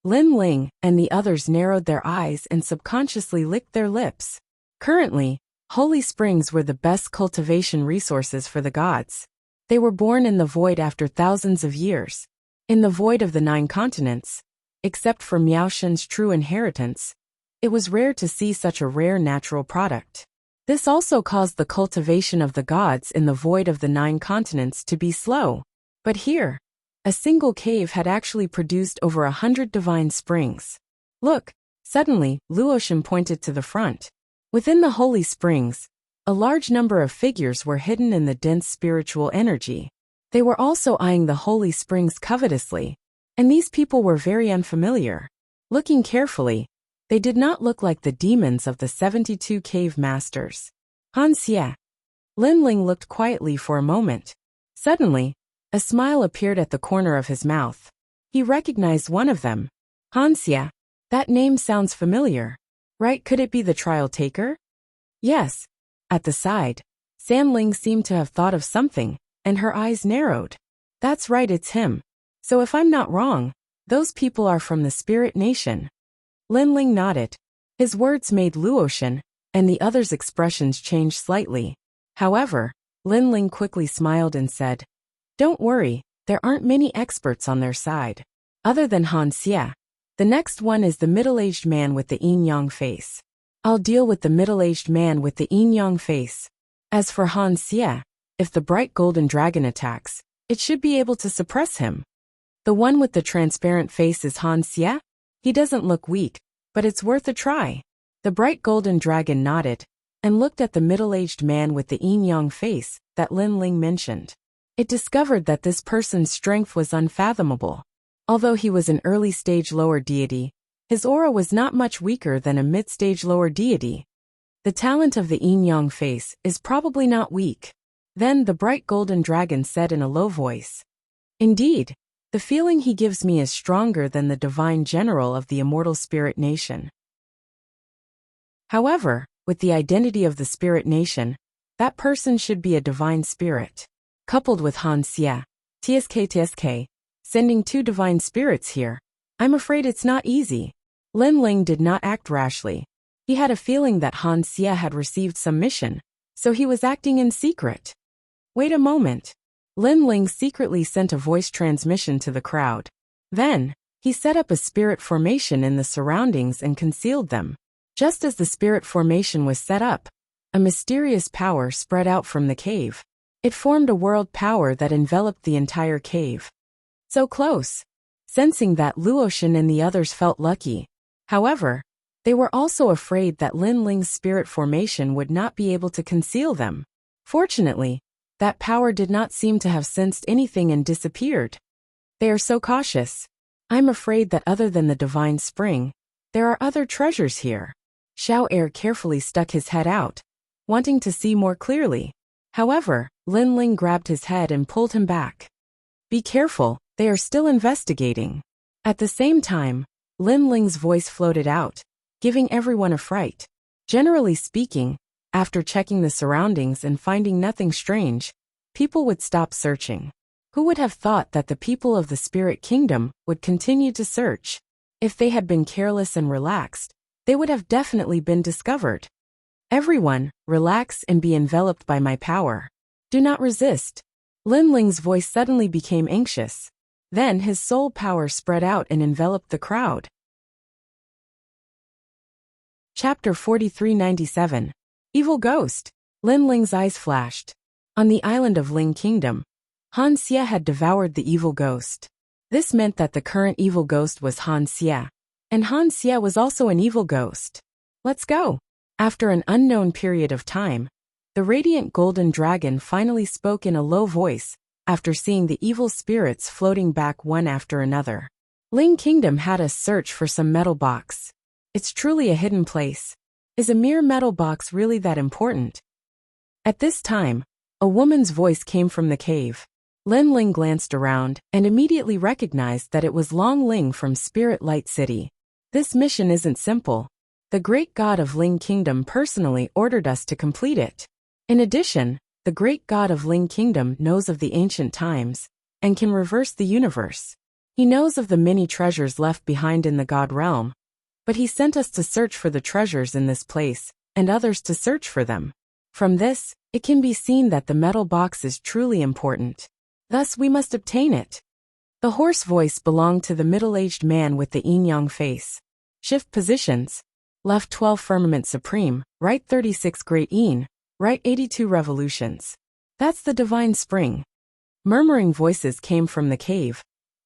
Lin Ling and the others narrowed their eyes and subconsciously licked their lips. Currently, holy springs were the best cultivation resources for the gods. They were born in the void after thousands of years. In the void of the 9 continents, except for Miaoshen's true inheritance, it was rare to see such a rare natural product. This also caused the cultivation of the gods in the void of the 9 continents to be slow. But here, a single cave had actually produced over 100 divine springs. Look, suddenly, Luotian pointed to the front. Within the holy springs, a large number of figures were hidden in the dense spiritual energy. They were also eyeing the holy springs covetously, and these people were very unfamiliar. Looking carefully, they did not look like the demons of the 72 cave masters. Han Xie. Lin Ling looked quietly for a moment. Suddenly, a smile appeared at the corner of his mouth. He recognized one of them. Han Xie. That name sounds familiar. Right, could it be the trial taker? Yes. At the side, San Ling seemed to have thought of something, and her eyes narrowed. That's right, it's him. So if I'm not wrong, those people are from the Spirit Nation. Lin Ling nodded. His words made Luotian and the others' expressions change slightly. However, Lin Ling quickly smiled and said, "Don't worry, there aren't many experts on their side. Other than Han Xie, the next one is the middle-aged man with the yin-yang face. I'll deal with the middle-aged man with the yin-yang face. As for Han Xie, if the bright golden dragon attacks, it should be able to suppress him. The one with the transparent face is Han Xie? He doesn't look weak, but it's worth a try." The bright golden dragon nodded and looked at the middle-aged man with the yin-yang face that Lin Ling mentioned. It discovered that this person's strength was unfathomable. Although he was an early-stage lower deity, his aura was not much weaker than a mid-stage lower deity. The talent of the yin-yang face is probably not weak. Then the bright golden dragon said in a low voice, "Indeed, the feeling he gives me is stronger than the divine general of the immortal Spirit Nation. However, with the identity of the Spirit Nation, that person should be a divine spirit. Coupled with Han Xie, TSK, sending 2 divine spirits here, I'm afraid it's not easy." Lin Ling did not act rashly. He had a feeling that Han Xie had received some mission, so he was acting in secret. Wait a moment. Lin Ling secretly sent a voice transmission to the crowd. Then, he set up a spirit formation in the surroundings and concealed them. Just as the spirit formation was set up, a mysterious power spread out from the cave. It formed a world power that enveloped the entire cave. So close. Sensing that, Luotian and the others felt lucky. However, they were also afraid that Lin Ling's spirit formation would not be able to conceal them. Fortunately, that power did not seem to have sensed anything and disappeared. They are so cautious. I'm afraid that other than the divine spring, there are other treasures here. Xiao Er carefully stuck his head out, wanting to see more clearly. However, Lin Ling grabbed his head and pulled him back. Be careful, they are still investigating. At the same time, Lin Ling's voice floated out, giving everyone a fright. Generally speaking, after checking the surroundings and finding nothing strange, people would stop searching. Who would have thought that the people of the Spirit Kingdom would continue to search? If they had been careless and relaxed, they would have definitely been discovered. Everyone, relax and be enveloped by my power. Do not resist. Lin Ling's voice suddenly became anxious. Then his soul power spread out and enveloped the crowd. Chapter 4397. Evil Ghost. Lin Ling's eyes flashed. On the island of Ling Kingdom, Han Xie had devoured the evil ghost. This meant that the current evil ghost was Han Xie. And Han Xie was also an evil ghost. Let's go. After an unknown period of time, the radiant golden dragon finally spoke in a low voice, after seeing the evil spirits floating back one after another. Ling Kingdom had us search for some metal box. It's truly a hidden place. Is a mere metal box really that important? At this time, a woman's voice came from the cave. Lin Ling glanced around and immediately recognized that it was Long Ling from Spirit Light City. This mission isn't simple. The great god of Ling Kingdom personally ordered us to complete it. In addition, the great god of Ling Kingdom knows of the ancient times and can reverse the universe. He knows of the many treasures left behind in the god realm, but he sent us to search for the treasures in this place and others to search for them. From this, it can be seen that the metal box is truly important. Thus we must obtain it. The hoarse voice belonged to the middle-aged man with the yin-yang face. Shift positions. Left 12 firmament supreme, right 36 great yin, right 82 revolutions. That's the divine spring. Murmuring voices came from the cave,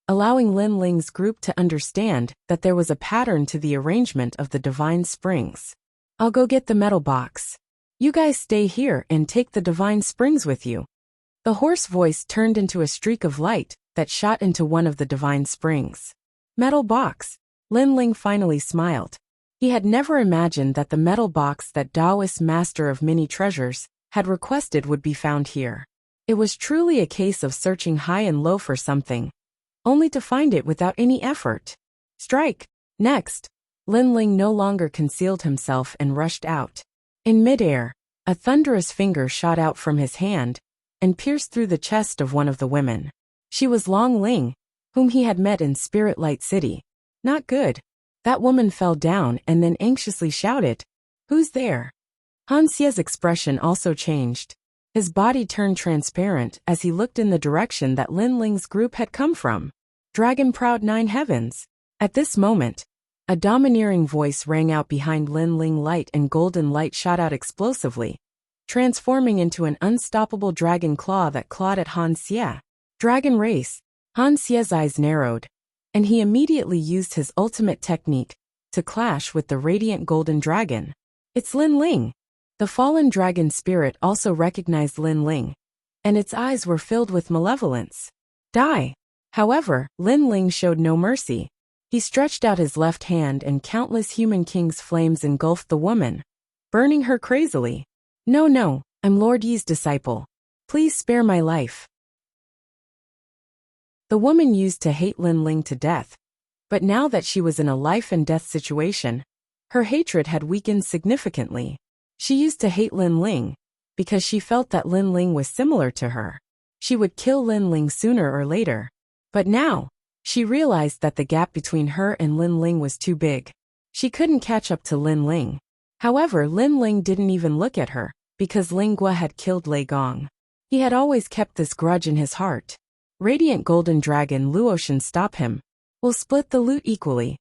allowing Lin Ling's group to understand that there was a pattern to the arrangement of the divine springs. I'll go get the metal box. You guys stay here and take the divine springs with you. The hoarse voice turned into a streak of light that shot into one of the divine springs. Metal box. Lin Ling finally smiled. He had never imagined that the metal box that Taoist master of many treasures had requested would be found here. It was truly a case of searching high and low for something, only to find it without any effort. Strike! Next, Lin Ling no longer concealed himself and rushed out. In midair, a thunderous finger shot out from his hand and pierced through the chest of one of the women. She was Long Ling, whom he had met in Spirit Light City. Not good. That woman fell down and then anxiously shouted, "Who's there?" Han Xie's expression also changed. His body turned transparent as he looked in the direction that Lin Ling's group had come from. Dragon-proud 9 heavens. At this moment, a domineering voice rang out behind Lin Ling. Light and golden light shot out explosively, transforming into an unstoppable dragon claw that clawed at Han Xie. Dragon race. Han Xie's eyes narrowed, and he immediately used his ultimate technique to clash with the radiant golden dragon. It's Lin Ling. The fallen dragon spirit also recognized Lin Ling, and its eyes were filled with malevolence. Die! However, Lin Ling showed no mercy. He stretched out his left hand and countless human king's flames engulfed the woman, burning her crazily. No, I'm Lord Yi's disciple. Please spare my life. The woman used to hate Lin Ling to death, but now that she was in a life and death situation, her hatred had weakened significantly. She used to hate Lin Ling because she felt that Lin Ling was similar to her. She would kill Lin Ling sooner or later. But now, she realized that the gap between her and Lin Ling was too big. She couldn't catch up to Lin Ling. However, Lin Ling didn't even look at her, because Ling Gua had killed Lei Gong. He had always kept this grudge in his heart. Radiant Golden Dragon Luotian stop him. We'll split the loot equally.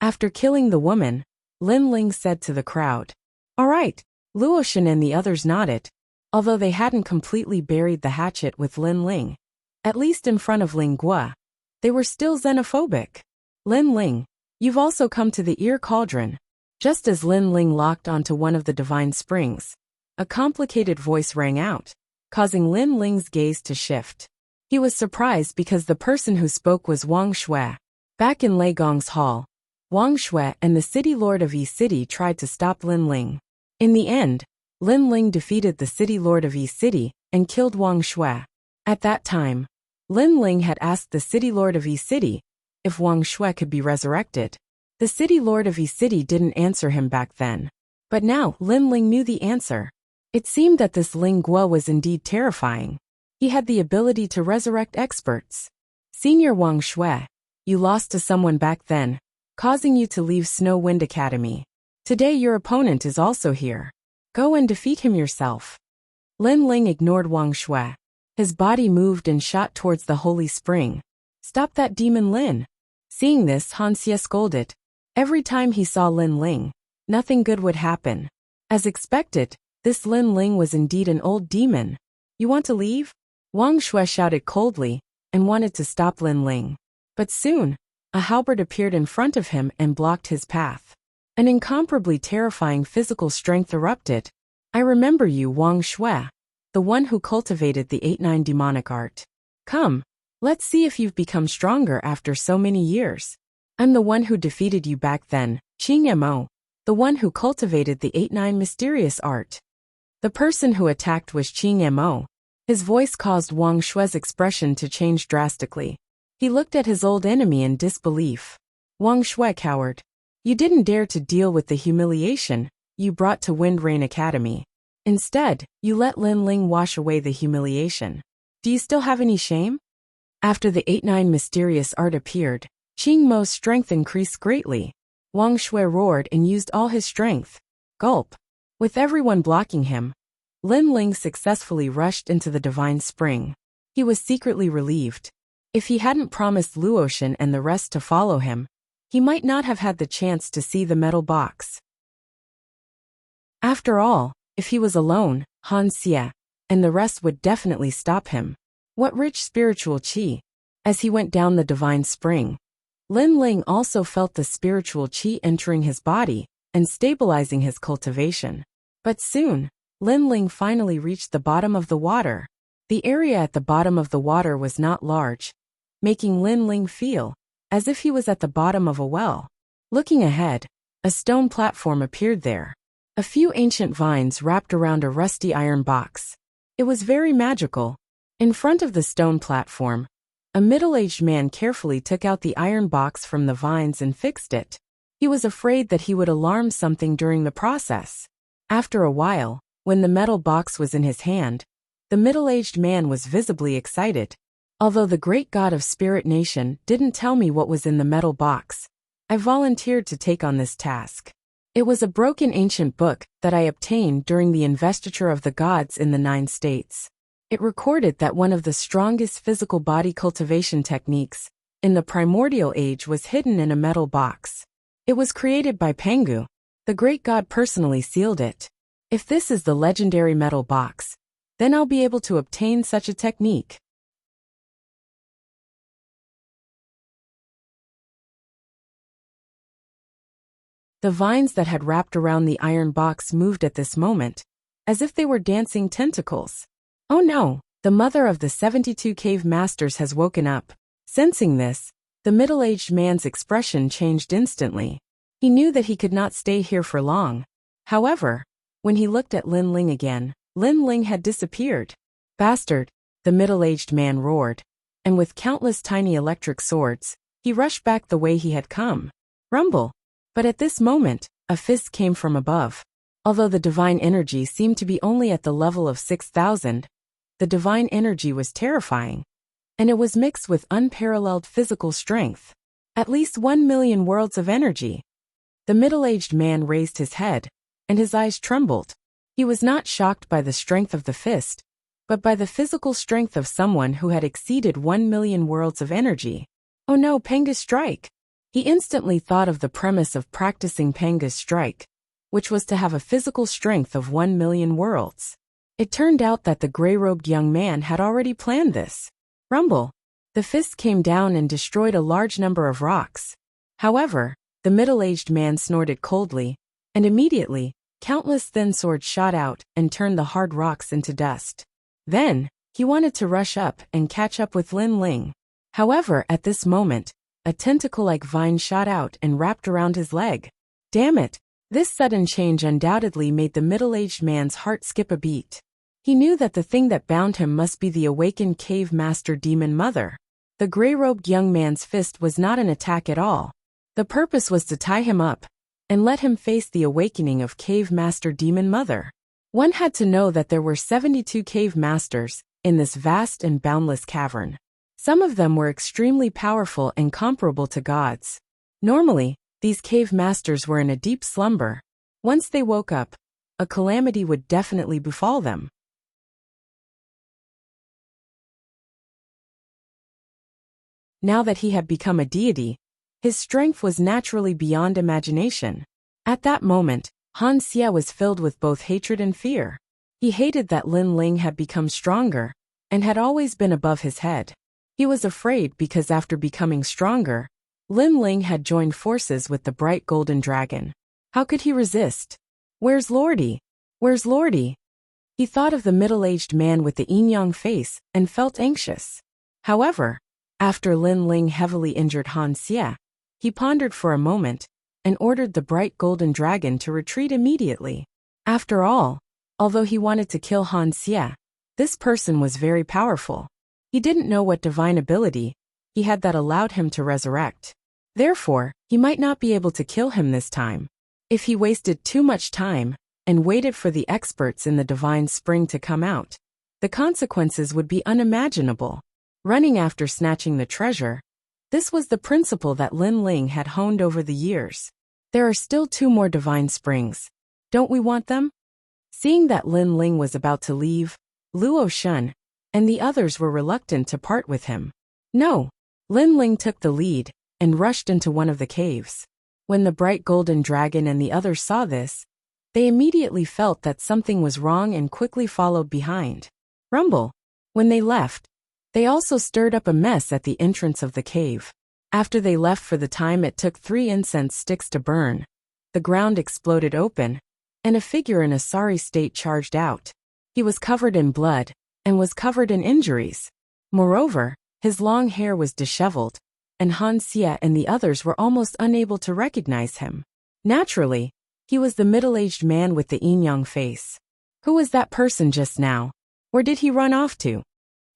After killing the woman, Lin Ling said to the crowd. All right. Luotian and the others nodded, although they hadn't completely buried the hatchet with Lin Ling. At least in front of Ling Gua, they were still xenophobic. Lin Ling, you've also come to the ear cauldron. Just as Lin Ling locked onto one of the divine springs, a complicated voice rang out, causing Lin Ling's gaze to shift. He was surprised because the person who spoke was Wang Shui. Back in Lei Gong's hall, Wang Shui and the city lord of Yi City tried to stop Lin Ling. In the end, Lin Ling defeated the city lord of Yi City and killed Wang Shui. At that time, Lin Ling had asked the city lord of Yi City if Wang Shui could be resurrected. The city lord of Yi City didn't answer him back then. But now Lin Ling knew the answer. It seemed that this Ling Gua was indeed terrifying. He had the ability to resurrect experts. Senior Wang Shui, you lost to someone back then, causing you to leave Snow Wind Academy. Today your opponent is also here. Go and defeat him yourself. Lin Ling ignored Wang Shui. His body moved and shot towards the holy spring. Stop that demon Lin. Seeing this, Han Xie scolded. Every time he saw Lin Ling, nothing good would happen. As expected, this Lin Ling was indeed an old demon. You want to leave? Wang Shui shouted coldly, and wanted to stop Lin Ling. But soon, a halberd appeared in front of him and blocked his path. An incomparably terrifying physical strength erupted. I remember you, Wang Shui, the one who cultivated the 8-9 demonic art. Come, let's see if you've become stronger after so many years. I'm the one who defeated you back then, Qing Mo, the one who cultivated the 8-9 mysterious art. The person who attacked was Qing Mo. His voice caused Wang Shui's expression to change drastically. He looked at his old enemy in disbelief. Wang Shui cowered. You didn't dare to deal with the humiliation you brought to Wind Rain Academy. Instead, you let Lin Ling wash away the humiliation. Do you still have any shame? After the 8-9 mysterious art appeared, Qing Mo's strength increased greatly. Wang Shui roared and used all his strength. Gulp. With everyone blocking him, Lin Ling successfully rushed into the divine spring. He was secretly relieved. If he hadn't promised Luotian and the rest to follow him, he might not have had the chance to see the metal box. After all, if he was alone, Han Xie and the rest would definitely stop him. What rich spiritual qi! As he went down the divine spring, Lin Ling also felt the spiritual qi entering his body and stabilizing his cultivation. But soon, Lin Ling finally reached the bottom of the water. The area at the bottom of the water was not large, making Lin Ling feel as if he was at the bottom of a well. Looking ahead, a stone platform appeared there. A few ancient vines wrapped around a rusty iron box. It was very magical. In front of the stone platform, a middle-aged man carefully took out the iron box from the vines and fixed it. He was afraid that he would alarm something during the process. After a while, when the metal box was in his hand, the middle-aged man was visibly excited. Although the great god of Spirit Nation didn't tell me what was in the metal box, I volunteered to take on this task. It was a broken ancient book that I obtained during the investiture of the gods in the 9 states. It recorded that one of the strongest physical body cultivation techniques in the primordial age was hidden in a metal box. It was created by Pengu. The great god personally sealed it. If this is the legendary metal box, then I'll be able to obtain such a technique. The vines that had wrapped around the iron box moved at this moment, as if they were dancing tentacles. Oh no, the mother of the 72 cave masters has woken up. Sensing this, the middle-aged man's expression changed instantly. He knew that he could not stay here for long. However, when he looked at Lin Ling again, Lin Ling had disappeared. Bastard, the middle-aged man roared, and with countless tiny electric swords, he rushed back the way he had come. Rumble. But at this moment, a fist came from above. Although the divine energy seemed to be only at the level of 6,000, the divine energy was terrifying, and it was mixed with unparalleled physical strength. At least 1 million worlds of energy. The middle-aged man raised his head, and his eyes trembled. He was not shocked by the strength of the fist, but by the physical strength of someone who had exceeded 1 million worlds of energy. Oh no, Pengu's strike! He instantly thought of the premise of practicing Pengu's strike, which was to have a physical strength of 1 million worlds. It turned out that the gray-robed young man had already planned this. Rumble. The fist came down and destroyed a large number of rocks. However, the middle-aged man snorted coldly, and immediately, countless thin swords shot out and turned the hard rocks into dust. Then, he wanted to rush up and catch up with Lin Ling. However, at this moment, a tentacle-like vine shot out and wrapped around his leg. Damn it! This sudden change undoubtedly made the middle-aged man's heart skip a beat. He knew that the thing that bound him must be the awakened cave master demon mother. The gray-robed young man's fist was not an attack at all. The purpose was to tie him up and let him face the awakening of cave master demon mother. One had to know that there were 72 cave masters in this vast and boundless cavern. Some of them were extremely powerful and comparable to gods. Normally, these cave masters were in a deep slumber. Once they woke up, a calamity would definitely befall them. Now that he had become a deity, his strength was naturally beyond imagination. At that moment, Han Xie was filled with both hatred and fear. He hated that Lin Ling had become stronger and had always been above his head. He was afraid because after becoming stronger, Lin Ling had joined forces with the bright golden dragon. How could he resist? Where's Lordy? Where's Lordy? He thought of the middle-aged man with the yin-yang face and felt anxious. However, after Lin Ling heavily injured Han Xie, he pondered for a moment and ordered the bright golden dragon to retreat immediately. After all, although he wanted to kill Han Xie, this person was very powerful. He didn't know what divine ability he had that allowed him to resurrect. Therefore, he might not be able to kill him this time. If he wasted too much time and waited for the experts in the divine spring to come out, the consequences would be unimaginable. Running after snatching the treasure, this was the principle that Lin Ling had honed over the years. There are still 2 more divine springs. Don't we want them? Seeing that Lin Ling was about to leave, Luo Shun and the others were reluctant to part with him. No, Lin Ling took the lead and rushed into one of the caves. When the bright golden dragon and the others saw this, they immediately felt that something was wrong and quickly followed behind. Rumble. When they left, they also stirred up a mess at the entrance of the cave. After they left for the time it took 3 incense sticks to burn, the ground exploded open, and a figure in a sorry state charged out. He was covered in blood and was covered in injuries. Moreover, his long hair was disheveled, and Han Xie and the others were almost unable to recognize him. Naturally, he was the middle-aged man with the yin-yang face. Who was that person just now? Where did he run off to?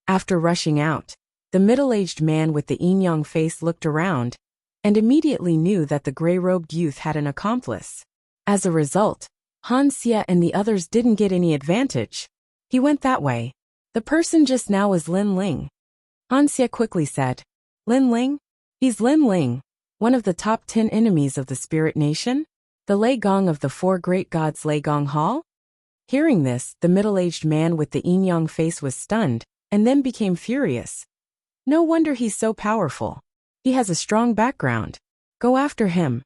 After rushing out, the middle-aged man with the yin-yang face looked around and immediately knew that the gray-robed youth had an accomplice. As a result, Han Xie and the others didn't get any advantage. He went that way. The person just now was Lin Ling. Han Xie quickly said, Lin Ling? He's Lin Ling, one of the top 10 enemies of the Spirit Nation? The Lei Gong of the 4 great gods Lei Gong Hall? Hearing this, the middle-aged man with the yin-yang face was stunned and then became furious. No wonder he's so powerful. He has a strong background. Go after him.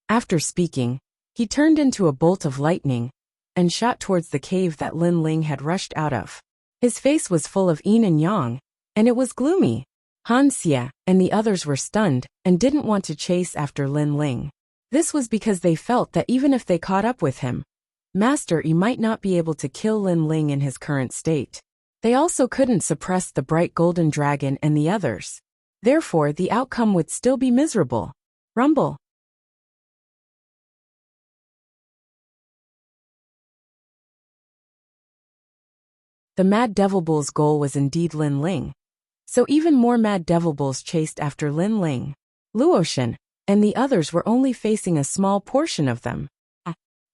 After speaking, he turned into a bolt of lightning and shot towards the cave that Lin Ling had rushed out of. His face was full of yin and yang, and it was gloomy. Han Xie and the others were stunned and didn't want to chase after Lin Ling. This was because they felt that even if they caught up with him, Master Yi might not be able to kill Lin Ling in his current state. They also couldn't suppress the bright golden dragon and the others. Therefore, the outcome would still be miserable. Rumble. The Mad Devil Bull's goal was indeed Lin Ling. So even more Mad Devil Bulls chased after Lin Ling. Luoshan and the others were only facing a small portion of them.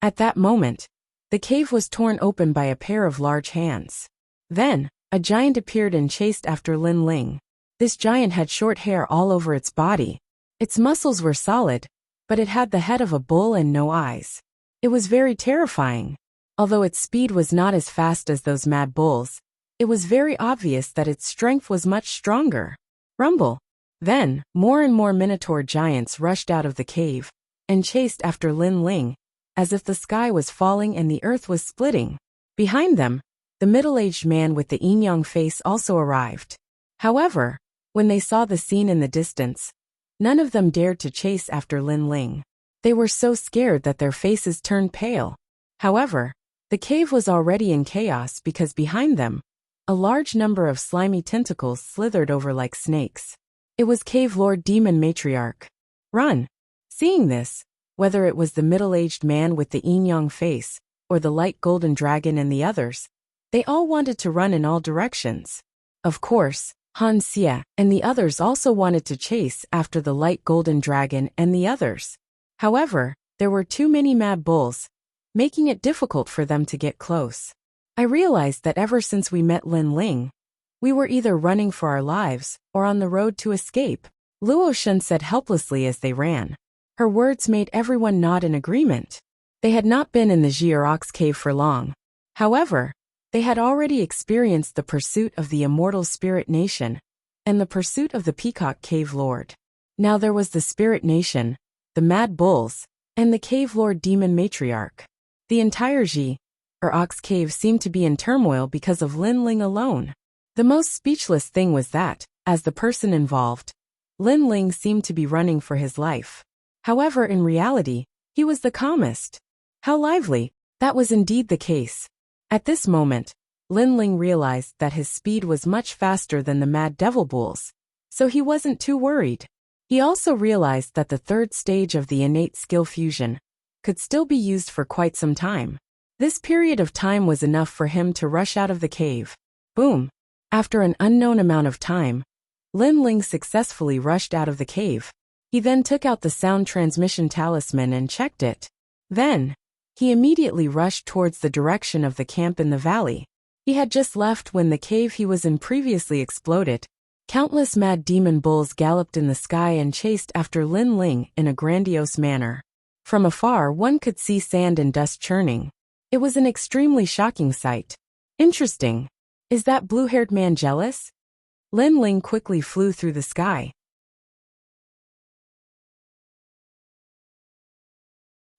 At that moment, the cave was torn open by a pair of large hands. Then, a giant appeared and chased after Lin Ling. This giant had short hair all over its body. Its muscles were solid, but it had the head of a bull and no eyes. It was very terrifying. Although its speed was not as fast as those mad bulls, it was very obvious that its strength was much stronger. Rumble. Then, more and more minotaur giants rushed out of the cave and chased after Lin Ling, as if the sky was falling and the earth was splitting. Behind them, the middle-aged man with the yin-yang face also arrived. However, when they saw the scene in the distance, none of them dared to chase after Lin Ling. They were so scared that their faces turned pale. However, the cave was already in chaos because behind them, a large number of slimy tentacles slithered over like snakes. It was Cave Lord Demon Matriarch. Run! Seeing this, whether it was the middle-aged man with the yin-yang face, or the light golden dragon and the others, they all wanted to run in all directions. Of course, Han Xie and the others also wanted to chase after the light golden dragon and the others. However, there were too many mad bulls, making it difficult for them to get close. I realized that ever since we met Lin Ling, we were either running for our lives or on the road to escape, Luoshan said helplessly as they ran. Her words made everyone nod in agreement. They had not been in the Xiaox cave for long. However, they had already experienced the pursuit of the immortal Spirit Nation and the pursuit of the Peacock Cave Lord. Now there was the Spirit Nation, the Mad Bulls, and the cave lord demon matriarch. The entire Ji, or Ox Cave, seemed to be in turmoil because of Lin Ling alone. The most speechless thing was that, as the person involved, Lin Ling seemed to be running for his life. However, in reality, he was the calmest. How lively! That was indeed the case. At this moment, Lin Ling realized that his speed was much faster than the Mad Devil Bulls, so he wasn't too worried. He also realized that the third stage of the innate skill fusion could still be used for quite some time. This period of time was enough for him to rush out of the cave. Boom! After an unknown amount of time, Lin Ling successfully rushed out of the cave. He then took out the sound transmission talisman and checked it. Then, he immediately rushed towards the direction of the camp in the valley. He had just left when the cave he was in previously exploded. Countless mad demon bulls galloped in the sky and chased after Lin Ling in a grandiose manner. From afar, one could see sand and dust churning. It was an extremely shocking sight. Interesting. Is that blue-haired man jealous? Lin Ling quickly flew through the sky.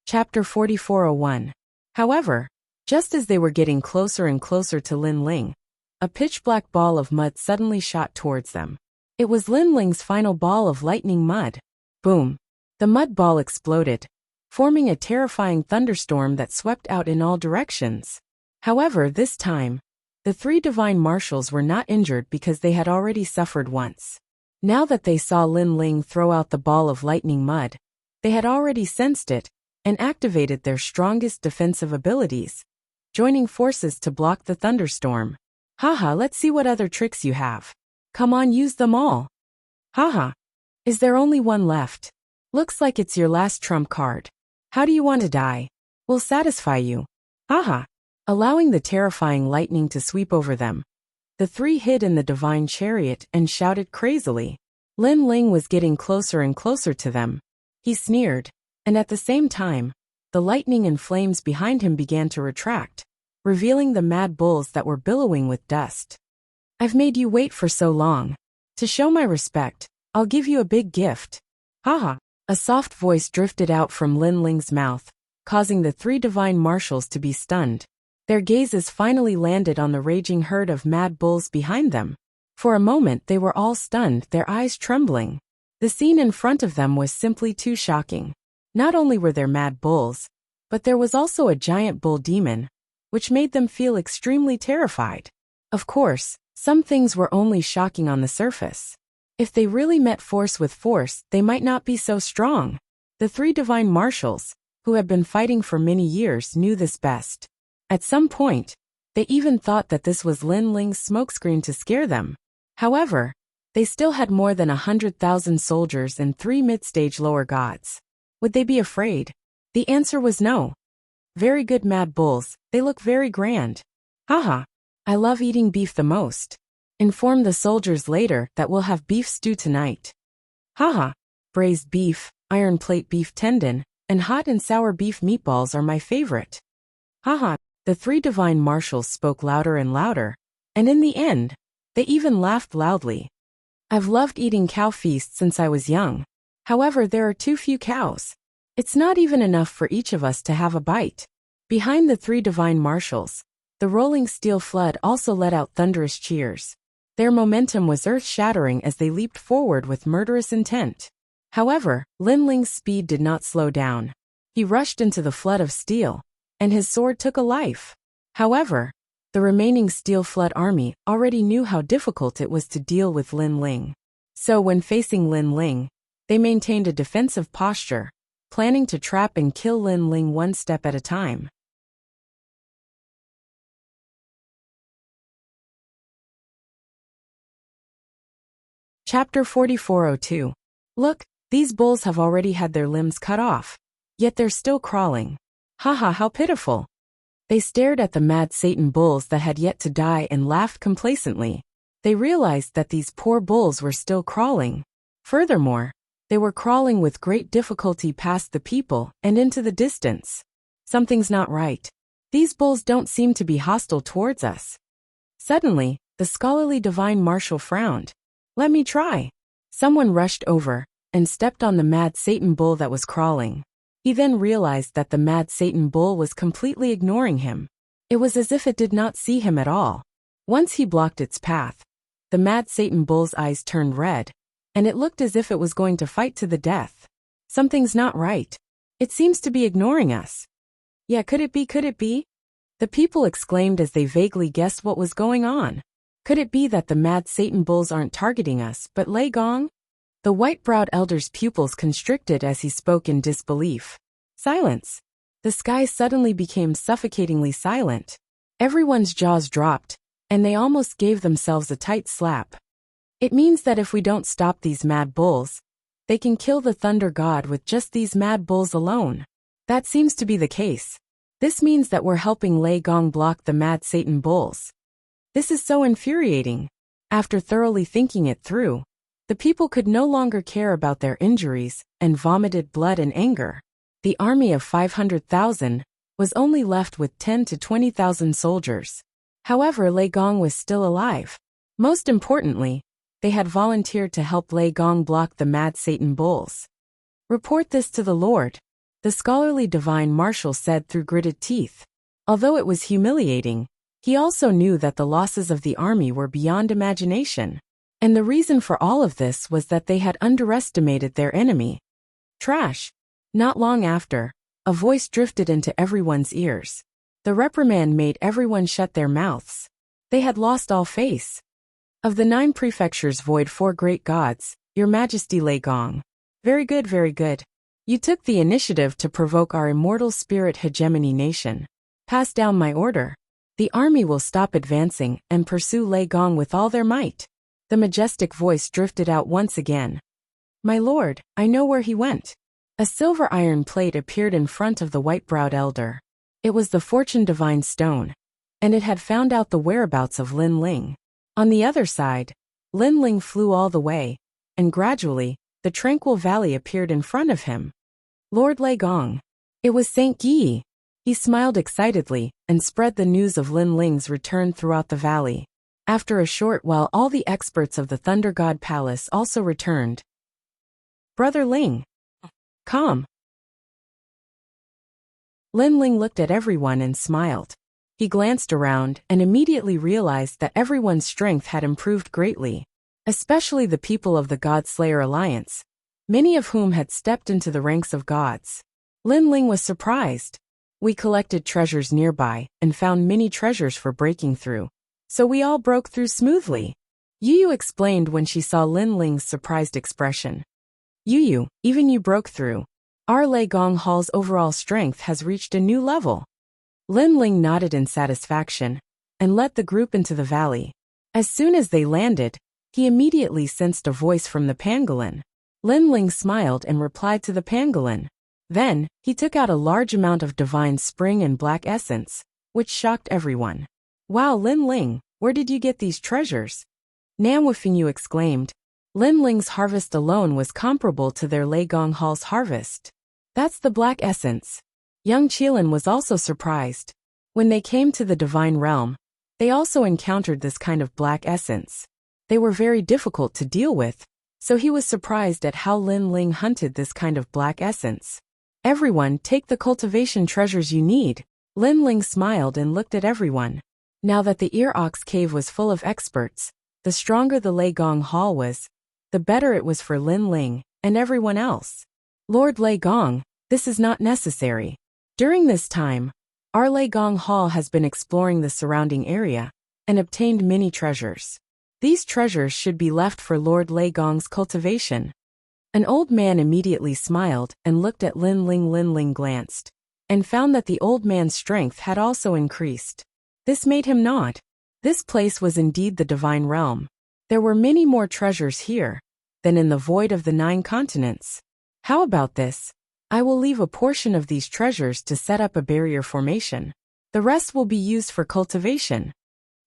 Chapter 4401. However, just as they were getting closer and closer to Lin Ling, a pitch-black ball of mud suddenly shot towards them. It was Lin Ling's final ball of lightning mud. Boom! The mud ball exploded, forming a terrifying thunderstorm that swept out in all directions. However, this time, the three divine marshals were not injured because they had already suffered once. Now that they saw Lin Ling throw out the ball of lightning mud, they had already sensed it and activated their strongest defensive abilities, joining forces to block the thunderstorm. Haha, let's see what other tricks you have. Come on, use them all. Haha. Is there only one left? Looks like it's your last trump card. How do you want to die? We'll satisfy you. Haha. Allowing the terrifying lightning to sweep over them, the three hid in the divine chariot and shouted crazily. Lin Ling was getting closer and closer to them. He sneered, and at the same time, the lightning and flames behind him began to retract, revealing the mad bulls that were billowing with dust. I've made you wait for so long. To show my respect, I'll give you a big gift. Haha. A soft voice drifted out from Lin Ling's mouth, causing the three divine marshals to be stunned. Their gazes finally landed on the raging herd of mad bulls behind them. For a moment they were all stunned, their eyes trembling. The scene in front of them was simply too shocking. Not only were there mad bulls, but there was also a giant bull demon, which made them feel extremely terrified. Of course, some things were only shocking on the surface. If they really met force with force, they might not be so strong. The three divine marshals, who had been fighting for many years, knew this best. At some point, they even thought that this was Lin Ling's smokescreen to scare them. However, they still had more than 100,000 soldiers and 3 mid-stage lower gods. Would they be afraid? The answer was no. Very good mad bulls, they look very grand. Haha. I love eating beef the most. Inform the soldiers later that we'll have beef stew tonight. Haha. Braised beef, iron plate beef tendon, and hot and sour beef meatballs are my favorite. Haha. The three divine marshals spoke louder and louder, and in the end, they even laughed loudly. I've loved eating cow feasts since I was young. However, there are too few cows. It's not even enough for each of us to have a bite. Behind the three divine marshals, the rolling steel flood also let out thunderous cheers. Their momentum was earth-shattering as they leaped forward with murderous intent. However, Lin Ling's speed did not slow down. He rushed into the flood of steel, and his sword took a life. However, the remaining Steel Flood army already knew how difficult it was to deal with Lin Ling. So when facing Lin Ling, they maintained a defensive posture, planning to trap and kill Lin Ling one step at a time. Chapter 4402. Look, these bulls have already had their limbs cut off, yet they're still crawling. Haha, how pitiful. They stared at the mad Satan bulls that had yet to die and laughed complacently. They realized that these poor bulls were still crawling. Furthermore, they were crawling with great difficulty past the people and into the distance. Something's not right. These bulls don't seem to be hostile towards us. Suddenly, the scholarly divine marshal frowned. Let me try. Someone rushed over and stepped on the mad Satan bull that was crawling. He then realized that the mad Satan bull was completely ignoring him. It was as if it did not see him at all. Once he blocked its path, the mad Satan bull's eyes turned red, and it looked as if it was going to fight to the death. Something's not right. It seems to be ignoring us. Yeah, could it be? Could it be? The people exclaimed as they vaguely guessed what was going on. Could it be that the mad Satan bulls aren't targeting us, but Lei Gong? The white-browed elder's pupils constricted as he spoke in disbelief. Silence. The sky suddenly became suffocatingly silent. Everyone's jaws dropped, and they almost gave themselves a tight slap. It means that if we don't stop these mad bulls, they can kill the thunder god with just these mad bulls alone. That seems to be the case. This means that we're helping Lei Gong block the mad Satan bulls. This is so infuriating. After thoroughly thinking it through, the people could no longer care about their injuries and vomited blood and anger. The army of 500,000 was only left with 10 to 20,000 soldiers. However, Lei Gong was still alive. Most importantly, they had volunteered to help Lei Gong block the mad Satan bulls. Report this to the Lord, the scholarly divine marshal said through gritted teeth. Although it was humiliating, he also knew that the losses of the army were beyond imagination. And the reason for all of this was that they had underestimated their enemy. Trash. Not long after, a voice drifted into everyone's ears. The reprimand made everyone shut their mouths. They had lost all face. Of the 9 prefectures void 4 great gods, Your Majesty Lei Gong. Very good, very good. You took the initiative to provoke our immortal spirit hegemony nation. Pass down my order. The army will stop advancing and pursue Lei Gong with all their might. The majestic voice drifted out once again. My lord, I know where he went. A silver iron plate appeared in front of the white-browed elder. It was the fortune divine stone, and it had found out the whereabouts of Lin Ling. On the other side, Lin Ling flew all the way, and gradually, the tranquil valley appeared in front of him. Lord Lei Gong. It was Saint Yi. He smiled excitedly and spread the news of Lin Ling's return throughout the valley. After a short while, all the experts of the Thunder God Palace also returned. Brother Ling. Calm. Lin Ling looked at everyone and smiled. He glanced around and immediately realized that everyone's strength had improved greatly, especially the people of the God-Slayer Alliance, many of whom had stepped into the ranks of gods. Lin Ling was surprised. We collected treasures nearby and found many treasures for breaking through, so we all broke through smoothly. Yu explained when she saw Lin Ling's surprised expression. Yu, even you broke through. Our Lei Gong Hall's overall strength has reached a new level. Lin Ling nodded in satisfaction and led the group into the valley. As soon as they landed, he immediately sensed a voice from the pangolin. Lin Ling smiled and replied to the pangolin. Then, he took out a large amount of divine spring and black essence, which shocked everyone. Wow, Lin Ling, where did you get these treasures? Nam Wufingyu exclaimed. Lin Ling's harvest alone was comparable to their Lei Gong Hall's harvest. That's the black essence. Young Qilin was also surprised. When they came to the divine realm, they also encountered this kind of black essence. They were very difficult to deal with, so he was surprised at how Lin Ling hunted this kind of black essence. Everyone, take the cultivation treasures you need. Lin Ling smiled and looked at everyone. Now that the Ear Ox Cave was full of experts, the stronger the Lei Gong Hall was, the better it was for Lin Ling and everyone else. Lord Lei Gong, this is not necessary. During this time, our Lei Gong Hall has been exploring the surrounding area and obtained many treasures. These treasures should be left for Lord Lei Gong's cultivation. An old man immediately smiled and looked at Lin Ling. Lin Ling glanced and found that the old man's strength had also increased. This made him nod. This place was indeed the divine realm. There were many more treasures here than in the void of the 9 continents. How about this? I will leave a portion of these treasures to set up a barrier formation. The rest will be used for cultivation.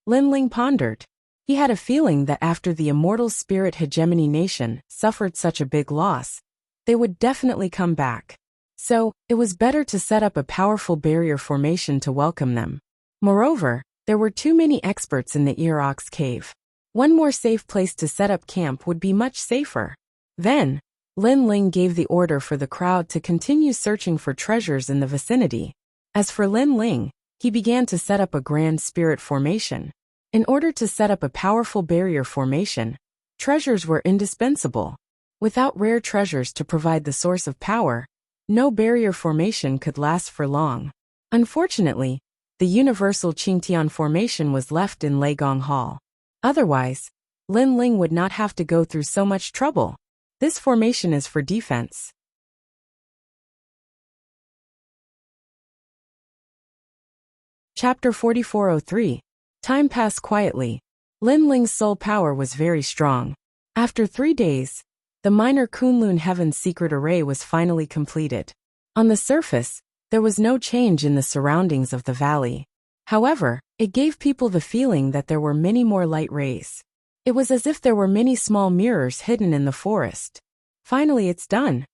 Lin Ling pondered. He had a feeling that after the immortal spirit hegemony nation suffered such a big loss, they would definitely come back. So, it was better to set up a powerful barrier formation to welcome them. Moreover, there were too many experts in the Ear Ox Cave. One more safe place to set up camp would be much safer. Then, Lin Ling gave the order for the crowd to continue searching for treasures in the vicinity. As for Lin Ling, he began to set up a grand spirit formation. In order to set up a powerful barrier formation, treasures were indispensable. Without rare treasures to provide the source of power, no barrier formation could last for long. Unfortunately, the universal Qingtian formation was left in Leigong Hall. Otherwise, Lin Ling would not have to go through so much trouble. This formation is for defense. Chapter 4403. Time passed quietly. Lin Ling's soul power was very strong. After 3 days, the minor Kunlun Heaven's secret array was finally completed. On the surface, there was no change in the surroundings of the valley. However, it gave people the feeling that there were many more light rays. It was as if there were many small mirrors hidden in the forest. Finally, it's done.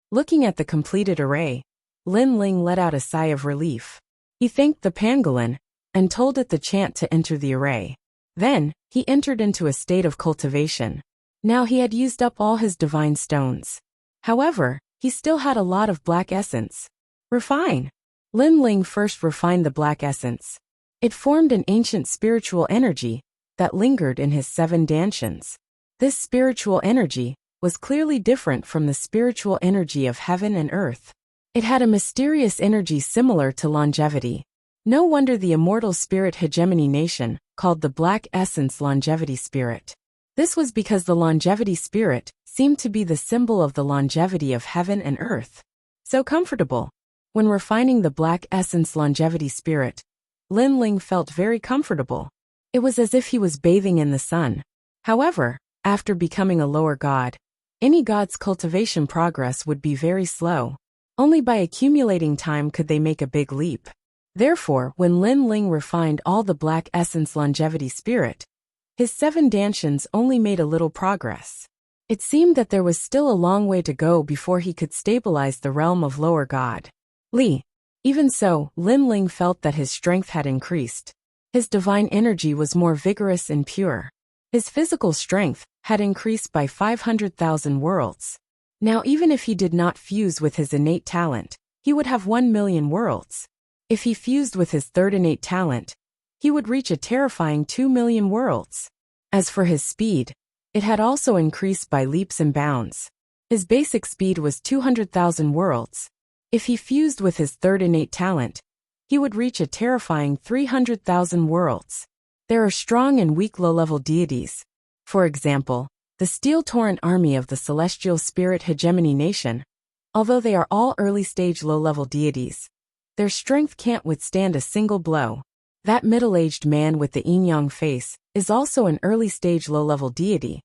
Looking at the completed array, Lin Ling let out a sigh of relief. He thanked the pangolin and told it the chant to enter the array. Then, he entered into a state of cultivation. Now he had used up all his divine stones. However, he still had a lot of black essence. Refine. Lin Ling first refined the black essence. It formed an ancient spiritual energy that lingered in his 7 dantians. This spiritual energy was clearly different from the spiritual energy of heaven and earth. It had a mysterious energy similar to longevity. No wonder the immortal spirit hegemony nation called the black essence longevity spirit. This was because the longevity spirit seemed to be the symbol of the longevity of heaven and earth. So comfortable. When refining the black essence longevity spirit, Lin Ling felt very comfortable. It was as if he was bathing in the sun. However, after becoming a lower god, any god's cultivation progress would be very slow. Only by accumulating time could they make a big leap. Therefore, when Lin Ling refined all the black essence longevity spirit, his 7 dantians only made a little progress. It seemed that there was still a long way to go before he could stabilize the realm of lower god. Li. Even so, Lin Ling felt that his strength had increased. His divine energy was more vigorous and pure. His physical strength had increased by 500,000 worlds. Now even if he did not fuse with his innate talent, he would have 1 million worlds. If he fused with his 3rd innate talent, he would reach a terrifying 2 million worlds. As for his speed, it had also increased by leaps and bounds. His basic speed was 200,000 worlds. If he fused with his 3rd innate talent, he would reach a terrifying 300,000 worlds. There are strong and weak low-level deities. For example, the Steel Torrent army of the Celestial Spirit Hegemony Nation. Although they are all early-stage low-level deities, their strength can't withstand a single blow. That middle-aged man with the yin-yang face is also an early-stage low-level deity,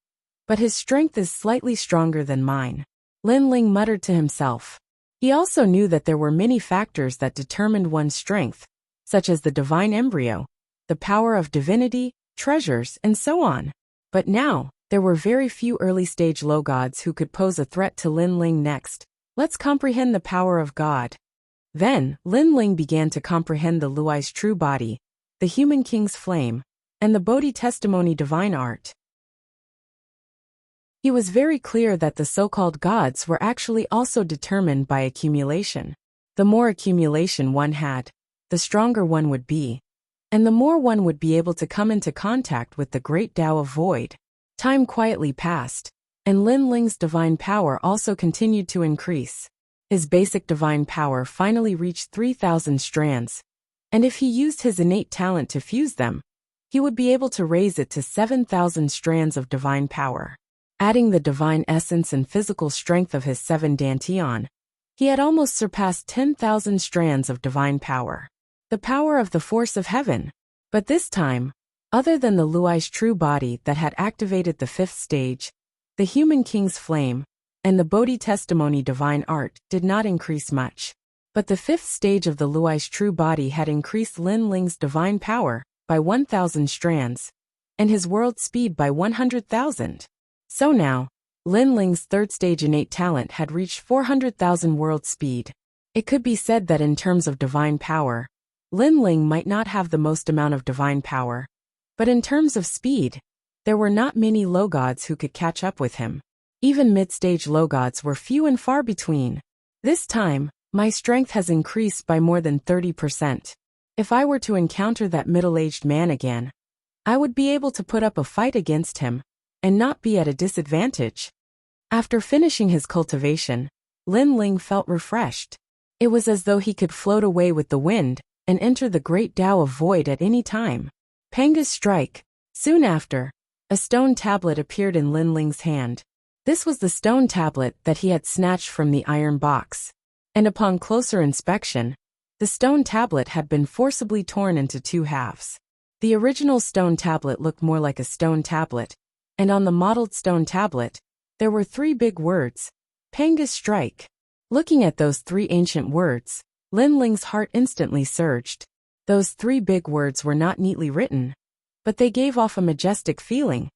but his strength is slightly stronger than mine. Lin Ling muttered to himself. He also knew that there were many factors that determined one's strength, such as the divine embryo, the power of divinity, treasures, and so on. But now, there were very few early-stage low gods who could pose a threat to Lin Ling next. Let's comprehend the power of God. Then, Lin Ling began to comprehend the Luai's true body, the human king's flame, and the Bodhi testimony divine art. He was very clear that the so-called gods were actually also determined by accumulation. The more accumulation one had, the stronger one would be, and the more one would be able to come into contact with the great Tao of Void. Time quietly passed, and Lin Ling's divine power also continued to increase. His basic divine power finally reached 3,000 strands, and if he used his innate talent to fuse them, he would be able to raise it to 7,000 strands of divine power. Adding the divine essence and physical strength of his 7 dantian, he had almost surpassed 10,000 strands of divine power. The power of the force of heaven. But this time, other than the Luai's true body that had activated the 5th stage, the human king's flame, and the Bodhi testimony divine art did not increase much. But the 5th stage of the Luai's true body had increased Lin Ling's divine power by 1,000 strands, and his world speed by 100,000. So now, Lin Ling's 3rd stage innate talent had reached 400,000 world speed. It could be said that in terms of divine power, Lin Ling might not have the most amount of divine power, but in terms of speed, there were not many low gods who could catch up with him. Even mid-stage low gods were few and far between. This time, my strength has increased by more than 30%. If I were to encounter that middle-aged man again, I would be able to put up a fight against him, and not be at a disadvantage. After finishing his cultivation, Lin Ling felt refreshed. It was as though he could float away with the wind, and enter the great Tao of void at any time. Panga's strike. Soon after, a stone tablet appeared in Lin Ling's hand. This was the stone tablet that he had snatched from the iron box. And upon closer inspection, the stone tablet had been forcibly torn into two halves. The original stone tablet looked more like a stone tablet, and on the modeled stone tablet, there were 3 big words, Panga's strike. Looking at those 3 ancient words, Lin Ling's heart instantly surged. Those 3 big words were not neatly written, but they gave off a majestic feeling,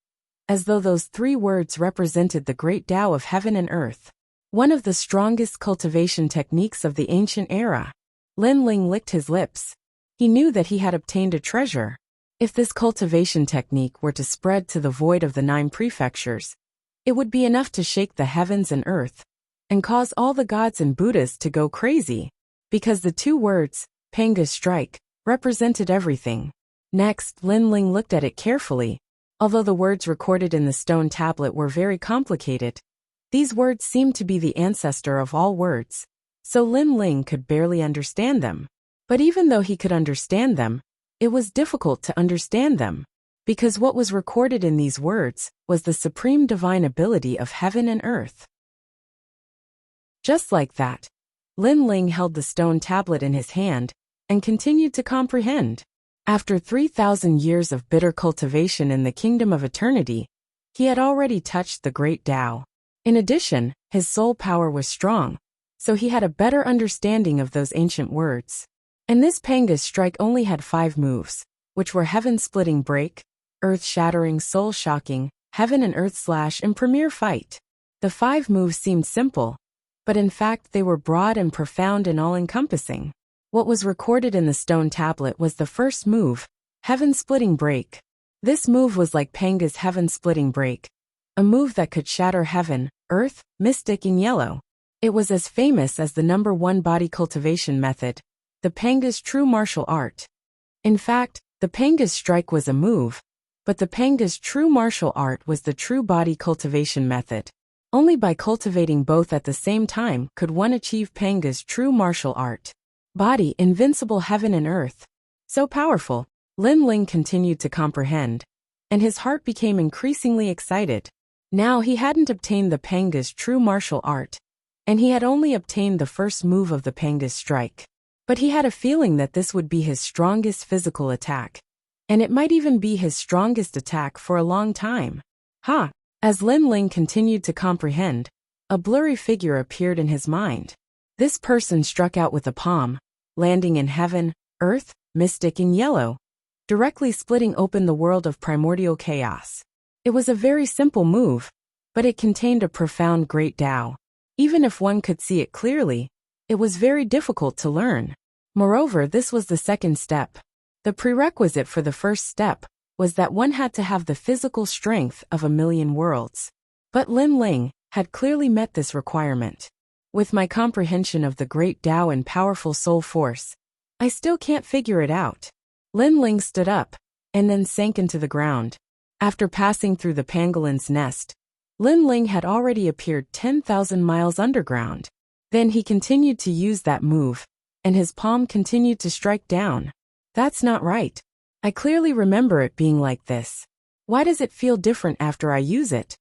as though those 3 words represented the great Tao of heaven and earth. One of the strongest cultivation techniques of the ancient era. Lin Ling licked his lips. He knew that he had obtained a treasure. If this cultivation technique were to spread to the void of the 9 prefectures, it would be enough to shake the heavens and earth, and cause all the gods and Buddhas to go crazy, because the 2 words, Panga's strike, represented everything. Next, Lin Ling looked at it carefully. Although the words recorded in the stone tablet were very complicated, these words seemed to be the ancestor of all words, so Lin Ling could barely understand them. But even though he could understand them, it was difficult to understand them, because what was recorded in these words was the supreme divine ability of heaven and earth. Just like that, Lin Ling held the stone tablet in his hand and continued to comprehend. After 3,000 years of bitter cultivation in the kingdom of eternity, he had already touched the great Tao. In addition, his soul power was strong, so he had a better understanding of those ancient words. And this Panga's strike only had 5 moves, which were heaven-splitting break, earth-shattering, soul-shocking, heaven and earth / and premier fight. The 5 moves seemed simple, but in fact they were broad and profound and all-encompassing. What was recorded in the stone tablet was the first move, heaven-splitting break. This move was like Panga's heaven-splitting break, a move that could shatter heaven, earth, mystic and yellow. It was as famous as the #1 body cultivation method, the Panga's true martial art. In fact, the Panga's strike was a move, but the Panga's true martial art was the true body cultivation method. Only by cultivating both at the same time could one achieve Panga's true martial art. Body, invincible heaven and earth. So powerful. Lin Ling continued to comprehend, and his heart became increasingly excited. Now he hadn't obtained the Panga's true martial art, and he had only obtained the first move of the Panga's strike. But he had a feeling that this would be his strongest physical attack, and it might even be his strongest attack for a long time. Ha! As Lin Ling continued to comprehend, a blurry figure appeared in his mind. This person struck out with a palm, landing in heaven, earth, mystic and yellow, directly splitting open the world of primordial chaos. It was a very simple move, but it contained a profound great Tao. Even if one could see it clearly, it was very difficult to learn. Moreover, this was the second step. The prerequisite for the first step was that one had to have the physical strength of 1,000,000 worlds. But Lin Ling had clearly met this requirement. With my comprehension of the great Tao and powerful soul force, I still can't figure it out. Lin Ling stood up, and then sank into the ground. After passing through the pangolin's nest, Lin Ling had already appeared 10,000 miles underground. Then he continued to use that move, and his palm continued to strike down. That's not right. I clearly remember it being like this. Why does it feel different after I use it?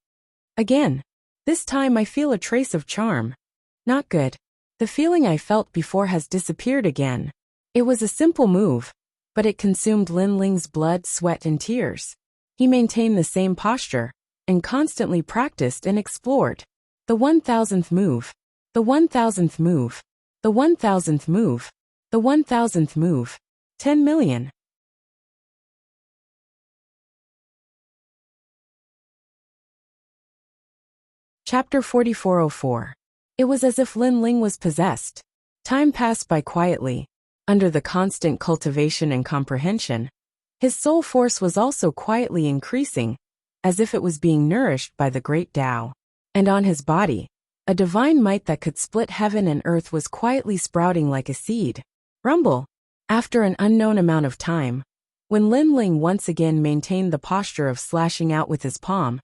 Again. This time I feel a trace of charm. Not good. The feeling I felt before has disappeared again. It was a simple move, but it consumed Lin Ling's blood, sweat and tears. He maintained the same posture, and constantly practiced and explored. The 1,000th move. The 1,000th move. The 1,000th move. The 1,000th move. 10 million. Chapter 4404. It was as if Lin Ling was possessed. Time passed by quietly. Under the constant cultivation and comprehension, his soul force was also quietly increasing, as if it was being nourished by the great Tao. And on his body, a divine might that could split heaven and earth was quietly sprouting like a seed. Rumble. After an unknown amount of time, when Lin Ling once again maintained the posture of slashing out with his palm,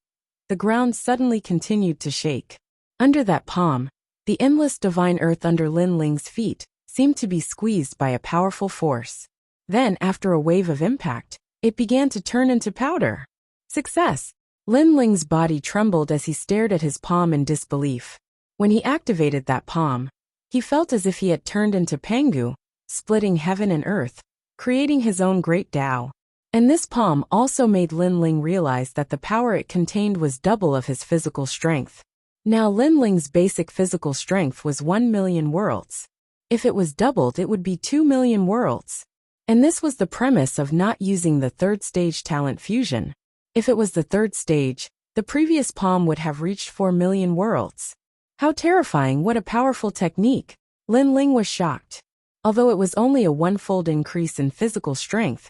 the ground suddenly continued to shake. Under that palm, the endless divine earth under Lin Ling's feet seemed to be squeezed by a powerful force. Then, after a wave of impact, it began to turn into powder. Success! Lin Ling's body trembled as he stared at his palm in disbelief. When he activated that palm, he felt as if he had turned into Pangu, splitting heaven and earth, creating his own great Tao. And this palm also made Lin Ling realize that the power it contained was double of his physical strength. Now Lin Ling's basic physical strength was 1 million worlds. If it was doubled, it would be 2 million worlds. And this was the premise of not using the third stage talent fusion. If it was the third stage, the previous palm would have reached 4 million worlds. How terrifying, what a powerful technique! Lin Ling was shocked. Although it was only a one-fold increase in physical strength,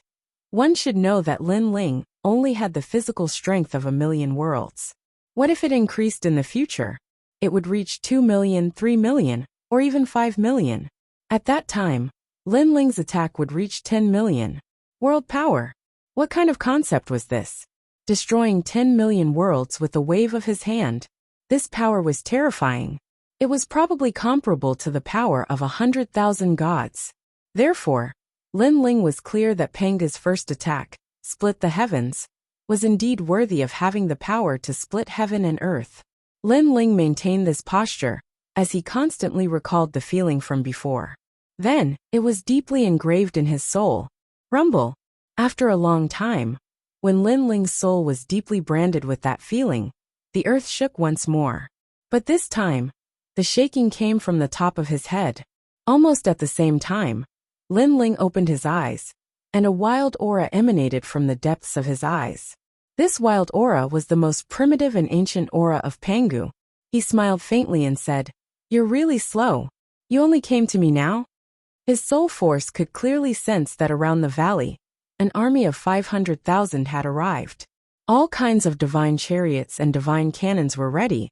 one should know that Lin Ling only had the physical strength of 1 million worlds. What if it increased in the future? It would reach 2 million, 3 million, or even 5 million. At that time, Lin Ling's attack would reach 10 million. World power. What kind of concept was this? Destroying 10 million worlds with a wave of his hand. This power was terrifying. It was probably comparable to the power of 100,000 gods. Therefore, Lin Ling was clear that Panga's first attack, split the heavens, was indeed worthy of having the power to split heaven and earth. Lin Ling maintained this posture, as he constantly recalled the feeling from before. Then, it was deeply engraved in his soul. Rumble. After a long time, when Lin Ling's soul was deeply branded with that feeling, the earth shook once more. But this time, the shaking came from the top of his head. Almost at the same time, Lin Ling opened his eyes, and a wild aura emanated from the depths of his eyes. This wild aura was the most primitive and ancient aura of Pangu. He smiled faintly and said, "You're really slow. You only came to me now?" His soul force could clearly sense that around the valley, an army of 500,000 had arrived. All kinds of divine chariots and divine cannons were ready,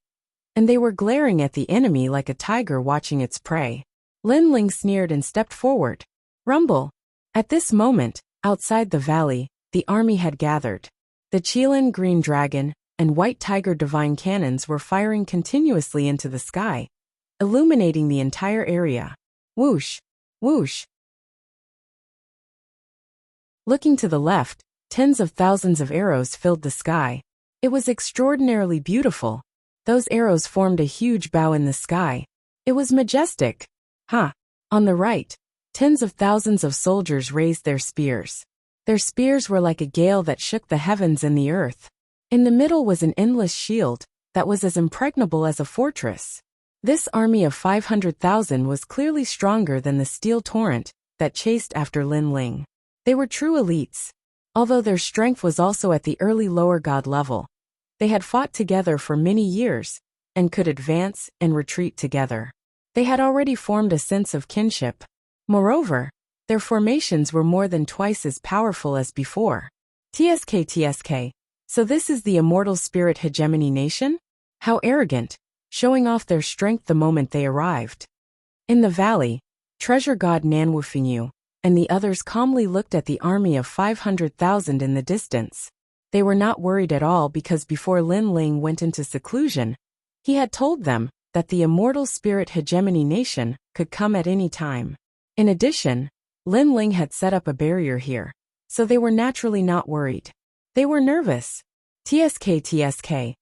and they were glaring at the enemy like a tiger watching its prey. Lin Ling sneered and stepped forward. Rumble. At this moment, outside the valley, the army had gathered. The Qilin Green Dragon and White Tiger divine cannons were firing continuously into the sky, illuminating the entire area. Whoosh! Whoosh! Looking to the left, tens of thousands of arrows filled the sky. It was extraordinarily beautiful. Those arrows formed a huge bow in the sky. It was majestic. On the right, tens of thousands of soldiers raised their spears. Their spears were like a gale that shook the heavens and the earth. In the middle was an endless shield that was as impregnable as a fortress. This army of 500,000 was clearly stronger than the steel torrent that chased after Lin Ling. They were true elites. Although their strength was also at the early lower god level, they had fought together for many years and could advance and retreat together. They had already formed a sense of kinship. Moreover, their formations were more than twice as powerful as before. TSK. So this is the immortal spirit hegemony nation? How arrogant, showing off their strength the moment they arrived. In the valley, treasure god Nanwufingyu and the others calmly looked at the army of 500,000 in the distance. They were not worried at all because before Lin Ling went into seclusion, he had told them that the immortal spirit hegemony nation could come at any time. In addition, Lin Ling had set up a barrier here, so they were naturally not worried. They were nervous. TSK.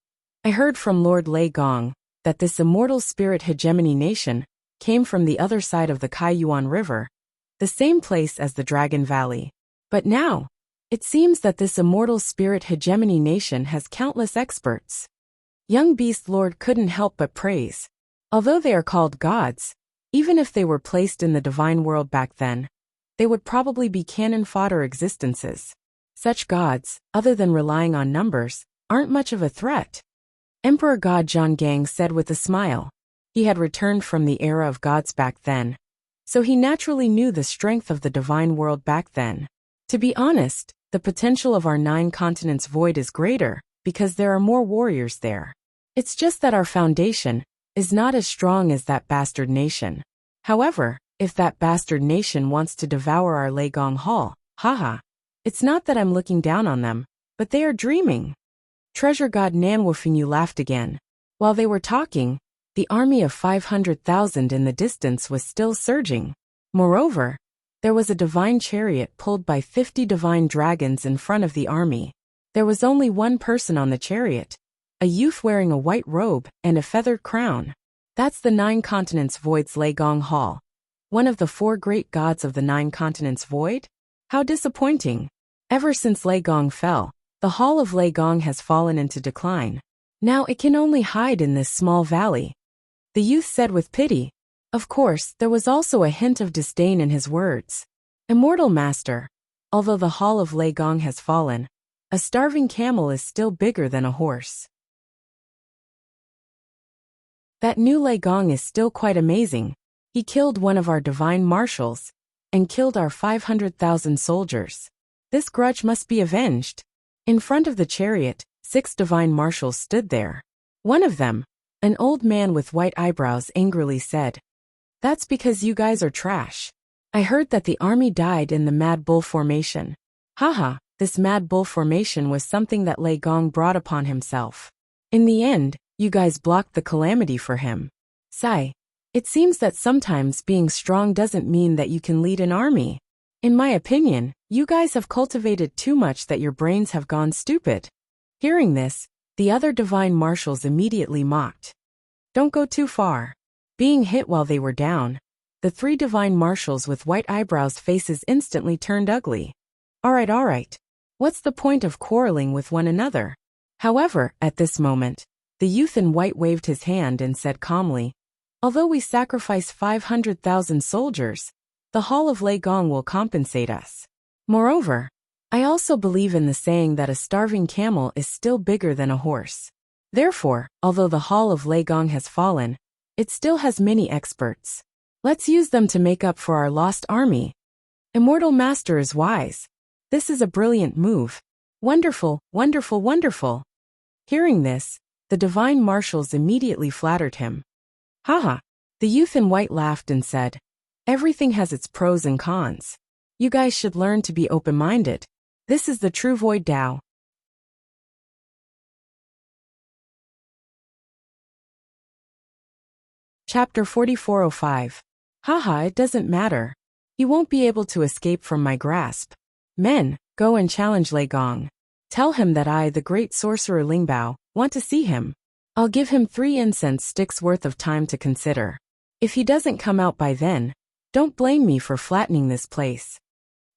I heard from Lord Lei Gong that this immortal spirit hegemony nation came from the other side of the Kaiyuan River, the same place as the Dragon Valley. But now, it seems that this immortal spirit hegemony nation has countless experts. Young Beast Lord couldn't help but praise. Although they are called gods, even if they were placed in the divine world back then, they would probably be cannon fodder existences. Such gods, other than relying on numbers, aren't much of a threat. Emperor God Zhang Gang said with a smile. He had returned from the era of gods back then, so he naturally knew the strength of the divine world back then. To be honest, the potential of our 9 continents void is greater, because there are more warriors there. It's just that our foundation is not as strong as that bastard nation. However, if that bastard nation wants to devour our Leigong Hall, haha. It's not that I'm looking down on them, but they are dreaming. Treasure God Nanwufinyu laughed again. While they were talking, the army of 500,000 in the distance was still surging. Moreover, there was a divine chariot pulled by 50 divine dragons in front of the army. There was only one person on the chariot, a youth wearing a white robe and a feathered crown. That's the 9 continents void's Leigong Hall. One of the 4 great gods of the 9 continents void? How disappointing. Ever since Leigong fell, the Hall of Leigong has fallen into decline. Now it can only hide in this small valley. The youth said with pity. Of course, there was also a hint of disdain in his words. Immortal Master, although the Hall of Leigong has fallen, a starving camel is still bigger than a horse. That new Leigong is still quite amazing. He killed one of our divine marshals, and killed our 500,000 soldiers. This grudge must be avenged. In front of the chariot, 6 divine marshals stood there. One of them, an old man with white eyebrows, angrily said, "That's because you guys are trash. I heard that the army died in the Mad Bull formation." Haha, this Mad Bull formation was something that Leigong brought upon himself. In the end, you guys blocked the calamity for him. Sigh. It seems that sometimes being strong doesn't mean that you can lead an army. In my opinion, you guys have cultivated too much that your brains have gone stupid. Hearing this, the other divine marshals immediately mocked. Don't go too far. Being hit while they were down, the 3 divine marshals with white eyebrows' faces instantly turned ugly. Alright. What's the point of quarreling with one another? However, at this moment, the youth in white waved his hand and said calmly, "Although we sacrifice 500,000 soldiers, the Hall of Leigong will compensate us. Moreover, I also believe in the saying that a starving camel is still bigger than a horse. Therefore, although the Hall of Leigong has fallen, it still has many experts. Let's use them to make up for our lost army. Immortal Master is wise. This is a brilliant move. Wonderful. Hearing this, the divine marshals immediately flattered him. Haha. The youth in white laughed and said, "Everything has its pros and cons. You guys should learn to be open-minded. This is the true Void Tao." Chapter 4405. Haha, it doesn't matter. He won't be able to escape from my grasp. Men, go and challenge Leigong. Tell him that I, the great sorcerer Lingbao, want to see him. I'll give him 3 incense sticks worth of time to consider. If he doesn't come out by then, don't blame me for flattening this place.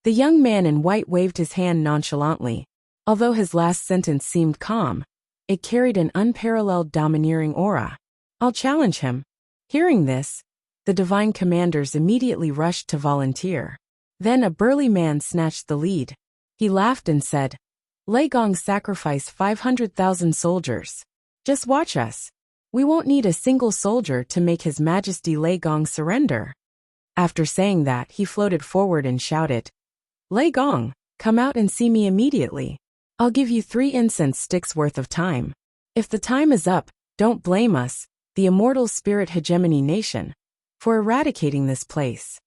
The young man in white waved his hand nonchalantly. Although his last sentence seemed calm, it carried an unparalleled domineering aura. I'll challenge him. Hearing this, the divine commanders immediately rushed to volunteer. Then a burly man snatched the lead. He laughed and said, "Leigong sacrificed 500,000 soldiers. Just watch us. We won't need a single soldier to make His Majesty Leigong surrender." After saying that, he floated forward and shouted, "Leigong, come out and see me immediately. I'll give you 3 incense sticks worth of time. If the time is up, don't blame us, the immortal spirit hegemony nation, for eradicating this place."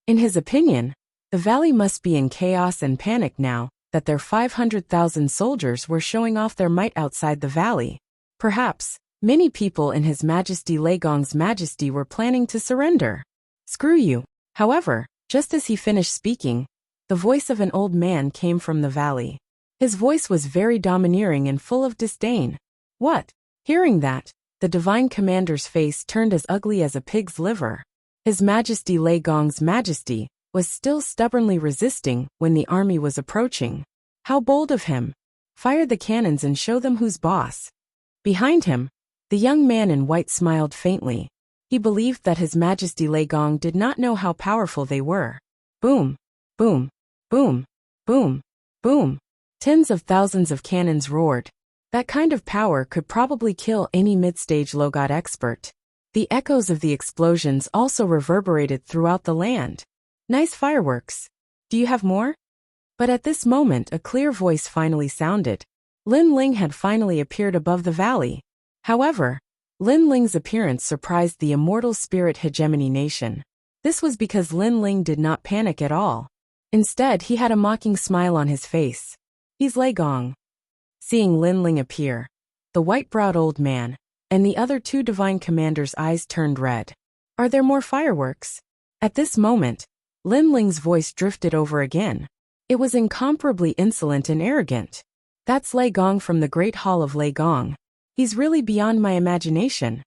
In his opinion, the valley must be in chaos and panic now that their 500,000 soldiers were showing off their might outside the valley. Perhaps, many people in His Majesty Leigong's Majesty were planning to surrender. Screw you. However, just as he finished speaking, the voice of an old man came from the valley. His voice was very domineering and full of disdain. What? Hearing that, the divine commander's face turned as ugly as a pig's liver. His Majesty Leigong's Majesty was still stubbornly resisting when the army was approaching. How bold of him! Fire the cannons and show them who's boss. Behind him, the young man in white smiled faintly. He believed that His Majesty Leigong did not know how powerful they were. Boom, boom, boom, boom, boom. Tens of thousands of cannons roared. That kind of power could probably kill any mid-stage low-god expert. The echoes of the explosions also reverberated throughout the land. Nice fireworks. Do you have more? But at this moment a clear voice finally sounded. Lin Ling had finally appeared above the valley. However, Lin Ling's appearance surprised the immortal spirit hegemony nation. This was because Lin Ling did not panic at all. Instead, he had a mocking smile on his face. He's Lei Gong. Seeing Lin Ling appear, the white-browed old man and the other two divine commanders' eyes turned red. Are there more fireworks? At this moment, Lin Ling's voice drifted over again. It was incomparably insolent and arrogant. That's Lei Gong from the Great Hall of Lei Gong. He's really beyond my imagination.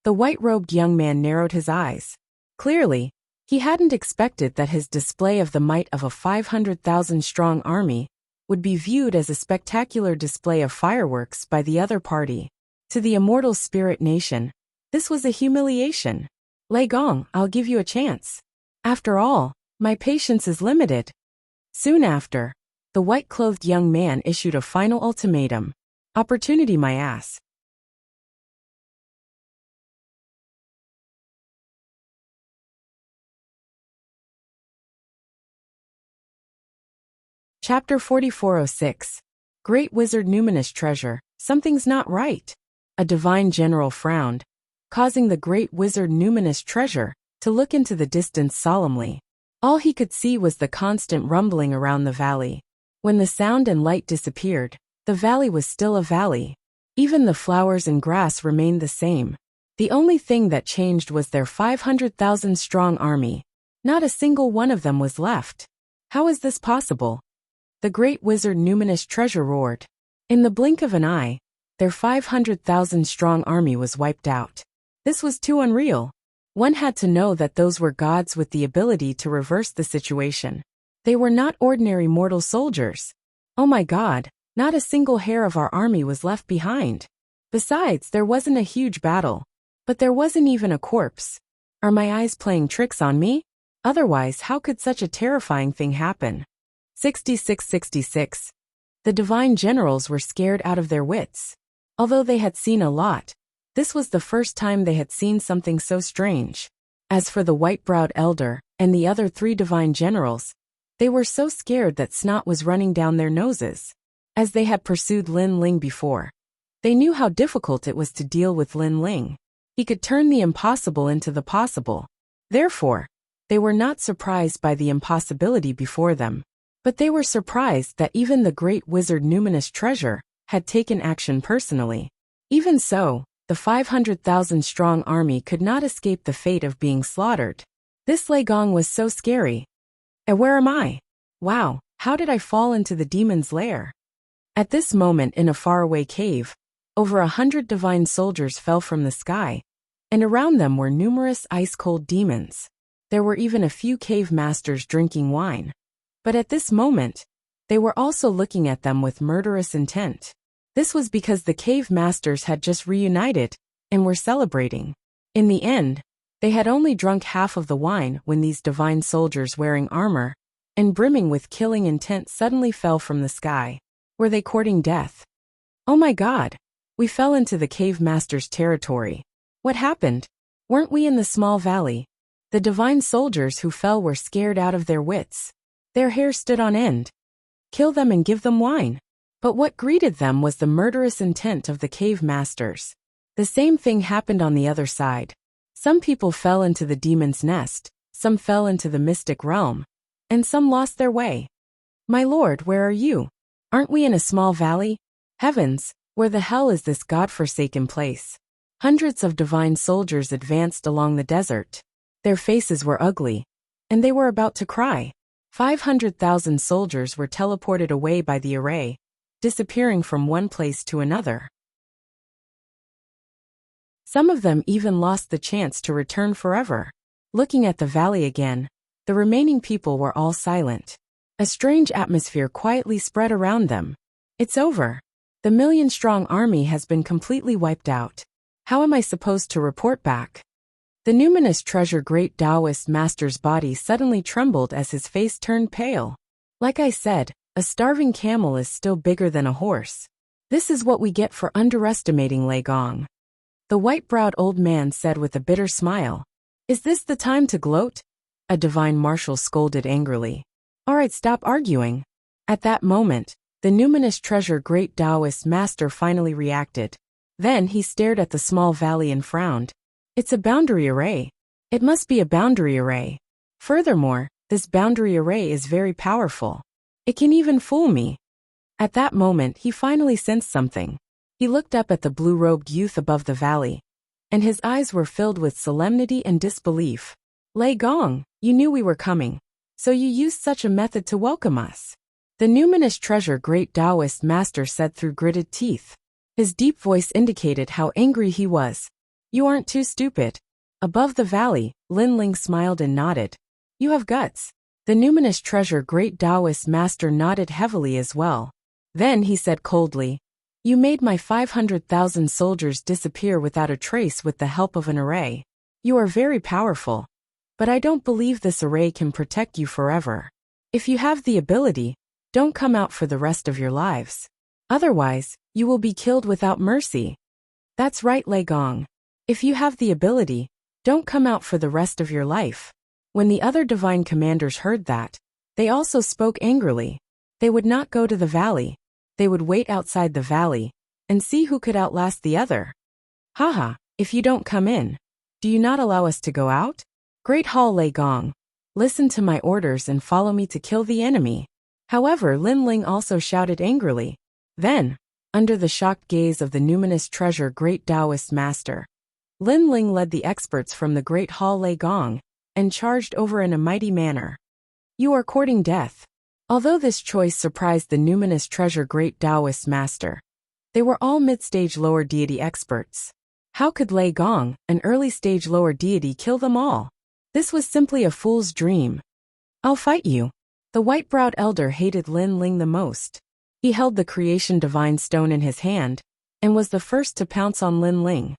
The white-robed young man narrowed his eyes. Clearly, he hadn't expected that his display of the might of a 500,000-strong army would be viewed as a spectacular display of fireworks by the other party. To the immortal spirit nation, this was a humiliation. Lei Gong, I'll give you a chance. After all, my patience is limited. Soon after, the white-clothed young man issued a final ultimatum. Opportunity my ass. Chapter 4406. Great Wizard Numinous Treasure, something's not right. A divine general frowned, causing the Great Wizard Numinous Treasure to look into the distance solemnly. All he could see was the constant rumbling around the valley. When the sound and light disappeared, the valley was still a valley. Even the flowers and grass remained the same. The only thing that changed was their 500,000-strong army. Not a single one of them was left. How is this possible? The Great Wizard Numinous Treasure roared. In the blink of an eye, their 500,000-strong army was wiped out. This was too unreal. One had to know that those were gods with the ability to reverse the situation. They were not ordinary mortal soldiers. Oh my God, not a single hair of our army was left behind. Besides, there wasn't a huge battle. But there wasn't even a corpse. Are my eyes playing tricks on me? Otherwise, how could such a terrifying thing happen? 6666. The divine generals were scared out of their wits. Although they had seen a lot, this was the first time they had seen something so strange. As for the white-browed elder and the other three divine generals, they were so scared that snot was running down their noses. As they had pursued Lin Ling before, they knew how difficult it was to deal with Lin Ling. He could turn the impossible into the possible. Therefore, they were not surprised by the impossibility before them. But they were surprised that even the Great Wizard Numinous Treasure had taken action personally. Even so, the 500,000-strong army could not escape the fate of being slaughtered. This Lei Gong was so scary. And where am I? Wow, how did I fall into the demon's lair? At this moment in a faraway cave, over 100 divine soldiers fell from the sky, and around them were numerous ice-cold demons. There were even a few cave masters drinking wine. But at this moment, they were also looking at them with murderous intent. This was because the cave masters had just reunited and were celebrating. In the end, they had only drunk half of the wine when these divine soldiers wearing armor and brimming with killing intent suddenly fell from the sky. Were they courting death? Oh my God! We fell into the cave master's territory. What happened? Weren't we in the small valley? The divine soldiers who fell were scared out of their wits. Their hair stood on end. Kill them and give them wine. But what greeted them was the murderous intent of the cave masters. The same thing happened on the other side. Some people fell into the demon's nest, some fell into the mystic realm, and some lost their way. My lord, where are you? Aren't we in a small valley? Heavens, where the hell is this godforsaken place? Hundreds of divine soldiers advanced along the desert. Their faces were ugly, and they were about to cry. 500,000 soldiers were teleported away by the array, disappearing from one place to another. Some of them even lost the chance to return forever. Looking at the valley again, the remaining people were all silent. A strange atmosphere quietly spread around them. It's over. The million-strong army has been completely wiped out. How am I supposed to report back? The numinous treasure great Taoist master's body suddenly trembled as his face turned pale. Like I said, a starving camel is still bigger than a horse. This is what we get for underestimating Lei Gong. The white-browed old man said with a bitter smile. Is this the time to gloat? A divine marshal scolded angrily. All right, stop arguing. At that moment, the numinous treasure great Taoist master finally reacted. Then he stared at the small valley and frowned. It's a boundary array. It must be a boundary array. Furthermore, this boundary array is very powerful. It can even fool me. At that moment he finally sensed something. He looked up at the blue-robed youth above the valley, and his eyes were filled with solemnity and disbelief. Lei Gong, you knew we were coming, so you used such a method to welcome us. The numinous treasure great Taoist master said through gritted teeth. His deep voice indicated how angry he was. You aren't too stupid. Above the valley, Lin Ling smiled and nodded. You have guts. The numinous treasure great Taoist master nodded heavily as well. Then he said coldly, you made my 500,000 soldiers disappear without a trace with the help of an array. You are very powerful. But I don't believe this array can protect you forever. If you have the ability, don't come out for the rest of your lives. Otherwise, you will be killed without mercy. That's right, Lei Gong. If you have the ability, don't come out for the rest of your life. When the other divine commanders heard that, they also spoke angrily. They would not go to the valley. They would wait outside the valley and see who could outlast the other. Haha, if you don't come in, do you not allow us to go out? Great Hall Lei Gong, listen to my orders and follow me to kill the enemy. However, Lin Ling also shouted angrily. Then, under the shocked gaze of the numinous treasure great Taoist master, Lin Ling led the experts from the Great Hall Lei Gong and charged over in a mighty manner. You are courting death. Although this choice surprised the numinous treasure great Taoist master, they were all mid-stage lower deity experts. How could Lei Gong, an early-stage lower deity, kill them all? This was simply a fool's dream. I'll fight you. The white-browed elder hated Lin Ling the most. He held the creation divine stone in his hand and was the first to pounce on Lin Ling.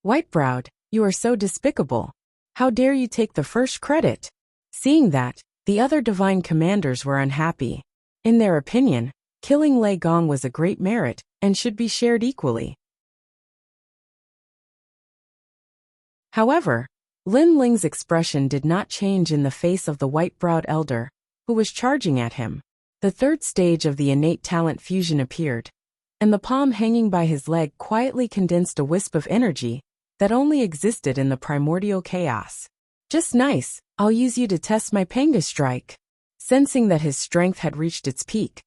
White-browed, you are so despicable. How dare you take the first credit? Seeing that, the other divine commanders were unhappy. In their opinion, killing Lei Gong was a great merit and should be shared equally. However, Lin Ling's expression did not change in the face of the white-browed elder, who was charging at him. The third stage of the innate talent fusion appeared, and the palm hanging by his leg quietly condensed a wisp of energy that only existed in the primordial chaos. Just nice, I'll use you to test my Panga strike. Sensing that his strength had reached its peak,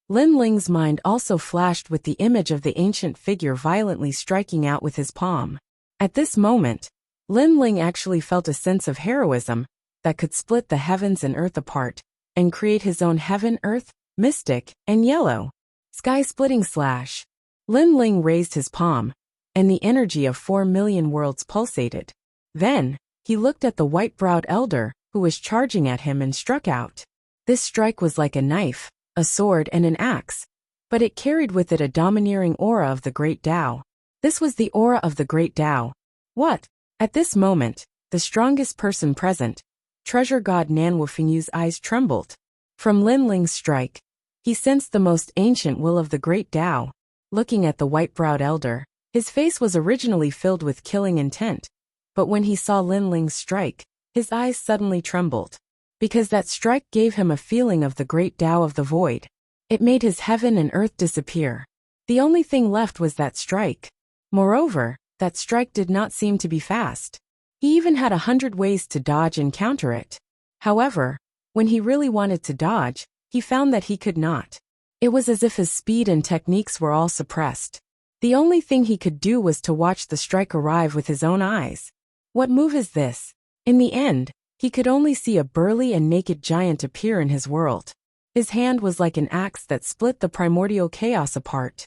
Lin Ling's mind also flashed with the image of the ancient figure violently striking out with his palm. At this moment, Lin Ling actually felt a sense of heroism that could split the heavens and earth apart and create his own heaven, earth, mystic, and yellow sky-splitting slash. Lin Ling raised his palm, and the energy of 4 million worlds pulsated. Then, he looked at the white-browed elder, who was charging at him, and struck out. This strike was like a knife, a sword, and an axe, but it carried with it a domineering aura of the great Tao. This was the aura of the great Tao. What? At this moment, the strongest person present, treasure god Nan Wufengyu's eyes trembled. From Lin Ling's strike, he sensed the most ancient will of the great Tao. Looking at the white-browed elder, his face was originally filled with killing intent, but when he saw Lin Ling's strike, his eyes suddenly trembled. Because that strike gave him a feeling of the great Tao of the void. It made his heaven and earth disappear. The only thing left was that strike. Moreover, that strike did not seem to be fast. He even had 100 ways to dodge and counter it. However, when he really wanted to dodge, he found that he could not. It was as if his speed and techniques were all suppressed. The only thing he could do was to watch the strike arrive with his own eyes. What move is this? In the end, he could only see a burly and naked giant appear in his world. His hand was like an axe that split the primordial chaos apart.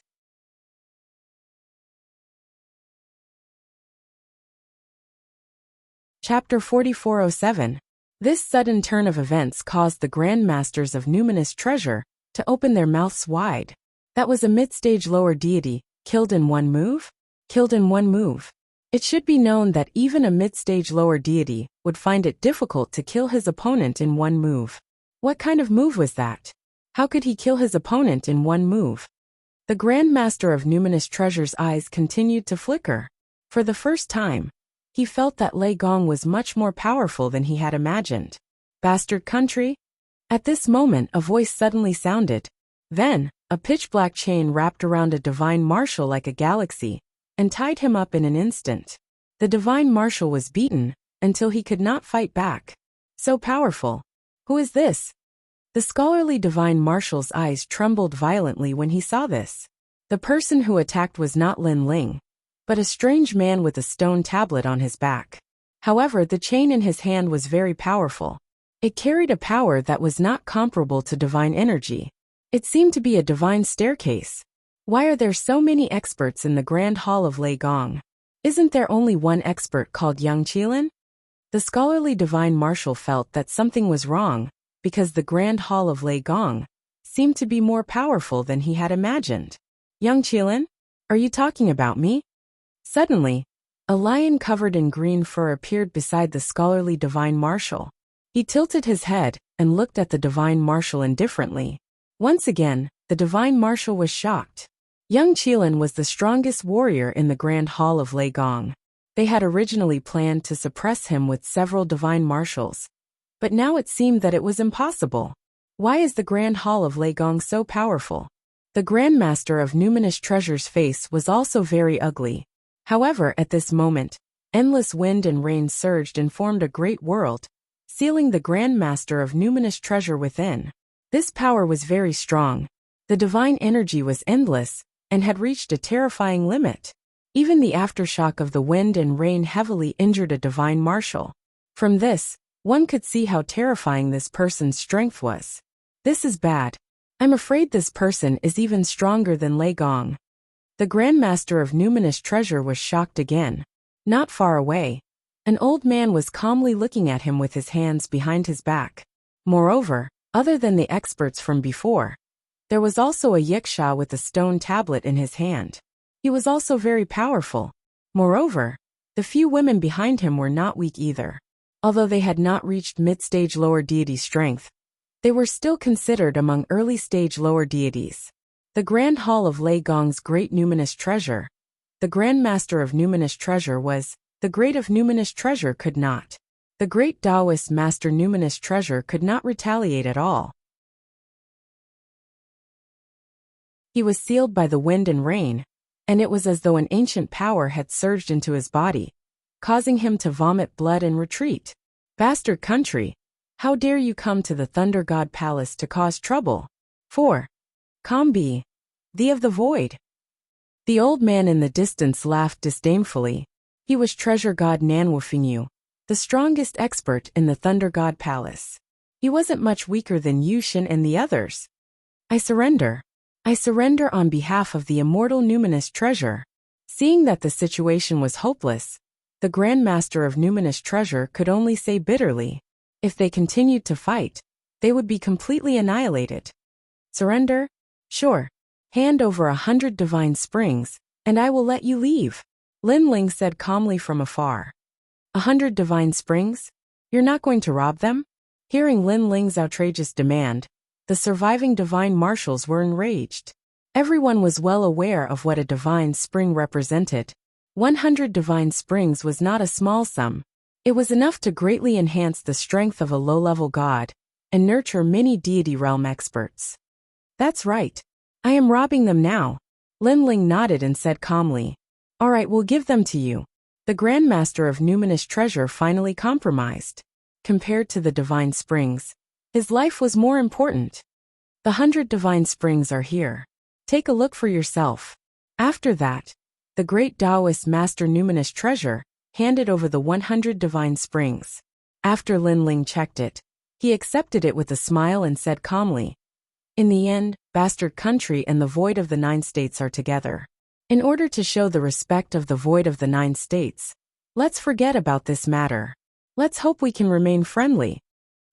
Chapter 4407. This sudden turn of events caused the Grand Masters of Numinous Treasure to open their mouths wide. That was a mid-stage lower deity, killed in one move? Killed in one move. It should be known that even a mid-stage lower deity would find it difficult to kill his opponent in one move. What kind of move was that? How could he kill his opponent in one move? The Grand Master of Numinous Treasure's eyes continued to flicker. For the first time, he felt that Lei Gong was much more powerful than he had imagined. Bastard country? At this moment a voice suddenly sounded. Then, a pitch-black chain wrapped around a divine marshal like a galaxy, and tied him up in an instant. The divine marshal was beaten until he could not fight back. So powerful. Who is this? The scholarly divine marshal's eyes trembled violently when he saw this. The person who attacked was not Lin Ling, but a strange man with a stone tablet on his back. However, the chain in his hand was very powerful. It carried a power that was not comparable to divine energy. It seemed to be a divine staircase. Why are there so many experts in the Grand Hall of Lei Gong? Isn't there only one expert called Yang Qilin? The scholarly divine marshal felt that something was wrong, because the Grand Hall of Lei Gong seemed to be more powerful than he had imagined. Yang Qilin? Are you talking about me? Suddenly, a lion covered in green fur appeared beside the scholarly divine marshal. He tilted his head and looked at the divine marshal indifferently. Once again, the divine marshal was shocked. Yang Qilin was the strongest warrior in the Grand Hall of Lei Gong. They had originally planned to suppress him with several divine marshals, but now it seemed that it was impossible. Why is the Grand Hall of Lei Gong so powerful? The Grand Master of Numinous Treasure's face was also very ugly. However, at this moment, endless wind and rain surged and formed a great world, sealing the Grand Master of Numinous Treasure within. This power was very strong. The divine energy was endless and had reached a terrifying limit. Even the aftershock of the wind and rain heavily injured a divine marshal. From this, one could see how terrifying this person's strength was. This is bad. I'm afraid this person is even stronger than Lei Gong. The Grand Master of Numinous Treasure was shocked again. Not far away, an old man was calmly looking at him with his hands behind his back. Moreover, other than the experts from before, there was also a yiksha with a stone tablet in his hand. He was also very powerful. Moreover, the few women behind him were not weak either. Although they had not reached mid-stage lower deity strength, they were still considered among early-stage lower deities. The Grand Hall of Lei Gong's Great Numinous Treasure. The Grand Master of Numinous Treasure was, the Great of Numinous Treasure could not. The Great Taoist Master Numinous Treasure could not retaliate at all. He was sealed by the wind and rain, and it was as though an ancient power had surged into his body, causing him to vomit blood and retreat. Bastard country! How dare you come to the Thunder God Palace to cause trouble? 4. Calm be, thee of the void. The old man in the distance laughed disdainfully. He was Treasure God Nanwufingyu, the strongest expert in the Thunder God Palace. He wasn't much weaker than Yushin and the others. I surrender. I surrender on behalf of the immortal numinous treasure. Seeing that the situation was hopeless, the Grand Master of Numinous Treasure could only say bitterly, if they continued to fight, they would be completely annihilated. Surrender? Sure. Hand over 100 divine springs, and I will let you leave. Lin Ling said calmly from afar. 100 divine springs? You're not going to rob them? Hearing Lin Ling's outrageous demand, the surviving divine marshals were enraged. Everyone was well aware of what a divine spring represented. 100 divine springs was not a small sum. It was enough to greatly enhance the strength of a low-level god and nurture many deity realm experts. That's right. I am robbing them now. Lin Ling nodded and said calmly. All right, we'll give them to you. The Grand Master of Numinous Treasure finally compromised. Compared to the divine springs, his life was more important. The 100 divine springs are here. Take a look for yourself. After that, the great Taoist Master Numinous Treasure handed over the 100 divine springs. After Lin Ling checked it, he accepted it with a smile and said calmly, in the end, Bastard Country and the Void of the Nine States are together. In order to show the respect of the Void of the Nine States, let's forget about this matter. Let's hope we can remain friendly.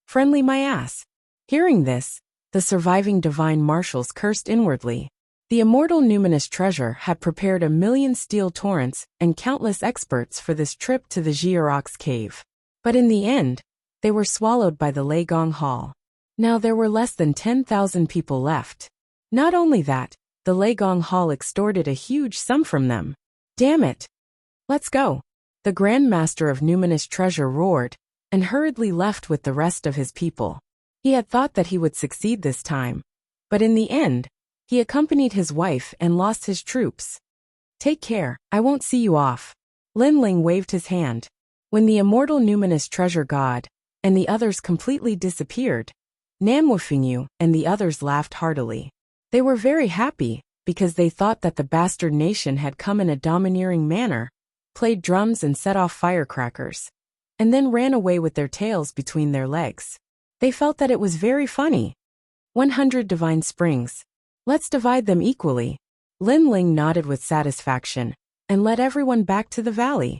Friendly my ass. Hearing this, the surviving divine marshals cursed inwardly. The immortal numinous treasure had prepared 1,000,000 steel torrents and countless experts for this trip to the Jiarox cave. But in the end, they were swallowed by the Lei Gong Hall. Now there were less than 10,000 people left. Not only that, the Lei Gong Hall extorted a huge sum from them. Damn it! Let's go! The Grand Master of Numinous Treasure roared, and hurriedly left with the rest of his people. He had thought that he would succeed this time, but in the end, he accompanied his wife and lost his troops. Take care, I won't see you off. Lin Ling waved his hand. When the immortal numinous treasure god and the others completely disappeared, Nanwufingyu and the others laughed heartily. They were very happy because they thought that the bastard nation had come in a domineering manner, played drums and set off firecrackers, and then ran away with their tails between their legs. They felt that it was very funny. 100 divine springs. Let's divide them equally. Lin Ling nodded with satisfaction and led everyone back to the valley.